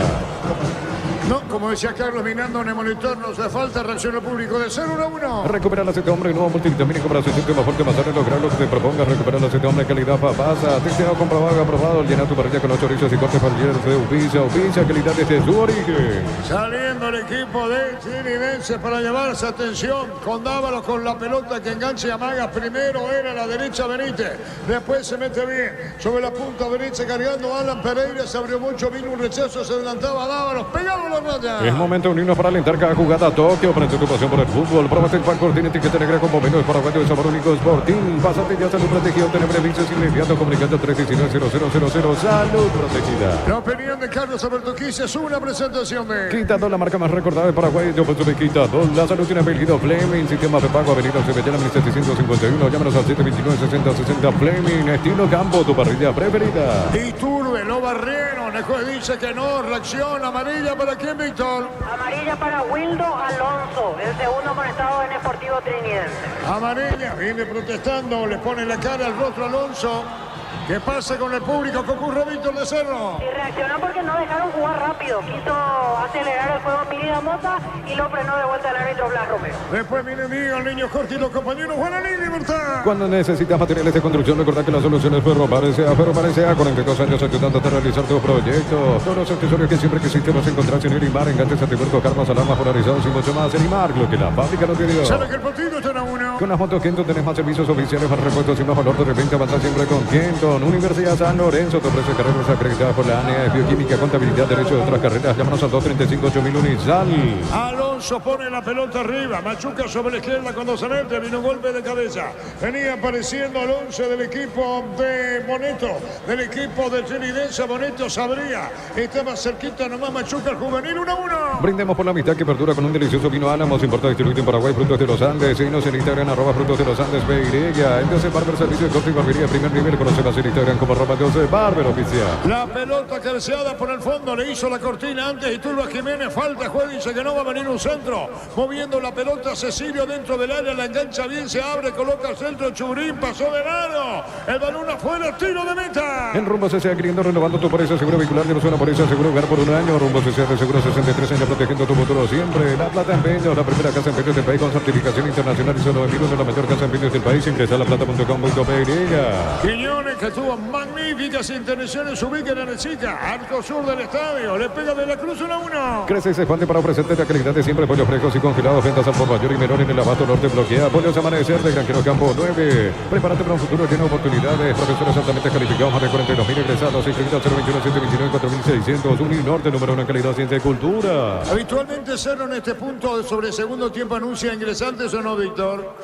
No, como decía Carlos mirando en el monitor, nos hace falta reacción al público de 0-1. Recupera la aceite hombre, nuevo multivitamínico para asistente más fuerte, más tarde lograr lo que te propongas. Recupera la aceite hombre, calidad papasa. Testeado, comprobado, aprobado. Llena tu parrilla con los chorizos y cortes parrilleros de Upiza, calidad desde su origen. Saliendo el equipo de Trinidense para llevarse atención con Dávalos con la pelota que engancha y amaga. Primero era la derecha Benítez, después se mete bien sobre la punta derecha cargando Alan Pereira. Se abrió mucho, vino un rechazo, se adelantaba Dávalos, pegado la red. pantalla. Es momento de unirnos para alentar cada jugada a Tokio. Prende tu pasión por el fútbol. Pruébate el Pancor, tiene etiqueta negra con momentos paraguayos de sabor único Sporting. Pásate ya, Salud Protegida. Tenemos beneficios inmediatos comunicando 319-0000. Salud Protegida. La opinión de Carlos Alberto Quise es una presentación de Quitador, la marca más recordada de Paraguay. Yo pienso que Quitador. La salud tiene apellido Fleming. Sistema de pago, Avenida Sevillana, 1751. Llámanos al 729-6060 Fleming. Estilo campo, tu parrilla preferida. Iturbe, lo barrieron. El juez dice que no. Reacción amarilla para quién, Víctor. Amarilla para Wildo Alonso, el segundo conectado en Sportivo Trinidense. Amarilla, viene protestando, le pone la cara al rostro Alonso. ¿Qué pasa con el público? ¿Qué ocurre, Víctor de Cerro? Y reaccionó porque no dejaron jugar rápido. Quiso acelerar el juego Mirida Mota y lo frenó de vuelta el árbitro Blas Romero. Después viene Diego, el niño Corti y los compañeros Guaraní, libertad. Cuando necesitas materiales de construcción, recordad que la solución es Ferropares A. 42 años ayudándote a realizar tus proyectos. Todos los accesorios que siempre quisiste los encontrás en Erimar, enganches anticuerpos, armas, alarmas polarizados y mucho más. Erimar, lo que la fábrica no te dio. ¿Sabe que el partido está a 1? Con las motos Kenton tenés más servicios oficiales para repuestos y más valor de repente. Avanza siempre con Kenton. Universidad San Lorenzo te ofrece carreras acreditadas por la ANEA, bioquímica, contabilidad, derecho de otras carreras. Llámanos al 235-8000 Unizal. Alonso pone la pelota arriba, Machuca sobre la izquierda cuando se mete, vino un golpe de cabeza. Venía apareciendo Alonso del equipo de Moneto, del equipo de Trinidense. Moneto sabría, estaba cerquita nomás Machuca, el juvenil, 1-1. Brindemos por la amistad que perdura con un delicioso vino Álamos, importado y distribuido en Paraguay, Frutos de los Andes. Síguenos en Instagram, @Frutos de los Andes, PY. Entonces, Barber Servicio de Corte y Barbería, primer nivel. Conoce más en Instagram como @Barber Oficial. La pelota cabeceada por el fondo, le hizo la cortina antes y Turba Jiménez, falta, juez dice que no va a venir un centro. Moviendo la pelota Cecilio dentro del área, la engancha bien, se abre, coloca al centro, Churín, pasó de lado. El balón afuera, tiro de meta. En Rumbo CCA, adquiriendo, renovando tu póliza seguro vehicular, que no suena póliza seguro hogar por un año. Rumbo CCA de seguro 63 años, protegiendo tu futuro siempre. La Plata Empeños, la primera casa de empeños del país con certificación internacional y solo envíos de la mayor casa de empeños del país. Ingresa a laplata.com.py. Quiñones, que tuvo magníficas intervenciones, se ubica en el Chica, arco sur del estadio, le pega de la cruz 1-1. Crece y se expande para ofrecerte la calidad de siempre. Pollos frescos y congelados, ventas al por mayor y menor en el abasto norte bloquea. Pollos Amanecer de Granjero Campo 9. Prepárate para un futuro lleno de oportunidades. Profesores altamente calificados, más de 42.000 egresados. Inscritos 021-729-4600. Uninorte, número 1 en calidad, ciencia y cultura. Habitualmente Cerro en este punto sobre segundo tiempo anuncia ingresantes o no, Víctor.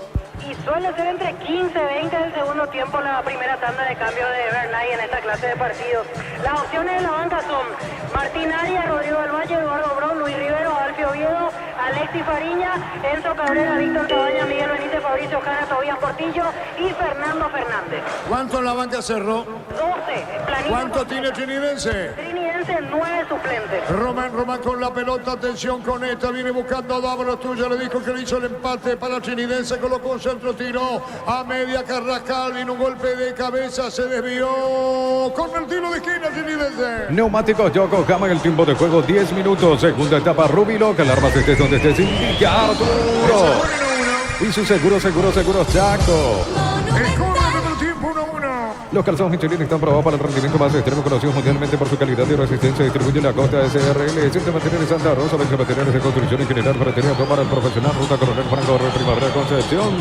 Y suele ser entre 15 y 20 del segundo tiempo la primera tanda de cambio de Bernay en esta clase de partidos. Las opciones de la banca son Martín Arias, Rodrigo del Valle, Eduardo Brón, Luis Rivero, Alfio Oviedo, Alexis Fariña, Enzo Cabrera, Víctor Cabaña, Miguel Benítez, Fabricio Jara, Tobías Portillo y Fernando Fernández. ¿Cuánto en la banca Cerro? 12. Planilla. ¿Cuánto tiene Trinidense? Trinidense, 9 suplentes. Román con la pelota, atención con esta, viene buscando a Dávalos, tuyo, le dijo que le hizo el empate para Trinidense, colocó un centro, tiró a media Carrascal, vino un golpe de cabeza, se desvió con el tiro de esquina Trinidense. Neumáticos Yokohama en el tiempo de juego 10 minutos. Segunda etapa Rubilo, que alarmas estés donde estés. Indica Arturo. Y su seguro Chaco. Los calzados Michelin están probados para el rendimiento más extremo, conocidos mundialmente por su calidad y resistencia. Distribuye la Costa SRL, Centro de Materiales Santa Rosa, vende materiales de construcción en general, ferretería para el profesional, Ruta Coronel Franco, Primavera Concepción.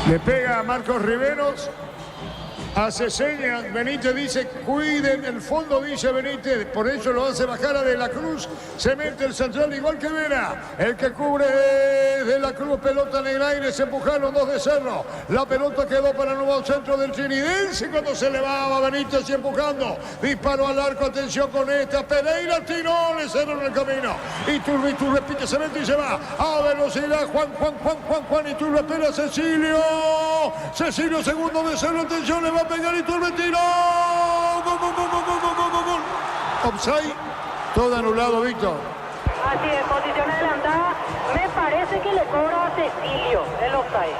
Le pega a Marcos Riveros. Hace señas, Benítez dice, cuiden, el fondo dice Benítez, por eso lo hace bajar a De la Cruz, se mete el central igual que Vera, el que cubre De la Cruz, pelota en el aire, se empujaron dos de Cerro, la pelota quedó para el nuevo centro del Trinidense cuando se elevaba Benítez y empujando, disparo al arco, atención con esta, Pereira tiró, le cerró en el camino, Iturbe pique, se mete y se va, a velocidad, Juan, Iturbe espera, Cecilio segundo de Cerro, atención, le va a pegar Iturbe, tiro, gol, offside, todo anulado, Víctor. Así es, posición adelantada, me parece que le cobra a Cecilio el offside.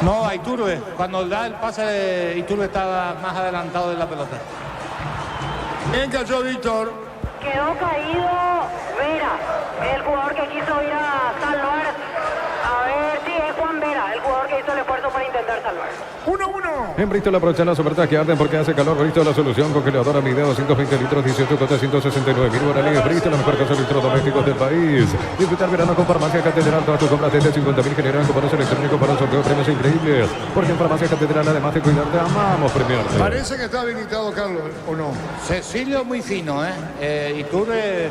No, a Iturbe, cuando da el pase de Iturbe estaba más adelantado de la pelota. Bien cayó Víctor. Quedó caído Vera, el jugador que quiso ir a salvar. A ver, sí, es Juan Vera, el jugador que hizo el esfuerzo para intentar salvar. 1-1. En Bristol aprovechan las ofertas que arden porque hace calor. Bristol, la solución, congeladora Midea 220 litros, 18 contra 169.000 guaraníes. Bristol, la mejor casa de electrodomésticos del país. Disfrutar verano con Farmacia Catedral. Todas tus compras desde 50.000 generan cupones electrónicos para un sorteo de premios increíbles. Porque en Farmacia Catedral, además de cuidarte, amamos premiarte. Parece que está habilitado Carlos, ¿o no? Cecilio muy fino, Iturbe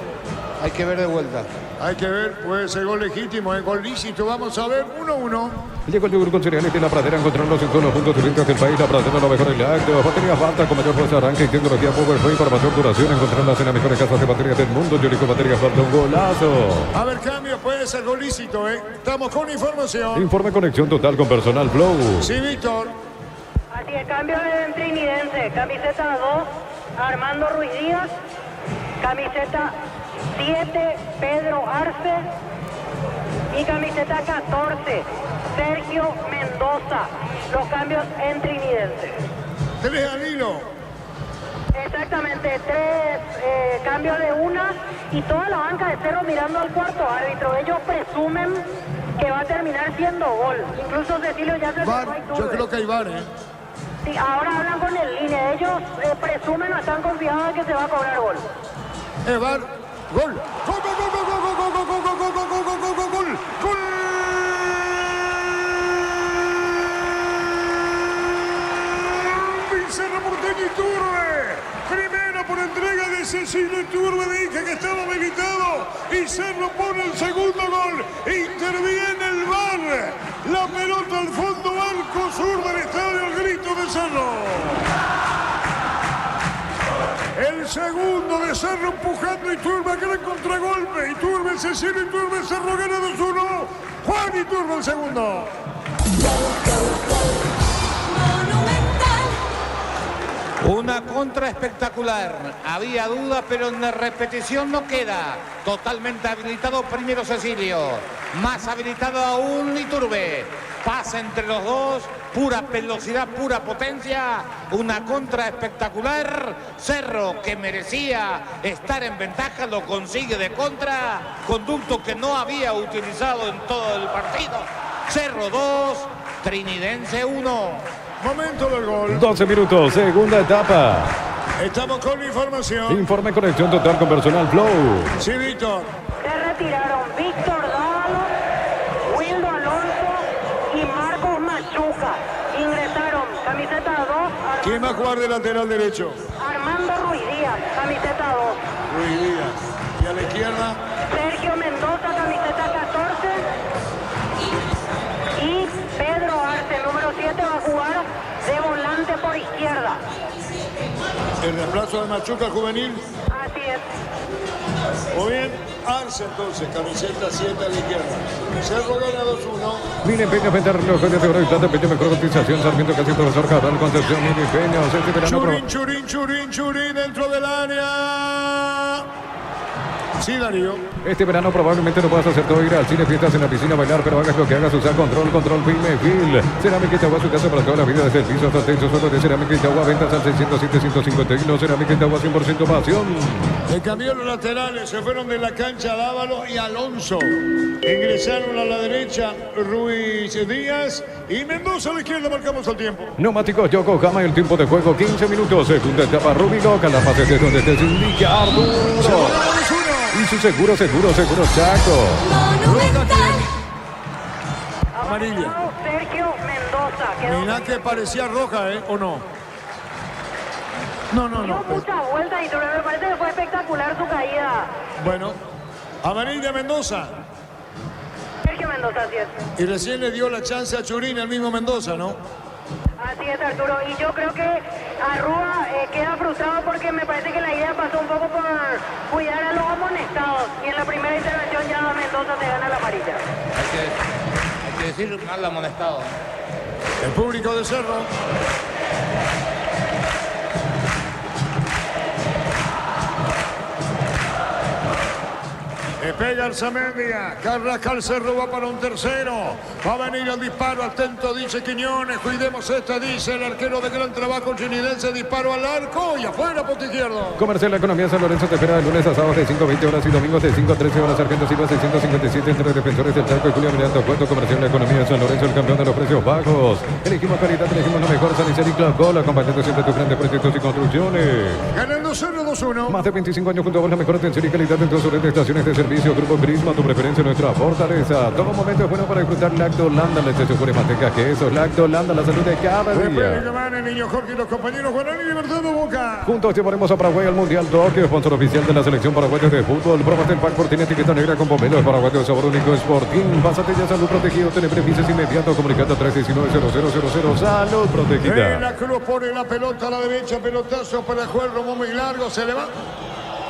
Hay que ver de vuelta. Hay que ver, puede ser gol legítimo, es gol lícito. Vamos a ver, 1-1. Llegó el yogur con cereales de la pradera, encontrarlos en todos los puntos de venta del país. La pradera lo mejor en el acto. Baterías Balta con mayor fuerza de arranque y tecnología Powerfree para mayor duración. Encontrarlas en las mejores casas de baterías del mundo. Yorico Baterías Balta, un golazo. A ver, cambio, puede ser gol lícito, ¿eh? Estamos con información. Informe conexión total con personal Flow. Sí, Víctor. Así es, cambio de trinidense. Camiseta 2, Armando Ruiz Díaz. Camiseta 7, Pedro Arce. Y camiseta 14, Sergio Mendoza. Los cambios en trinidense. 3 al hilo. Exactamente, 3 cambios de una y toda la banca de Cerro mirando al cuarto árbitro. Ellos presumen que va a terminar siendo gol. Incluso Cecilio ya se VAR, yo creo que hay VAR, ¿eh? Sí, ahora hablan con el línea. Ellos presumen o están confiados de que se va a cobrar gol. Es VAR. Gol. Gol, gol, gol, gol, gol, gol, gol, gol, gol, gol, gol, gol, gol, gol, gol, gol. Cerro Porteño Iturbe. Primero por entrega de Cecilio Iturbe, dije que estaba habilitado y Cerro pone el segundo gol. Interviene el VAR. La pelota al fondo, arco sur del estadio, el grito de Cerro. El segundo de Cerro empujando a Iturbe, gran contragolpe. Iturbe, Cecilio Iturbe, Cerro gana 2-1. Juan Iturbe el segundo. Una contra espectacular. Había duda, pero en la repetición no queda. Totalmente habilitado primero Cecilio. Más habilitado aún Iturbe. Pasa entre los dos. Pura velocidad, pura potencia. Una contra espectacular. Cerro, que merecía estar en ventaja, lo consigue de contra. Conducto que no había utilizado en todo el partido. Cerro 2, Trinidense 1. Momento del gol. 12 minutos, segunda etapa. Estamos con información. Informe conexión total con personal Flow. Sí, Víctor. Se retiraron Víctor Dávalo, Wildo Alonso y Marcos Machuca. Ingresaron camiseta 2, ¿Quién va a jugar de lateral derecho? Armando Ruiz Díaz, camiseta 2. Ruiz Díaz. Y a la izquierda, Sergio Mendoza, camiseta 14. Y Pedro Arce, número 7, va a jugar de volante por izquierda. el reemplazo de Machuca juvenil. Así es. O bien, Arce entonces, camiseta 7 a la izquierda. Cerro gana 2-1. Mini Peña, frente al reloj de oro y plata, Peña, mejor cotización, Sarmiento, casi profesor Cabral, Concepción, Mini Peña, este verano. Churín dentro del área. Sí, Darío. Este verano probablemente no puedas hacer todo, ir al cine, fiestas en la piscina, bailar, pero hagas lo que hagas, usar control, Pyme, Phil. Cerámica Itagua, su casa para toda la vida, desde el piso hasta el techo, solo de Cerámica Itagua, ventas al 607-151, Cerámica Itagua, 100% pasión. Le cambió los laterales, se fueron de la cancha Dávalo y Alonso. Ingresaron a la derecha Ruiz Díaz y Mendoza a la izquierda, marcamos el tiempo. Neumáticos Yokohama, el tiempo de juego 15 minutos, segunda etapa Rubí Loca, la fase de donde te indica Arturo. Y su seguro Chaco. Monumental. Amarilla. Sergio Mendoza. Quedó Mirá que parecía roja, ¿eh? ¿O no? No. dio muchas vueltas y me parece que fue espectacular su caída. Bueno, amarilla Mendoza. Sergio Mendoza, así es. Y recién le dio la chance a Churín, el mismo Mendoza, ¿no? Así es, Arturo. Y yo creo que Arrua queda frustrado porque me parece que la idea pasó un poco por cuidar a los amonestados. Y en la primera intervención ya Mendoza se gana la amarilla. Hay que decir mal amonestado. El público de Cerro. Le pega Arzamendia, Carrascal Cerro va para un tercero, va a venir el disparo, atento dice Quiñones, cuidemos esta, dice el arquero de gran trabajo chinidense, disparo al arco y afuera, punto izquierdo. Comercial La Economía San Lorenzo te espera de lunes a sábados de 5 a 20 horas y domingos de 5 a 13 horas. Sargento Silva 657 entre Defensores del Chaco y Julio Miranda Puerto. Comercial La Economía San Lorenzo, el campeón de los precios bajos. Elegimos calidad, elegimos lo mejor. San Isidro y Clacola, acompañando siempre tus grandes proyectos y construcciones. Ganando Cerro 2-1. Más de 25 años junto a vos, la mejor atención y calidad en todas sus estaciones de servicio. Servicio Grupo Prisma, tu preferencia, nuestra fortaleza. Todo momento es bueno para disfrutar Lactolanda, leche, yogur, manteca, queso. Lactolanda, la salud de cada Después de día. que van el niño Jorge y los compañeros Guaraní Libertad de Boca. Juntos llevaremos a Paraguay al Mundial Tokio, sponsor oficial de la selección paraguaya de fútbol. Pruebas del pack por tiene etiqueta negra con pomelo de paraguayo de sabor único Sporting. Pásate ya, salud protegido, tener beneficios inmediatos. Comunicando 319-0000. Salud protegida. La Cruz pone la pelota a la derecha, pelotazo para el juez, Romón muy largo, se le va.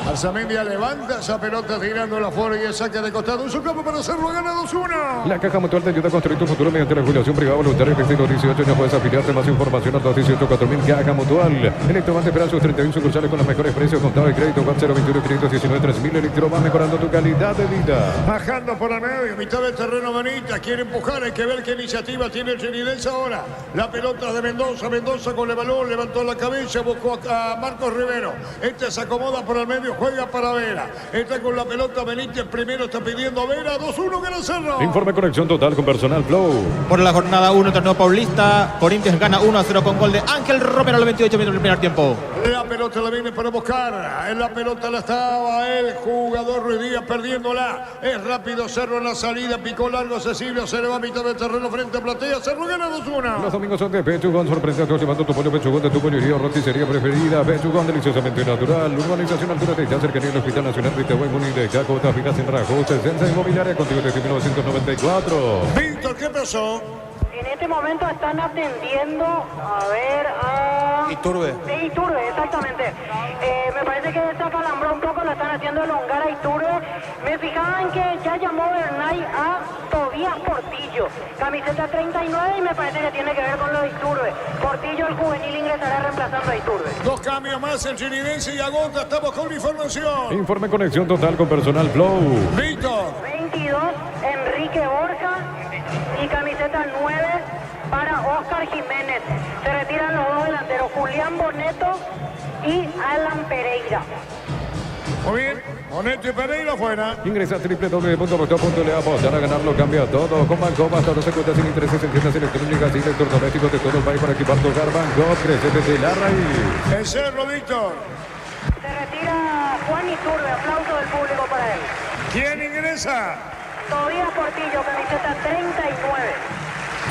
Alzamendia levanta esa pelota tirándola fuera y el saque de costado. Un campo para hacerlo, gana 2-1. La Caja Mutual te ayuda a construir tu futuro mediante la jubilación privada voluntaria. Vestido 18 años puedes afiliarte. Más información al 218-4000. Caja Mutual. Electroban espera sus 31 sucursales con los mejores precios. Contado de crédito. WhatsApp 021-519-3000. Electro va mejorando tu calidad de vida. Bajando por el medio, mitad del terreno Manita. Quiere empujar, hay que ver qué iniciativa tiene el Chiridense ahora. La pelota de Mendoza. Mendoza con el balón, levantó la cabeza, buscó a Marcos Rivero. Este se acomoda por el medio. Juega para Vera. Está con la pelota Benítez. Primero está pidiendo Vera. 2-1 gana Cerro. Informe conexión total con Personal Flow. Por la jornada 1, torneo paulista, Corinthians gana 1-0 con gol de Ángel Romero al 28 minutos del primer tiempo. La pelota la viene para buscar. En la pelota la estaba el jugador Ruiz Díaz perdiéndola. Es rápido Cerro en la salida. Picó largo Cecilio. Se le va a mitad del terreno frente a Platea. Cerro gana 2-1. Los domingos son de Pechugón. Sorprende a todos llevando tu pollo Pechugón de tu pollería o roticería preferida. Pechugón, deliciosamente natural. Urbanización Altura de cercanía del Hospital Nacional Ritehuay Muni de Chaco. Tafinas en Rajos. Sensa Inmobiliaria contigo desde 1994. Víctor, ¿qué pasó? En este momento están atendiendo, a ver, a... Iturbe. De Iturbe, exactamente. Me parece que se acalambró un poco, lo están haciendo elongar a Iturbe. Me fijaba en que ya llamó Bernay a Tobías Portillo, camiseta 39, y me parece que tiene que ver con lo de Iturbe. Portillo, el juvenil, ingresará reemplazando a Iturbe. Dos cambios más el Chiridense y agota. Estamos con información. Informe conexión total con Personal Flow. Víctor. 22, Enrique Borja, y camiseta 9 para Oscar Jiménez. Se retiran los dos delanteros, Julián Boneto y Alan Pereira. Muy bien. Boneto y Pereira fuera. Ingresa a www.bosto.le. Apostar a ganarlo cambia todo. Con Bancopa hasta 12 cuotas sin intereses en tiendas electrónicas y electrodomésticos de todo el país para equipar tu hogar. Bancopa crece desde la raíz. El Cerro, Víctor. Se retira Juan Iturbe, aplauso del público para él. ¿Quién ingresa? Tobías Portillo, camiseta 39.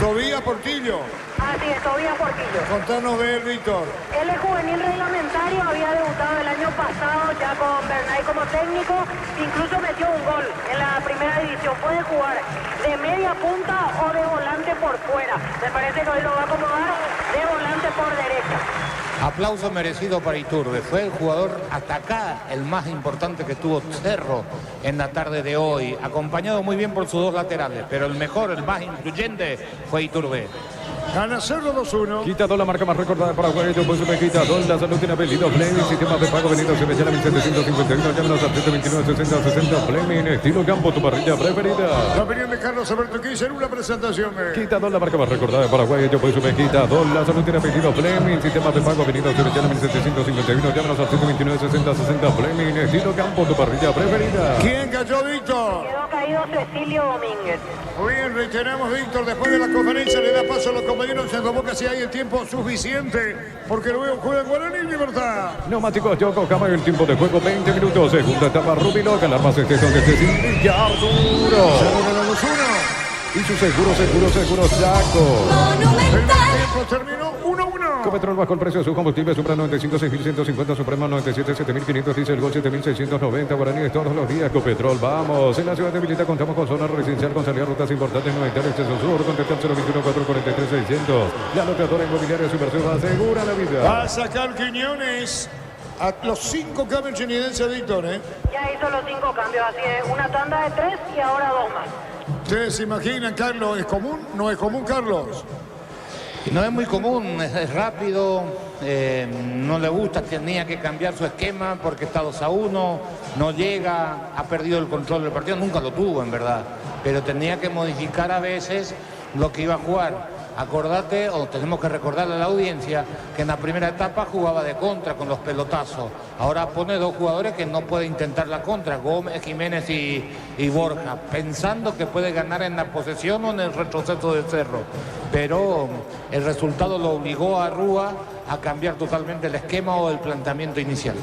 Tobías Portillo. Así es, Tobías Portillo. Contanos de él, Víctor. Él es juvenil reglamentario, había debutado el año pasado ya con Bernay como técnico, incluso metió un gol en la primera división. Puede jugar de media punta o de volante por fuera. Me parece que hoy lo va a acomodar de volante por derecha. Aplauso merecido para Iturbe. Fue el jugador hasta acá el más importante que tuvo Cerro en la tarde de hoy. Acompañado muy bien por sus dos laterales. Pero el mejor, el más influyente fue Iturbe. Gana Cerro 2-1. Quitador, la marca más recordada de Paraguay. Yo puse Quitador. La salud tiene apellido Fleming. Sistema de pago venido se Sevillana 1751. Llámenos al 129-60-60. Fleming. Estilo campo, tu parrilla preferida. La opinión de Carlos Alberto Quince en una presentación de... Quitador, la marca más recordada de Paraguay. Yo puse Quitador. La salud tiene apellido Fleming. Sistema de pago venido Sevillana 1751. Llámenos al 129-60-60. Fleming. Estilo campo, tu parrilla preferida. ¿Quién cayó, Víctor? Quedó caído Cecilio Domínguez. Muy bien, reiteramos, Víctor, después de la conferencia le da paso a los compañeros en Boca si hay el tiempo suficiente, porque luego juega Guaraní Libertad. Neumáticos Yokohama, el tiempo de juego 20 minutos. Segunda etapa Rubiloca, el armas esté donde esté sin brillar duro. Cerro gana 2-1. Y su seguro Chaco. El Monumental. tiempo terminó 1-1. Copetrol bajó el precio de su combustible. Supra 95, 6.150, Suprema 97, 7.500, dice el Gol 7.690. Guaraníes todos los días. Copetrol, vamos. En la ciudad de Vilita contamos con zona residencial con salida a rutas importantes 90 exceso sur. Contactar 021-443-600. La loteadora inmobiliaria su inversión asegura la vida. Va a sacar Quiñones a los 5 cambios chinidenses, Víctor, Ya hizo los 5 cambios, así es, una tanda de 3 y ahora 2 más. ¿Ustedes se imaginan, Carlos? ¿Es común? ¿No es común, Carlos? No es muy común, es rápido, no le gusta, tenía que cambiar su esquema porque está 2-1, no llega, ha perdido el control del partido, nunca lo tuvo en verdad, pero tenía que modificar a veces lo que iba a jugar. Acordate, o tenemos que recordarle a la audiencia, que en la primera etapa jugaba de contra con los pelotazos. Ahora pone dos jugadores que no puede intentar la contra, Gómez, Jiménez y Borja, pensando que puede ganar en la posesión o en el retroceso de Cerro. Pero el resultado lo obligó a Rúa a cambiar totalmente el esquema o el planteamiento inicial.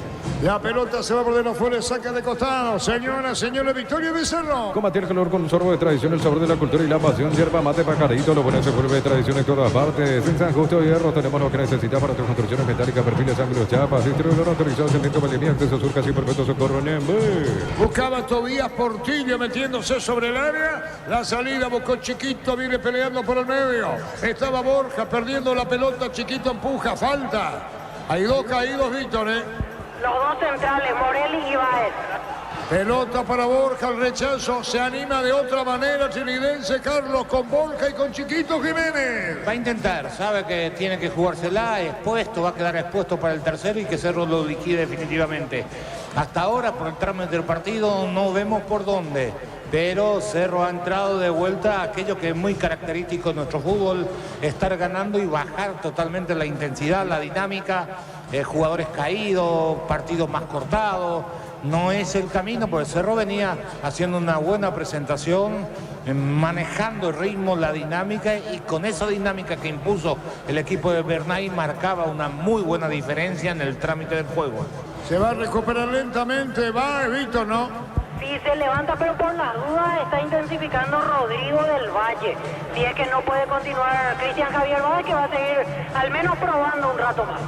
La pelota se va por dentro afuera, saca de costado. Señoras, señores, victoria de Cerro. Combatir el calor con un sorbo de tradición, el sabor de la cultura y la pasión. Yerba mate, pajarito, lo bueno se vuelve de tradición en todas partes. En San Justo Hierro tenemos lo que necesita para tus construcciones metálicas, perfiles, ángulos, chapas, distribuidor autorizado, cemento, valentía, acceso sur, casi perfecto, socorro, Nembe. Buscaba Tobías Portillo metiéndose sobre el área. La salida buscó Chiquito, viene peleando por el medio. Estaba Borja perdiendo la pelota, Chiquito empuja, falta. Hay dos caídos, Víctor, Los dos centrales, Morelli y Baez. Pelota para Borja, el rechazo, se anima de otra manera Trinidense Carlos con Borja y con Chiquito Jiménez. Va a intentar, sabe que tiene que jugársela, expuesto, va a quedar expuesto para el tercero y que Cerro lo liquide definitivamente. Hasta ahora, por el trámite del partido, no vemos por dónde, pero Cerro ha entrado de vuelta a aquello que es muy característico de nuestro fútbol, estar ganando y bajar totalmente la intensidad, la dinámica, jugadores caídos, partidos más cortados. No es el camino, porque Cerro venía haciendo una buena presentación, manejando el ritmo, la dinámica, y con esa dinámica que impuso el equipo de Bernay marcaba una muy buena diferencia en el trámite del juego. Se va a recuperar lentamente, va Víctor, ¿no? Sí, se levanta, pero por las dudas está intensificando Rodrigo del Valle. Si es que no puede continuar Cristian Javier Báez, que va a seguir al menos probando un rato más.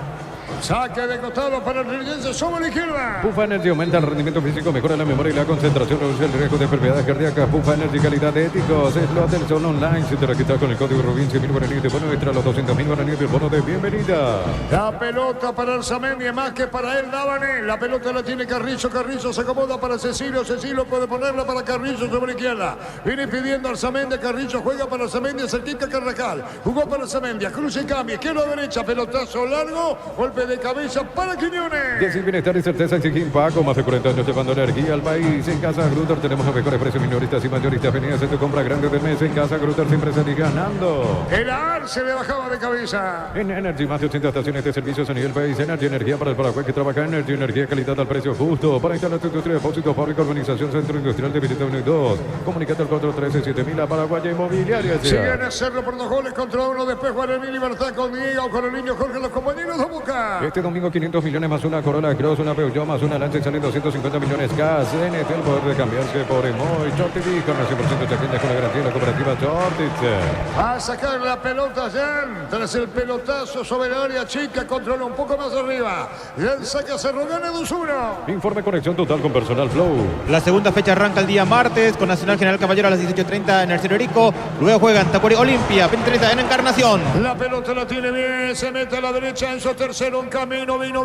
Saque de costado para el Trinidense sobre la izquierda. Pufa Energy aumenta el rendimiento físico, mejora la memoria y la concentración, reduce el riesgo de enfermedades cardíacas. Pufa Energy, calidad de éticos. Slot del Zone Online. Si te registras con el código Rubín, 100.000 guaraníes de bono extra, los 200.000 guaraníes del bono de bienvenida. La pelota para Arzamendi, más que para él, Dávané. La pelota la tiene Carrizo, Carrizo se acomoda para Cecilio, Cecilio puede ponerla para Carrizo sobre la izquierda. Viene pidiendo Arzamendi, Carrizo juega para Arzamendi, cerquita Carrascal. Jugó para Arzamendi, cruce y cambia, izquierda derecha, pelotazo largo, golpe de cabeza para Quiñones. Decir bienestar y certeza en Siquín Paco, más de 40 años llevando energía al país. En Casa Grutter tenemos los mejores precios minoristas y mayoristas. Venidas en tu compra grande del mes. En Casa Grutter siempre salís ganando. El AR se le bajaba de cabeza. En Energy, más de 80 estaciones de servicios a nivel país. Energy, energía para el Paraguay que trabaja. Energy, energía, calidad al precio justo. Para instalar tu industria, depósito, fábrica, organización, centro industrial de Vileta 1 y 2. Comunicate al 413-7000 a Paraguay Inmobiliaria. Siguen a hacerlo por 2 goles contra 1. Después Guaraní Libertad con Diego, con el niño Jorge, los compañeros de Boca. Este domingo 500 millones más una Corolla Cross, una Peugeot más una Lancia, salen 250 millones cash. NT, el poder de cambiarse por Emoy. Chortitich, con 100% chaqueña con la garantía de la cooperativa Chortitich. A sacar la pelota Jan, tras el pelotazo sobre el área chica, controla un poco más arriba. Jan saca Cerro, gana 2-1. Informe corrección total con personal Flow. La segunda fecha arranca el día martes con Nacional General Caballero a las 18:30 en el Celerico. Luego juegan Tacuary Olimpia, 20:30 en Encarnación. La pelota la tiene bien, se mete a la derecha, Enzo tercero en camino, vino.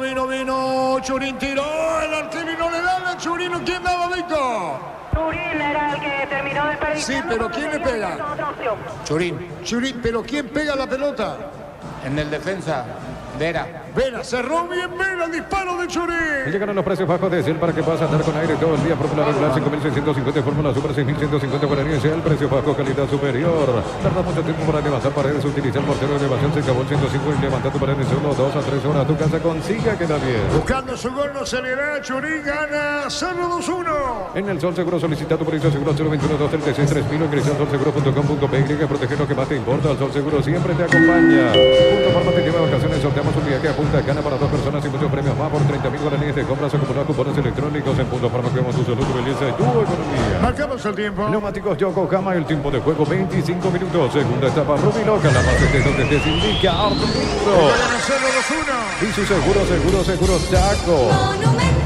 Churín tiró, el arquero le da a Churín, ¿quién daba, Víctor? Churín era el que terminó desperdiciando. Sí, pero ¿quién le pega? Otra opción. Churín, pero ¿quién pega la pelota? en el defensa, Vera. Vera, cerró bien Vera, el disparo de Churín. Llegaron los precios bajos de Ciel para que puedas andar con aire todo el día. Fórmula regular 5.650, Fórmula Super 6.150 guaraníes. El precio bajo, calidad superior. Tarda mucho tiempo para levantar paredes. Utiliza el mortero de elevación. Se acabó el 105 y levanta tu pared en solo 2 a 3 horas. Tu casa consiga queda bien. Buscando su gol, no se le da. Churín gana 0-2-1. En el Sol Seguro solicita tu póliza seguro 021-236-3000. Ingresa al solseguro.com.py. Protege lo que más te importa. El Sol Seguro siempre te acompaña. Punto Farma te lleva a vacaciones. Sorteamos un viaje a Punta Cana para 2 personas y muchos premios más por 30.000 guaraníes de compras acumuladas, cupones electrónicos. En Punto Farma cuidamos tu salud, tu belleza y tu economía. Marcamos el tiempo. Neumáticos Yokohama, el tiempo de juego 25 minutos. Segunda etapa, Rubí Loca, la más estés donde te indica Arturo. Gana 0-2-1. Y su seguro Chaco.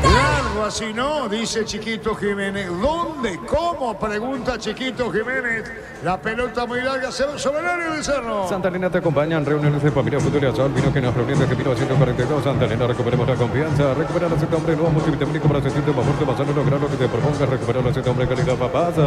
Largo así no, dice Chiquito Jiménez. ¿Dónde? ¿Cómo? Pregunta Chiquito Jiménez. La pelota muy larga se va sobre el área del Cerro. Santa Elena te acompañan reuniones de familia, fútbol y asado. Vino que nos reunión desde 1942. Santa Elena, recuperemos la confianza. Recupera la Z hombre nuevo multivitamínico para sentirte más fuerte, más sano, lograr lo que te propongas. Recupera la Z hombre calidad papasa.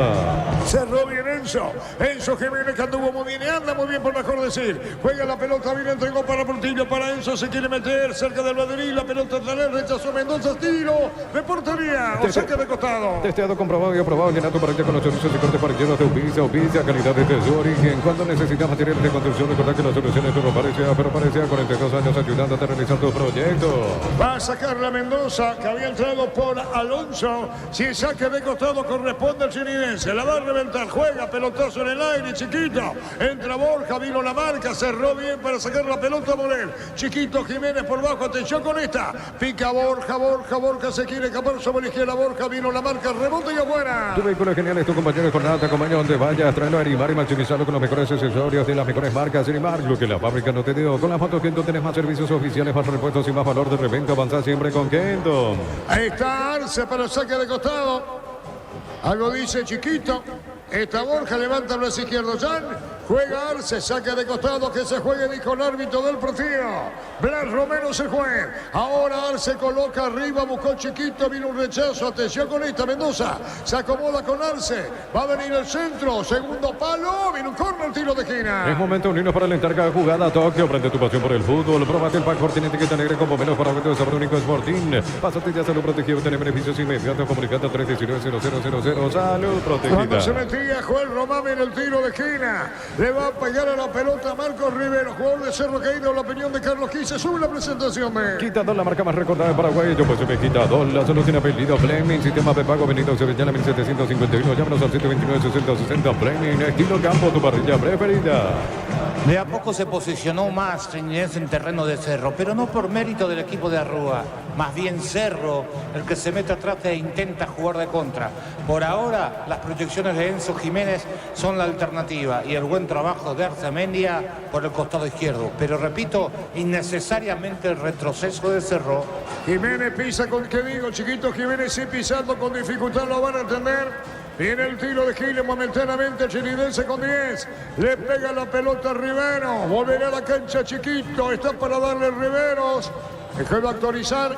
Cerró bien Enzo Jiménez, que anduvo muy bien y anda muy bien, por mejor decir. Juega la pelota, bien entregó para Portillo, para Enzo, se quiere meter cerca del banderín. La pelota otra vez, rechazó Mendoza, tiro de portería o saque de costado. Testeado, comprobado y aprobado. Llena tu parrilla con los chorizos y cortes parrilleros de Opicia, calidad de su origen. Cuando necesitas materiales de construcción, recuerda que la solución es pero parecía 42 años ayudándote a realizar tu proyecto. Va a sacar la Mendoza, que había entrado por Alonso. Si el saque de costado corresponde al chinidense, la va a reventar, juega, pelotazo en el aire, Chiquito. Entra Borja, vino la marca, cerró bien para sacar la pelota a Morel. Chiquito Jiménez por bajo, atención con esta. Pica Borja se quiere escapar sobre la izquierda. Borja, vino la marca, rebote y afuera. Tu vehículo es genial, es tu compañero de jornada, te acompaña donde vayas. Tráelo a Arimar y maximizarlo con los mejores accesorios de las mejores marcas. Arimar, lo que la fábrica no te dio. Con las motos Kenton tenés más servicios oficiales, más repuestos y más valor de reventa. Avanzar siempre con Kenton. Ahí está Arce para el saque de costado. Algo dice Chiquito. Esta Borja levanta el brazo izquierdo. Jan juega Arce, saque de costado, que se juegue, dijo el árbitro del partido. Blas Romero se juega. Ahora Arce coloca arriba, buscó Chiquito, vino un rechazo. Atención con esta, Mendoza se acomoda con Arce. Va a venir el centro, segundo palo, viene un corner, tiro de esquina. Es momento de unirnos para alentar cada jugada. Tokio, prende tu pasión por el fútbol. Próbate el pack Fortín etiqueta negra con pomelos para aumentos de sabor único Sporting. Pásate ya, salud protegido, tener beneficios inmediatos. Comunicando 319-0000. Salud protegida. Cuando se metía Joel Román en el tiro de esquina, le va a pegar a la pelota Marcos Rivero, jugador de Cerro Caído. La opinión de Carlos Quise, sube la presentación. Quitador, la marca más recordada de Paraguay. Yo pues se me Quitador, la solución apellido Fleming, sistema de pago Benito Sevillana 1751. Llámanos al 129-6060 Fleming, estilo campo, tu parrilla preferida. De a poco se posicionó más Trinidad en terreno de Cerro, pero no por mérito del equipo de Arrúa. Más bien Cerro, el que se mete atrás e intenta jugar de contra. Por ahora, las proyecciones de Enzo Jiménez son la alternativa y el buen trabajo de Arzamendia por el costado izquierdo. Pero repito, innecesariamente el retroceso de Cerro. Jiménez pisa con, ¿qué digo? Chiquito Jiménez sí pisando con dificultad, lo van a entender. Viene el tiro de Giles momentáneamente, el chinidense con 10. Le pega la pelota a Rivero. Volverá a la cancha Chiquito. Está para darle Riveros. Déjelo autorizar.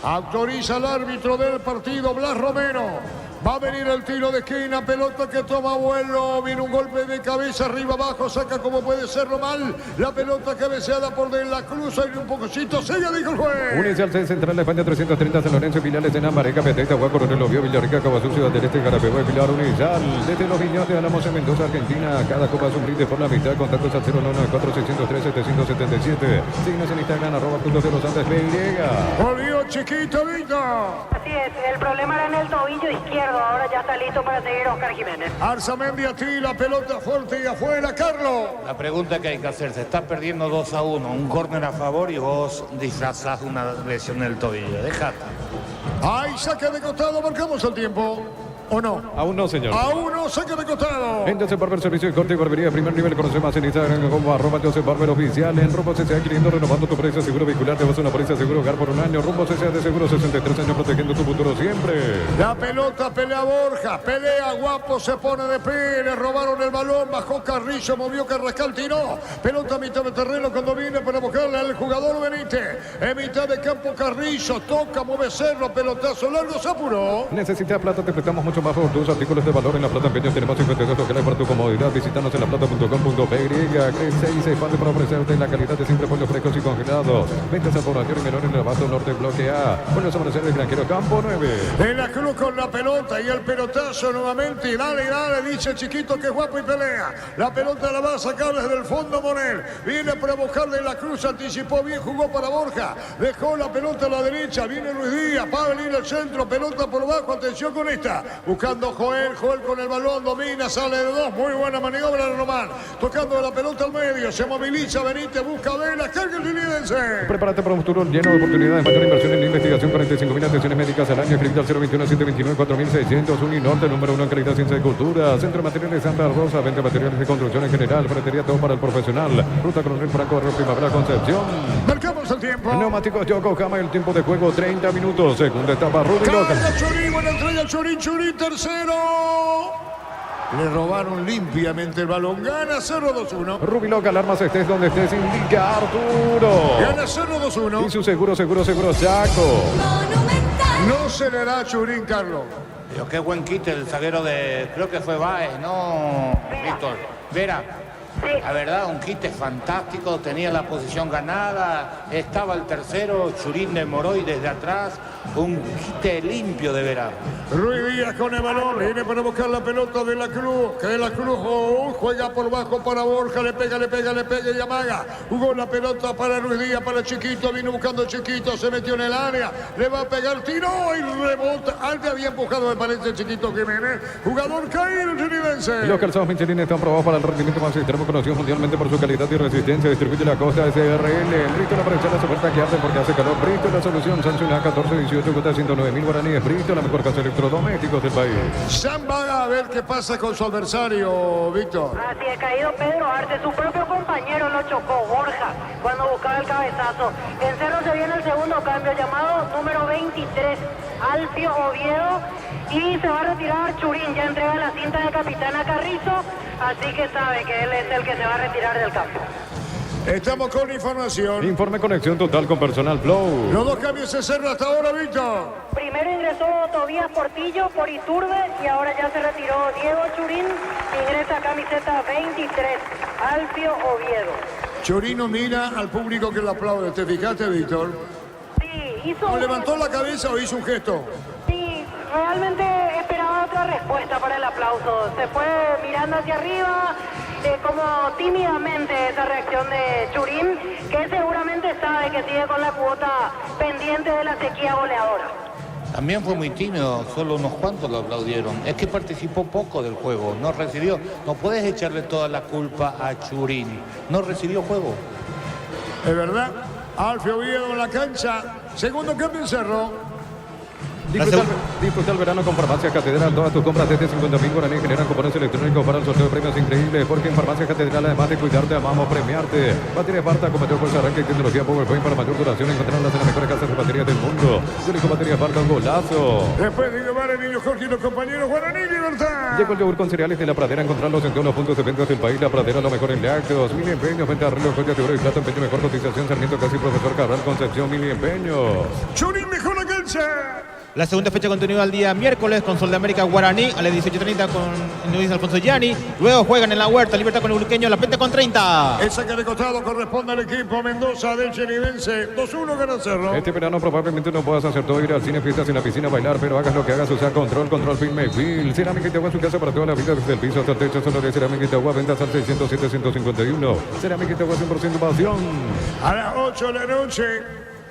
Autoriza el árbitro del partido, Blas Romero. Va a venir el tiro de esquina, pelota que toma vuelo. Viene un golpe de cabeza, arriba abajo, saca como puede serlo mal. La pelota cabeceada por De la Cruz, hay un poquito, sella, dijo el juez. Unirse al C Central de España 330 San Lorenzo, Filiales en Ambareca, Peteta, Huaco, Coronel Oviedo, Villarrica, Cabazú, Ciudad del Este, Garapebo y Pilar Unizal. Desde Los Viñotes, Álamos en Mendoza, Argentina. Cada copa es un brinde por la mitad. Contactos al 094-603-777. Síguenos en Instagram, @.0santos_. Volvió Chiquito, Víctor. Así es, el problema era en el tobillo izquierdo, ahora ya está listo para seguir Oscar Jiménez. Arzamendi a ti, la pelota fuerte y afuera, Carlos. La pregunta que hay que hacerse, está perdiendo 2-1, un córner a favor y vos disfrazás una lesión en el tobillo. Dejate. Hay saque de costado, marcamos el tiempo. ¿O no? Aún no, señor. Aún no, saque de costado. Entonces, Barber, servicio de corte y barbería de primer nivel. Conoce más en Instagram como @Joseph Oficial. En Rumbo CCA, queriendo renovando tu precio seguro vehicular. Te vas a una póliza seguro hogar por un año. Rumbo CCA de seguro, 63 años protegiendo tu futuro siempre. La pelota pelea Borja, pelea Guapo, se pone de pie, le robaron el balón, bajó Carrillo, movió Carrascal, tiró. Pelota a mitad de terreno cuando viene para buscarle al jugador Benítez. En mitad de campo Carrillo, toca, mueve Cerro, pelotazo largo, se apuró. Necesitas plata, te prestamos mucho más por tus artículos de valor. En La Plata Empeños tenemos 52 locales para tu comodidad. Visítanos en laplata.com.py. Crece y se expande para ofrecerte la calidad de siempre pollos frescos y congelados. Ventas al por mayor y menor en el Abasto Norte Bloque A. Buenos amanecer del Granjero Campo 9. De la Cruz con la pelota y el pelotazo nuevamente. Y dale, dice el Chiquito que es guapo y pelea. La pelota la va a sacar desde el fondo Morel. Viene para buscarle la Cruz, anticipó bien, jugó para Borja. Dejó la pelota a la derecha. Viene Luis Díaz, va a venir al centro. Pelota por bajo, atención con esta. Buscando Joel con el balón, domina, sale de dos. Muy buena maniobra de Román. Tocando la pelota al medio. Se moviliza Benítez, busca Vela, carga el chinidense. Prepárate para un futuro lleno de oportunidades. Mayor inversión en investigación. 45.000 atenciones médicas al año. Escribir al 021-729-4600. Uninor, número 1 en calidad, ciencia y cultura. Centro de Materiales Santa Rosa. Venta de materiales de construcción en general. Ferretería todo para el profesional. Ruta Coronel Franco, Primavera, Concepción. Marcamos el tiempo. Neumáticos Yokohama. El tiempo de juego 30 minutos. Segunda etapa. Rudy Loca. Carga Churín, buena entrega Churín, tercero. Le robaron limpiamente el balón. Gana 0-2-1. Ruby Loca, alarmas estés donde estés. Indica Arturo. Gana 0-2-1. Y su seguro, Chaco. Monumental. No se le da a Churín, Carlos. Pero qué buen quite el zaguero de, creo que fue Baez, ¿no, Víctor? Vera, Sí. La verdad, un quite fantástico, tenía la posición ganada, estaba el tercero, Churín demoró y desde atrás, un quite limpio de veras. Ruiz Díaz con el balón, viene para buscar la pelota de la Cruz, que de la Cruz juega por bajo para Borja, le pega y amaga. Jugó la pelota para Ruiz Díaz, para Chiquito, vino buscando Chiquito, se metió en el área, le va a pegar, tiró y rebota. Antes había empujado, me parece, Chiquito Jiménez, jugador caído chiridense. Los calzados Michelin están probados para el rendimiento más extremo, conocido mundialmente por su calidad y resistencia. Distribuye la costa SRL. Bristol aprovecha la oferta que hace porque hace calor. Bristol, la solución. Samsung A1418, cuesta 109.000 guaraníes. Bristol, la mejor casa de electrodomésticos del país. Sam va a ver qué pasa con su adversario, Víctor. Así es, caído Pedro Arce, su propio compañero lo chocó, Borja, cuando buscaba el cabezazo. En Cerro se viene el segundo cambio, llamado número 23, Alfio Oviedo, y se va a retirar Churín, ya entrega la cinta de capitán a Carrizo, así que sabe que él es el que se va a retirar del campo. Estamos con información. Informe conexión total con Personal Flow. Los dos cambios se cerran hasta ahora, Víctor. Primero ingresó Tobías Portillo por Iturbe y ahora ya se retiró Diego Churín, ingresa camiseta 23, Alfio Oviedo. Churino mira al público que le aplaude. ¿Te fijaste, Víctor? Sí, hizo... ¿O levantó la cabeza o hizo un gesto? Sí, realmente esperaba otra respuesta para el aplauso. Se fue mirando hacia arriba, como tímidamente esa reacción de Churín, que seguramente sabe que sigue con la cuota pendiente de la sequía goleadora. También fue muy tímido, solo unos cuantos lo aplaudieron. Es que participó poco del juego, no recibió. No puedes echarle toda la culpa a Churín. No recibió juego. Es verdad. Alfio Oviedo en la cancha. Segundo cambio en Cerro. Disfruta el verano con Farmacia Catedral. Todas tus compras desde 50.000 guaraníes generan cupones electrónicos para el sorteo de premios increíbles. Porque en Farmacia Catedral, además de cuidarte, amamos premiarte. Baterías Barta con mayor fuerza, arranque y tecnología PowerPoint para mayor duración. Encontrarlas en las mejores casas de baterías del mundo. Yo elijo Baterías Barta, un golazo. Después de llevar el niño Jorge y los compañeros Guaraní Libertad. Llegó el yogur con cereales de La Pradera. Encontrarlos en todos los puntos de venta del país. La Pradera, lo mejor en lácteos. Mil empeños, venta de arreglos, joyas de oro y plata, empeño, mejor cotización. Sarmiento Casi, Profesor Cabral, Concepción, Mil empeños. Churín mejor la cancha. La segunda fecha continúa el día miércoles con Sol de América Guaraní a las 18:30 con Luis Alfonso Gianni. Luego juegan en la Huerta Libertad con el Uluqueño La Pente con 30. El saque de costado corresponde al equipo Mendoza del Cheridense. 2-1 gana Cerro. Este verano probablemente no puedas hacer todo, ir al cine, fiestas en la piscina, bailar, pero hagas lo que hagas, usa control firme, Will. Cerámica Itagua, su casa para toda la vida, desde el piso hasta el techo, solo de Cerámica Itagua, ventas al 607-151. Cerámica Itagua, 100% pasión. A las 8 de la noche.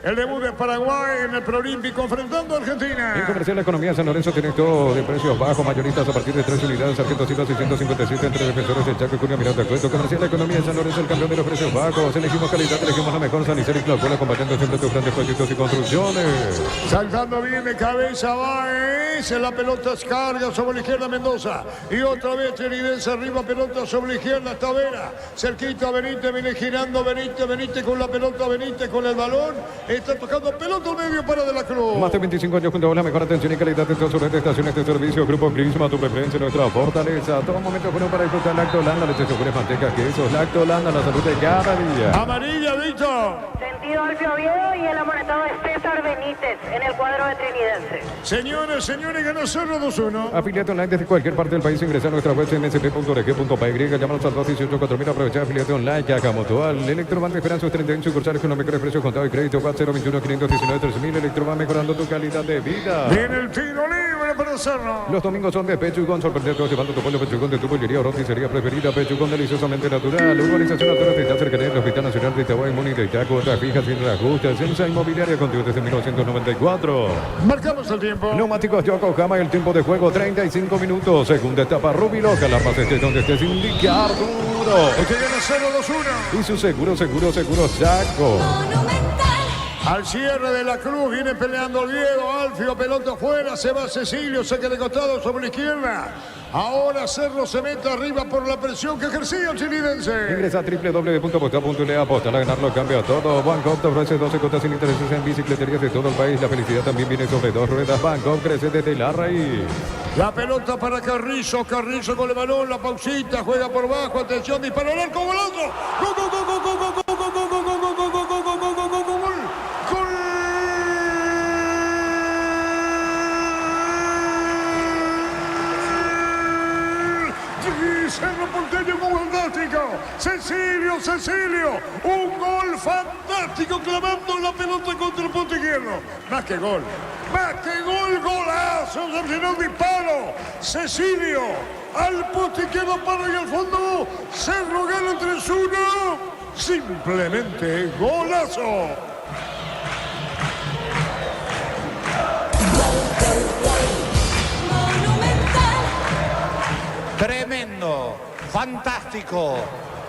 El debut de Paraguay en el Preolímpico enfrentando a Argentina. En Comercial La Economía San Lorenzo tiene todo de precios bajos, mayoristas a partir de 3 unidades, Sargento Silva 657 entre defensores de Chaco y Curia Miranda Cueto. Comercial La Economía San Lorenzo, el campeón de los precios bajos. Elegimos calidad, elegimos la mejor, San Isidro y Claucola, combatiendo siempre tus grandes proyectos y construcciones. Saltando bien de cabeza Baez, la pelota es carga sobre la izquierda Mendoza. Y otra vez Cheridense arriba, pelota sobre la izquierda Tavera. Cerquita Benítez, viene girando Benítez con la pelota, Benítez con el balón. Está tocando pelota al medio para De la Cruz. Más de 25 años junto a la mejor atención y calidad de todas sus estaciones de servicio. Grupo Crisma, tu preferencia, nuestra fortaleza. Todo momento bueno para disfrutar Lactolanda, leche, yogur, manteca, quesos. Lactolanda, la salud de cada día. Amarilla, Víctor. Sentido Alfio Oviedo y el amonestado es César Benítez en el cuadro de Trinidense. Señores, ganó Cerro 2-1. Afiliate online desde cualquier parte del país. Ingresa a nuestra web nsp.org.py. Llámanos al 218-4000. Aprovecha afiliate online. Caja Mutual. Electrobank Esperanza 31 sucursales con los mejores precios, contado y crédito. 021-519-3000. Electrobank, mejorando tu calidad de vida. Viene el tiro libre para Cerro. Los domingos son de Pechugón. Sorprendente llevando tu pollo Pechugón de tu pollería o roticería preferida. Pechugón, deliciosamente natural. Urbanización Altura de cercanía del Hospital Nacional de Itaguay, Muni de Itaco. Otra fija sin reajustes. Censa Inmobiliaria contigo desde 1994. Marcamos el tiempo. Neumáticos Yokohama, el tiempo de juego 35 minutos. Segunda etapa Rubilo. Que alarmas estés donde estés. Indica Arturo. Este gana Cerro 2-1. Y su seguro Chaco. Al cierre De la Cruz viene peleando Oviedo, Alfio, pelota afuera, se va Cecilio, saque de costado sobre la izquierda. Ahora Cerro se mete arriba por la presión que ejercía el chilidense. Ingresa a www.aposta.le, apostar a ganarlo, cambia todo. Banco te ofrece 12 cuotas sin intereses en bicicleterías de todo el país. La felicidad también viene sobre dos ruedas. Banco crece desde la raíz. La pelota para Carrizo con el balón, la pausita, juega por bajo, atención, dispara al arco, golazo. ¡Gol, gol, gol, gol, gol, gol, gol, gol, gol, gol, gol, gol, gol, gol, gol, gol, gol, gol, gol! Cerro Porteño, gol fantástico. Cecilio, un gol fantástico clavando la pelota contra el punto izquierdo. Más que gol, golazo, terminó disparo. Cecilio al poste izquierdo, paro y al fondo. Cerro gana 3-1. Simplemente golazo. Tremendo, fantástico.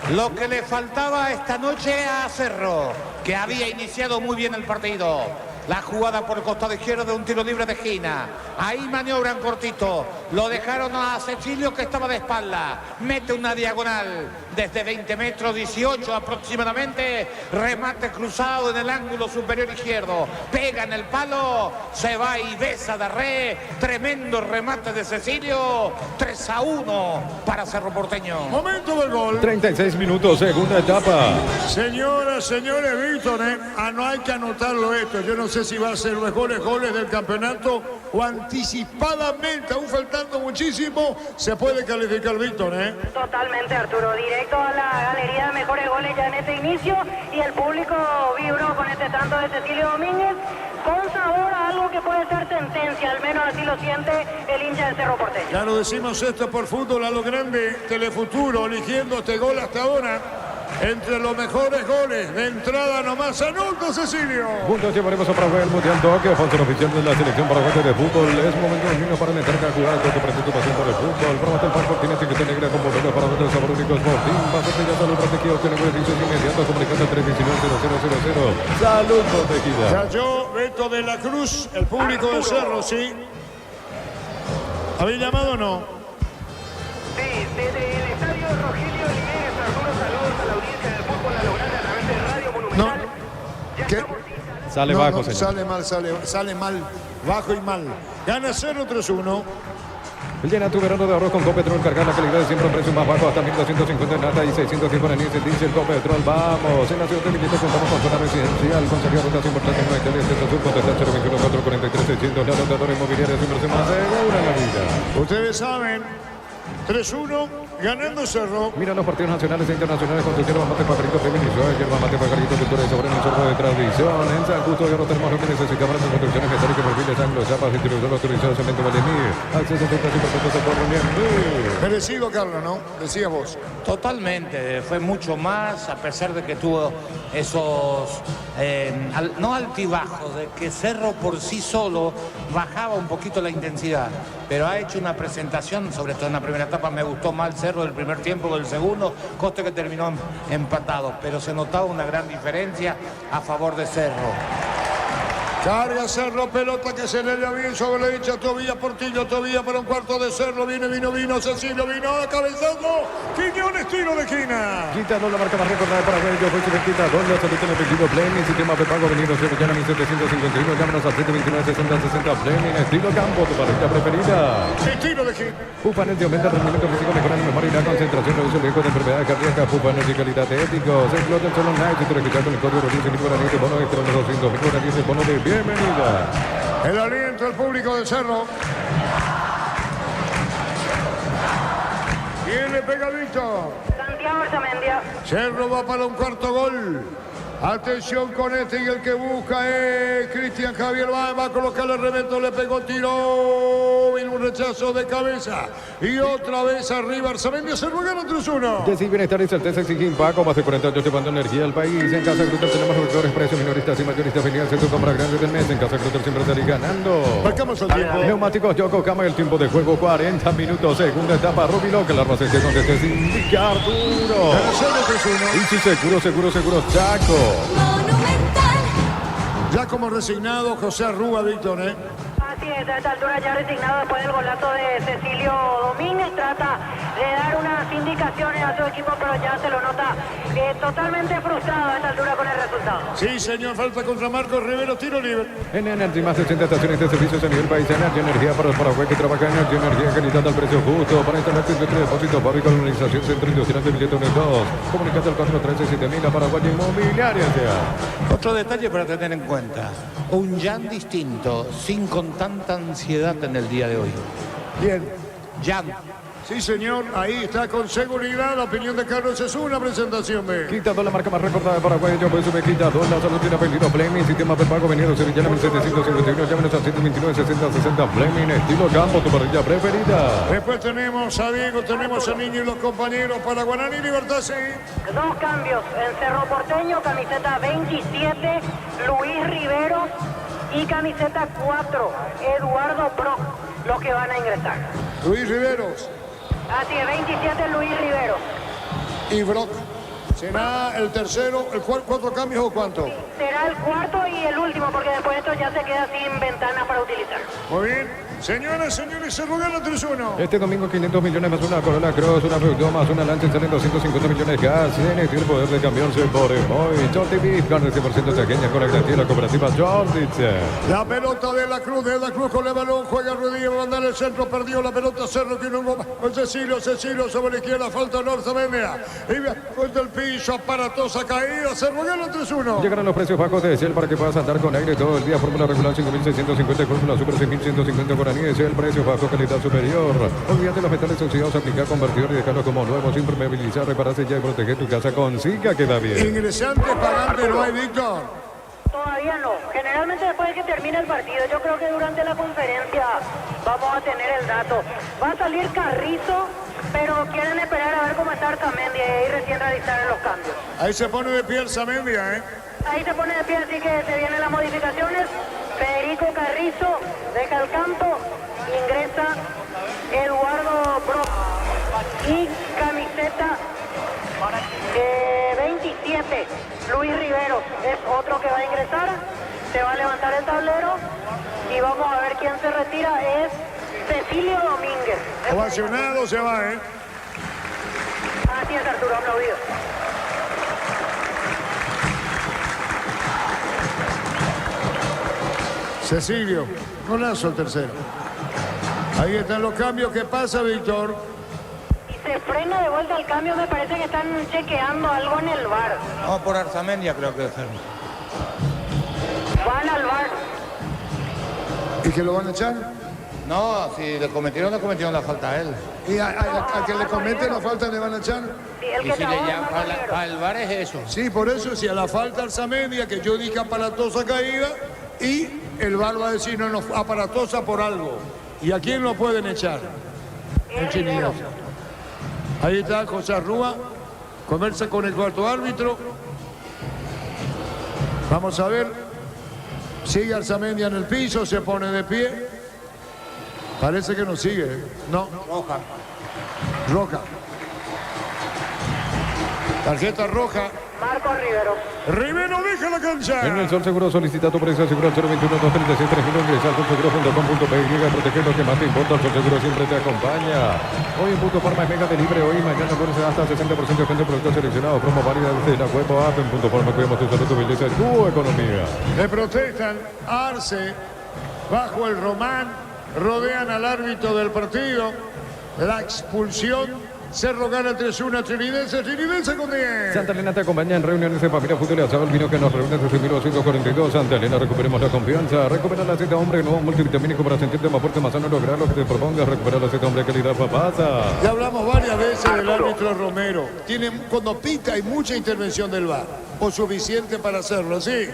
Lo que le faltaba esta noche a Cerro, que había iniciado muy bien el partido. La jugada por el costado izquierdo de un tiro libre de esquina. Ahí maniobran cortito. Lo dejaron a Cecilio, que estaba de espalda. Mete una diagonal desde 20 metros, 18 aproximadamente. Remate cruzado en el ángulo superior izquierdo. Pega en el palo. Se va y besa de re. Tremendo remate de Cecilio. 3-1 para Cerro Porteño. Momento del gol. 36 minutos, segunda etapa. Señoras, señores, Víctor, no hay que anotarlo esto. Yo no sé si va a ser los mejores goles del campeonato o anticipadamente, aún faltando muchísimo, se puede calificar, Víctor, Totalmente, Arturo. Directo a la galería de mejores goles ya en este inicio y el público vibró con este tanto de Cecilio Domínguez con sabor a algo que puede ser sentencia, al menos así lo siente el hincha del Cerro Porteño. Claro, decimos esto por fútbol a lo grande. Telefuturo eligiendo este gol hasta ahora. Entre los mejores goles de entrada nomás anota Cecilio. Juntos llevaremos a Paraguay al Mundial Tokio, sponsor oficial de la selección paraguaya de fútbol. Es momento de niños para alentar cada jugada que prende tu pasión por el fútbol. Pruébate el pan tiene etiqueta negra con botellas para otros sabor únicos. Fortín, básate ya salud protegido. Tiene beneficios inmediatos. Comunicando al 319-0000. Salud protegida. Cayó Beto de la Cruz, el público de Cerro, ¿sí? ¿Habéis llamado o no? Sí, desde el estadio Rogelio Olivares, Arturo, saludos a la audiencia del fútbol a lo grande a través de Radio Monumental. Ya ¿Qué? estamos listos. Sale No, bajo, no, señor. sale mal, bajo y mal. Gana 0-3-1. Llena tu verano de arroz con Copetrol. Cargar la calidad de siempre a precio más bajo, hasta 1.250 en lata y 610 para diésel. Diésel Copetrol. Vamos. En la ciudad de Villeta contamos con zona residencial. Conseguir rutas importantes en Nueva Italia, Centro Sur. Contestar 021-443-600. La notadora inmobiliaria de inversión más segura en la vida. Ustedes saben, 3-1, ganando Cerro. Mira los partidos nacionales e internacionales con tu yerba mate Pajarito Feminizo, yerba mate Pajarito Cultura y Sabor en el sorbo de tradición. En San Justo ya no tenemos lo que necesitamos en construcciones metálicas, perfiles, ángulos, chapas, interior autorizado, cemento Valemir. Acceso a tu precio perfecto por Merecido, Carlos, ¿no? Decías vos. Totalmente, fue mucho más, a pesar de que tuvo esos, no altibajos, de que Cerro por sí solo bajaba un poquito la intensidad, pero ha hecho una presentación, sobre todo en la primera etapa, me gustó más el Cerro del primer tiempo que del segundo, coste que terminó empatado, pero se notaba una gran diferencia a favor de Cerro. Carga Cerro, pelota que se le da bien sobre la derecha, Tobía Portillo, Tobía para un cuarto de Cerro, vino, Cecilio, vino, cabezazo, Quiñones, tiro de esquina. Quitando la marca más recordada para Bello, fue Chilequita, con la salud en efectivo Fleming, sistema prepago venido Sevillana 1751, llámanos al 729-6060 Fleming, estilo campo, tu pareja preferida. Tiro de esquina. Pupanes de aumenta el rendimiento físico, mejora la memoria y la concentración, reduce el riesgo de enfermedades cardíacas. Pupanes y calidad de éticos. El Global Solo Night, si tú registras con el código Rodríguez, el bono extra de 200, el bono de bienvenida. El aliento del público de Cerro. ¿Quién le pega a Víctor? Santiago Arzamendia. Cerro va para un cuarto gol. Atención con este y el que busca es Cristian Javier. Va a colocar el remeto, le pegó tiro. Viene un rechazo de cabeza. Y otra vez arriba Arzamendia. Cerro gana 3-1. Decir bienestar y certeza exige Impaco. Más de 48 llevando energía al país. En Casa Grutter tenemos los mejores precios, minoristas y mayoristas. Venirse tu compra grande del mes. En Casa Grutter siempre salís ganando. Marcamos el tiempo. Neumáticos Yokohama, el tiempo de juego 40 minutos. Segunda etapa, Rubilo, que la raza es donde te indica Arturo. Gana 0-3-1. Y si seguro, Chaco. Monumental. Ya como resignado José Arrúa, Víctor, Así es, a esta altura ya resignado después del golazo de Cecilio Domínguez, trata de dar unas indicaciones a su equipo, pero ya se lo nota totalmente frustrado a esta altura con el resultado. Sí, señor, falta contra Marcos Rivero, tiro libre. En Energy, más de 80 estaciones de servicios a nivel país. Energy, energía para el Paraguay que trabaja en Energy, energía, calidad al precio justo. Para instalar tu industria de depósito, fábrica, organización, centro industrial de billetes 2. Comunicate al 413-7000 a Paraguay Inmobiliaria. Otro detalle para tener en cuenta, un Jan distinto, sin con tanta ansiedad en el día de hoy. Bien. Jan Sí, señor, ahí está con seguridad la opinión de Carlos Jesús, una presentación de... Quitado la marca más recordada de Paraguay, yo pues me quitado la salud tiene apellido Fleming, sistema prepago venido Sevillana 1751, llámenos al 129 60 60 Fleming, estilo campo, tu parrilla preferida. Después tenemos a Diego, tenemos a Niño y los compañeros para Guaraní Libertad, sí. Dos cambios en Cerro Porteño, camiseta 27, Luis Riveros y camiseta 4, Eduardo Brock, los que van a ingresar. Luis Riveros Así es, 27 Luis Riveros. y Brock. ¿Será el tercero, el cuatro cambios o cuánto? Será el cuarto y el último, porque después esto ya se queda sin ventana para utilizar. Muy bien. Señoras, señores, se ruega la 3-1. Este domingo 500 millones más una Corolla Cross, una Peugeot más una Lancia salen 250 millones gas. Tiene el poder de cambiarse por Emoy. Jordi Beef, carne 100% saqueña con la garantía de la cooperativa Jordi. La pelota de la Cruz con el balón, juega Rodríguez, va a mandar el centro, perdió la pelota, Cerro tiene un gol. Cecilio sobre la izquierda, falta Norzavendia. Y después del piso, aparatosa caída, se ruega la 3-1. Llegarán los precios bajos de Shell para que puedas andar con aire todo el día. Fórmula regular 5.650, Fórmula Super 6.150 guaraníes. El precio bajo, calidad superior. Olvídate los metales oxidados, aplicar convertidor y dejarlo como nuevo, sin impermeabilizar, repararse ya y proteger tu casa con Zika, queda bien. Ingresante, pagante, no hay, Víctor. Todavía no. Generalmente después de que termine el partido, yo creo que durante la conferencia vamos a tener el dato. Va a salir Carrizo, pero quieren esperar a ver cómo está Arzamendi y recién realizar los cambios. Ahí se pone de pie el Samendia, ¿eh? Ahí se pone de pie, así que se vienen las modificaciones. Federico Carrizo deja el campo, ingresa Eduardo Brock y camiseta 27, Luis Riveros es otro que va a ingresar. Se va a levantar el tablero y vamos a ver quién se retira. Es Cecilio Domínguez. Ovacionado se va, ¿eh? Así es, Arturo, aplaudido. Cecilio, golazo el tercero. Ahí están los cambios. ¿Qué pasa, Víctor? Y se frena de vuelta el cambio, me parece que están chequeando algo en el VAR. No, por Arzamendia creo que es. Van al VAR. ¿Y que lo van a echar? No, si le cometieron la falta a él. ¿Y a que le cometen la falta le van a echar? Sí, el Y que si le trabaja llama más primero. al VAR es eso. Sí, por eso, si a la falta Arzamendia, que yo dije aparatosa caída, y el VAR va a decir, no, aparatosa por algo. ¿Y a quién lo pueden echar? En Chinillas. Ahí está José Arrúa, conversa con el cuarto árbitro. Vamos a ver. Sigue Arzamendia en el piso, se pone de pie. Parece que no sigue, ¿eh? No. Roja. Tarjeta roja. Marcos Rivero. Rivero deja la cancha. En el Sol Seguro solicita tu precio seguro al 021 236 3000. Ingresa al solseguro.com.pe. Protege lo que más te importa. El Sol Seguro siempre te acompaña. Hoy en Punto Farma es mega de libre. Hoy y mañana puedes hasta 60% de descuento en productos seleccionados. Promo válida desde la web o app. En Punto Farma cuidamos tu salud, tu belleza y tu economía. Le protestan Arce bajo el Román. Rodean al árbitro del partido. La expulsión. Cerro gana 3-1 Trinidense con 10. Santa Elena te acompaña en reuniones de familia fútbol y asado. El vino que nos reúne desde 1942. Santa Elena, recuperemos la confianza. Recupera la Z hombre, nuevo multivitamínico para sentirte más fuerte, más sano, lograr lo que te propongas. Recupera la Z hombre, calidad papasa. Ya hablamos varias veces del árbitro Romero. Cuando pita hay mucha intervención del VAR. O suficiente para hacerlo, ¿sí?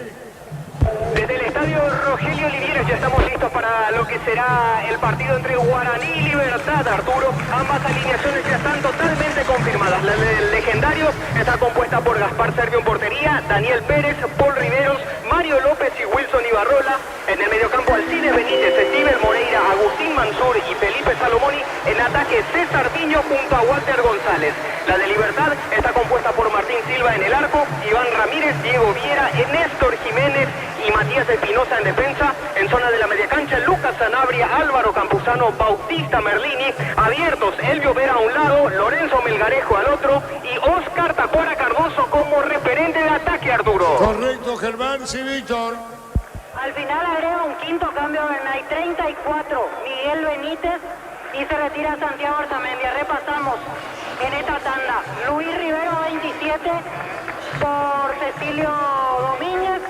Desde el estadio Rogelio Olivieros ya estamos listos para lo que será el partido entre Guaraní y Libertad, Arturo. Ambas alineaciones ya están totalmente confirmadas. La del legendario está compuesta por Gaspar Servio en portería, Daniel Pérez, Paul Riveros, Mario López y Wilson Ibarrola. En el mediocampo Alcides Benítez, Steven Moreira, Agustín Mansur y Felipe Salomoni. En ataque César Piño junto a Walter González. La de Libertad está compuesta por Martín Silva en el arco, Iván Ramírez, Diego Viera, Néstor Jiménez y Matías Espinosa en defensa. En zona de la media cancha, Lucas Sanabria, Álvaro Campuzano, Bautista Merlini. Abiertos, Elvio Vera a un lado, Lorenzo Melgarejo al otro y Oscar Tacuara Cardoso como referente de ataque, Arturo. Correcto, Germán, sí, Víctor. Al final agrega un quinto cambio, Bernay, 34, Miguel Benítez y se retira Santiago Arzamendia. Repasamos en esta tanda, Luis Rivero 27 por Cecilio Domínguez,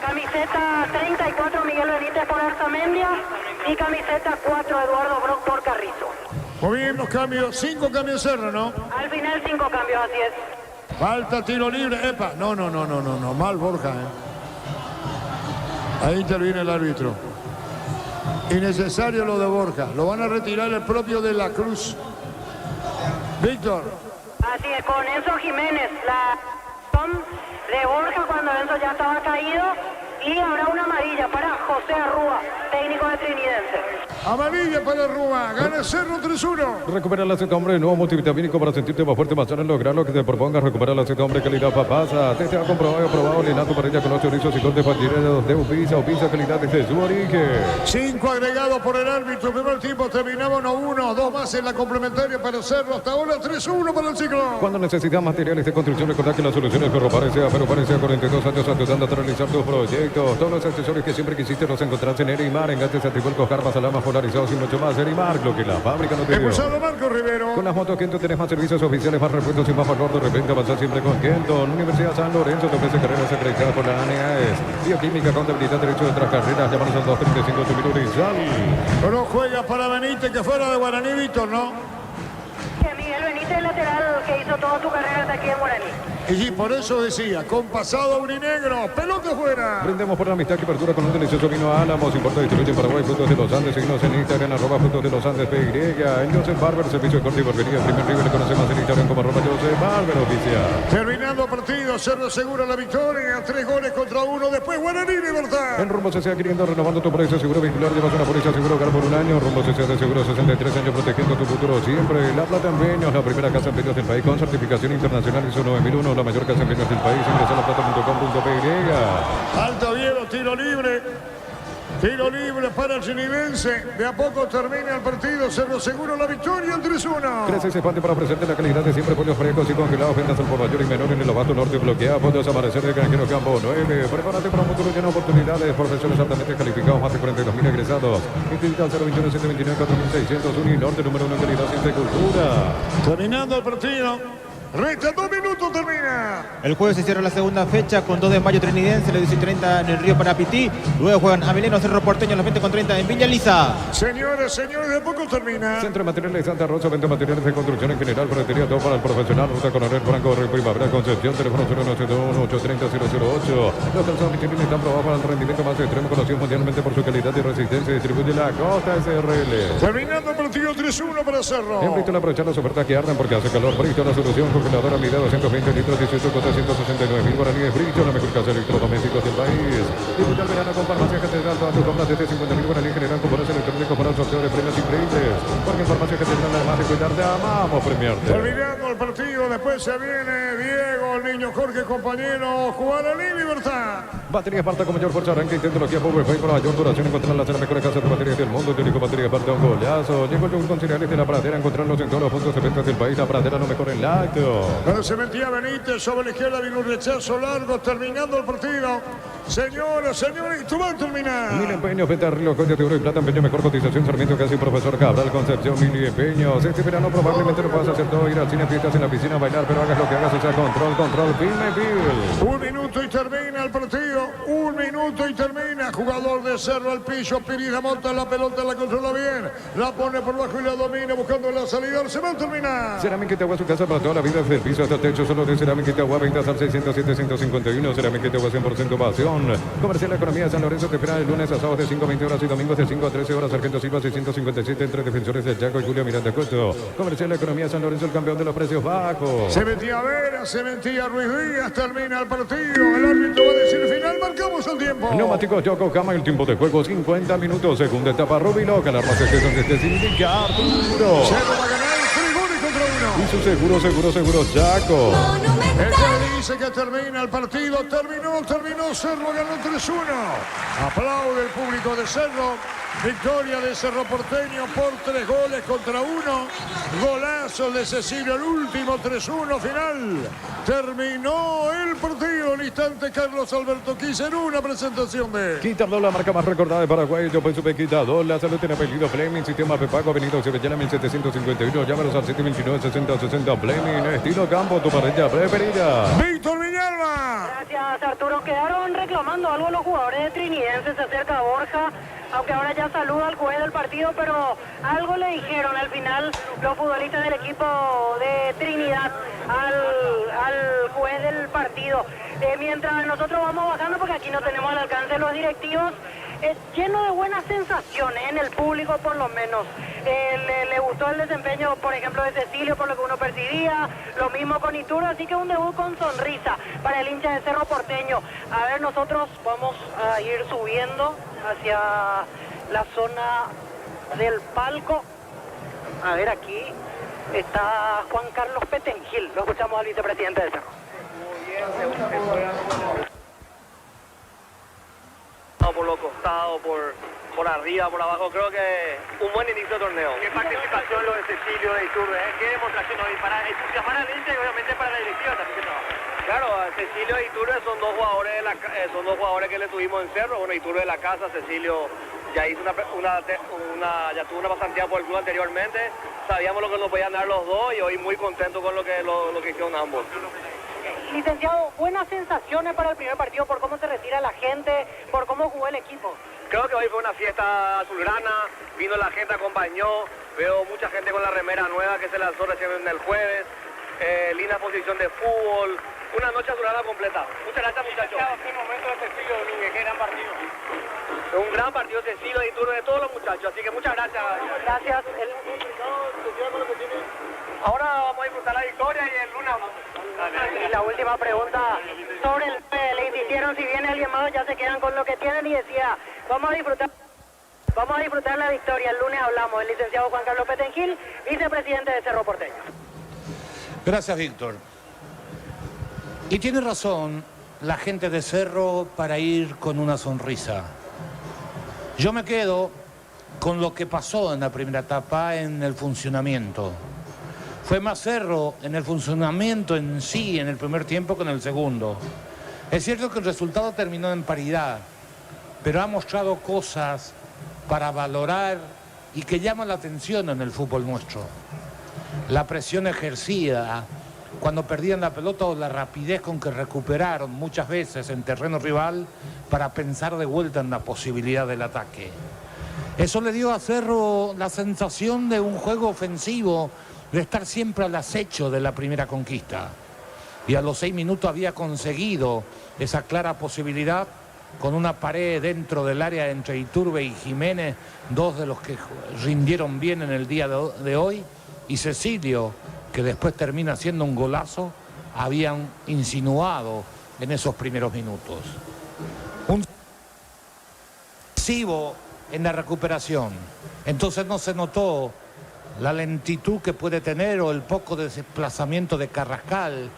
camiseta 34 Miguel Benítez 3 por Arzamendia y camiseta 4 Eduardo Brock por Carrizo. Muy bien, los cambios. 5 cambios Cerro, ¿no? Al final 5 cambios, así es. Falta, tiro libre. Epa. No. Mal Borja, Ahí interviene el árbitro. Innecesario lo de Borja. Lo van a retirar el propio de la Cruz. Víctor. Así es, con Enzo Jiménez, la de Borja cuando Enzo ya estaba caído, y habrá una amarilla para José Arrúa, técnico de Trinidense. Amarilla para Arrúa, gana Cerro 3-1. Recupera el aceite hombre, nuevo multivitamínico para sentirte más fuerte, más sano en lograr lo que te propongas. Recupera el aceite hombre, calidad papasa. Te ha comprobado y aprobado Linato Parrilla con los chorizos y cortes patineros de Upisa, calidad desde su origen. 5 agregados por el árbitro. Primer tiempo terminaba 1-1. 2 más en la complementaria para Cerro. Hasta ahora 3-1 para el ciclo. Cuando necesitas materiales de construcción, recordad que la solución es Ferroparecia. Ferroparecia, 42 años ayudando a realizar tus proyectos. Todos los accesorios que siempre quisiste los encontrás en Erimar. Enganches, antivuelcos, carpas, alamas, polarizados y mucho más. Erimar, lo que la fábrica no te dio. Expulsado Marco Rivero. Con las motos Kenton tenés más servicios oficiales, más repuestos y más valor. De repente avanzar siempre con Kenton. Universidad San Lorenzo te ofrece carreras acreditadas por la ANEAES. Bioquímica, contabilidad, derecho de otras carreras. Llámanos al 235 minutos y sal. No juega para Benítez, que fuera de Guaraní, Víctor, ¿no? Que Miguel Benítez, lateral, que hizo toda tu carrera hasta aquí en Guaraní. Y por eso decía, con pasado aurinegro, pelota fuera. Brindemos por la amistad que perdura con un delicioso vino Álamos. Importa y distribuye en Paraguay, Frutos de los Andes. Síguenos en Instagram, @Frutos de los Andes, PY. En Joseph Barber, servicio de corte y barbería. Primer nivel, le conoce más en Instagram como @Joseph Barber oficial. Terminando partido, Cerro asegura la victoria. 3 goles contra 1. Después Guaraní, Libertad. En Rumbo CC adquiriendo, renovando tu póliza seguro vehicular. Llevas una póliza seguro hogar por un año. Rumbo CC de seguro 63 años protegiendo tu futuro siempre. La Plata Empeños, la primera casa en empeños del país con certificación internacional ISO 9001. La mayor casa en empeños del país. Ingresa a laplata.com.py. Alto Oviedo, tiro libre. Tiro libre para el Trinidense. De a poco termina el partido. Cerro seguro la victoria, 3-1. Crece ese patio para ofrecerte la calidad de siempre. Pollos frescos y congelados. Ventas al por mayor y menor en el Abasto Norte. Bloquea. Pollos Amanecer de Granjero Campo 9. Prepárate para un futuro lleno de oportunidades. Profesores altamente calificados. Más de 42.000 egresados. Instituto 021 729 4601 y Norte número 1 en calidad, ciencia y cultura. Terminando el partido. Resta 2 minutos, termina. El jueves se cierra la segunda fecha con 2 de mayo Trinidense, las 18:30 en el Río Parapití. Luego juegan Avelino, Cerro Porteño a las 20:30 en Villa Lisa. Señores, de a poco termina. Centro de Materiales de Santa Rosa, vende materiales de construcción en general, ferretería, todo para el profesional. Ruta Coronel Franco, Río Primavera, Concepción, teléfono 091-830-008. Los calzados Michelin están probados para el rendimiento más extremo, conocido mundialmente por su calidad y resistencia. Distribuye la Costa SRL. Terminando el partido 3-1 para Cerro. En Bristol aprovechar las ofertas que arden porque hace calor. Bristol, la solución congeladora Mida 220 litros, 18 cosas, 169.000 guaraníes. Bristol, la mejor casa de electrodomésticos del país. Disfruta el verano con Farmacia Catedral. Todas tus compras desde 50.000 guaraníes generan cupones electrónicos para el sorteo de premios increíbles. Porque en Farmacia Catedral, además de cuidarte, amamos premiarte. Terminando el partido, después se viene Diego, el niño Jorge, compañero, Guaraní, Libertad. Batería Esparta con mayor fuerza, arranque y tecnología Power Play con la mayor duración. Encontrarlas en las mejores casas de baterías del mundo. Te único Batería Esparta, un golazo. Llegó el yogur con cereales de La Pradera. Encontrarlos en todos los puntos de venta del país. La Pradera, lo mejor en lácteo. Cuando se metía Benítez, sobre la izquierda vino un rechazo largo, terminando el partido. Señoras, señores, esto va a terminar. Mil Empeños, venta reloj de oro y plata, empeño, mejor cotización, Sarmiento, casi profesor Cabral, Concepción, Mil Empeños. Este verano probablemente no puedas hacer todo, ir al cine, fiestas en la piscina, bailar, pero hagas lo que hagas, o sea, control, Pil. 1 minuto y termina el partido. 1 minuto y termina. Jugador de Cerro al piso, Pirida monta la pelota, la controla bien, la pone por bajo y la domina, buscando la salida. Se va a terminar. Cerámica Itagua, su casa para toda la vida, desde el piso hasta el techo, solo de Cerámica Itagua, ventas al 607-151, Cerámica Itagua 100% pasión. Comercial La Economía de San Lorenzo te espera de lunes a sábados de 5 a 20 horas y domingos de 5 a 13 horas. Sargento Silva 657 entre defensores del Chaco y Julio Miranda Costo. Comercial La Economía de San Lorenzo, el campeón de los precios bajos. Se metía Vera, se metía Ruiz Díaz, termina el partido. El árbitro va a decir final, marcamos el tiempo. Neumáticos Yokohama, el tiempo de juego 50 minutos. Segunda etapa Rubilo, que alarma se donde esté sin indicar. Arturo. Cerro va a ganar 3 goles contra 1. Y su seguro Chaco. El que dice que termina el partido, terminó, Cerro ganó 3-1. Aplaude el público de Cerro. Victoria de Cerro Porteño por 3 goles contra 1. Golazo de Cecilio, el último 3-1 final. Terminó el partido. instante Carlos Alberto Quise en una presentación de... Quitardó, la marca más recordada de Paraguay. Yo pues supe Quitardó. La salud tiene apellido Fleming. Sistema prepago. Avenida Sevillana 1751. Llámanos al 729-6060. Fleming. Estilo campo. Tu parrilla preferida. Víctor Villalba. Gracias, Arturo. Quedaron reclamando algo los jugadores de Trinidense. Se acerca Borja, aunque ahora ya saluda al juez del partido, pero algo le dijeron al final los futbolistas del equipo de Trinidad al juez del partido. Mientras nosotros vamos bajando, porque aquí no tenemos al alcance los directivos, lleno de buenas sensaciones en el público, por lo menos. Le gustó el desempeño, por ejemplo, de Cecilio, por lo que uno percibía, lo mismo con Ituro, así que un debut con sonrisa para el hincha de Cerro Porteño. A ver, nosotros vamos a ir subiendo hacia la zona del palco. A ver, aquí está Juan Carlos Petengil, lo escuchamos al vicepresidente de Cerro. Por los costados, por arriba, por abajo, creo que un buen inicio de torneo. ¿Qué participación lo de Cecilio, de Iturbe? ¿Qué demostración hoy para entusiasmar al hincha y obviamente para la directiva también que trabaja? Claro, Cecilio y Iturbe son dos jugadores que le tuvimos en Cerro. Bueno, Iturbe de la casa, Cecilio ya hizo ya tuvo una pasantía por el club anteriormente. Sabíamos lo que nos podían dar los dos y hoy muy contento con lo que hicieron ambos. Licenciado, buenas sensaciones para el primer partido, por cómo se retira la gente, por cómo jugó el equipo. Creo que hoy fue una fiesta azulgrana, vino la gente, acompañó, veo mucha gente con la remera nueva que se lanzó recién el jueves, linda posición de fútbol, una noche azulgrana completa. Muchas gracias, muchachos. ¿Qué momento de Cecilio Domínguez? ¿Qué gran partido? Un gran partido, Cecilio y turno de todos los muchachos, así que muchas gracias. Gracias. Ahora vamos a disfrutar la victoria y el lunes vamos. Y la última pregunta sobre el le insistieron, si viene alguien más ya se quedan con lo que tienen, y decía, vamos a disfrutar la victoria. El lunes hablamos. El licenciado Juan Carlos Petengil, vicepresidente de Cerro Porteño. Gracias, Víctor. Y tiene razón la gente de Cerro para ir con una sonrisa. Yo me quedo con lo que pasó en la primera etapa en el funcionamiento. Fue más Cerro en el funcionamiento en sí en el primer tiempo que en el segundo. Es cierto que el resultado terminó en paridad, pero ha mostrado cosas para valorar y que llaman la atención en el fútbol nuestro. La presión ejercida cuando perdían la pelota o la rapidez con que recuperaron muchas veces en terreno rival para pensar de vuelta en la posibilidad del ataque. Eso le dio a Cerro la sensación de un juego ofensivo, de estar siempre al acecho de la primera conquista. Y a los 6 minutos había conseguido esa clara posibilidad con una pared dentro del área entre Iturbe y Jiménez, dos de los que rindieron bien en el día de hoy, y Cecilio, que después termina siendo un golazo, habían insinuado en esos primeros minutos. Un decisivo en la recuperación. Entonces no se notó la lentitud que puede tener o el poco desplazamiento de Carrascal,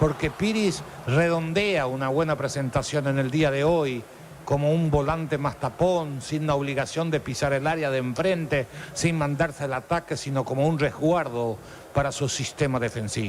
porque Piris redondea una buena presentación en el día de hoy como un volante más tapón, sin la obligación de pisar el área de enfrente, sin mandarse al ataque, sino como un resguardo para su sistema defensivo.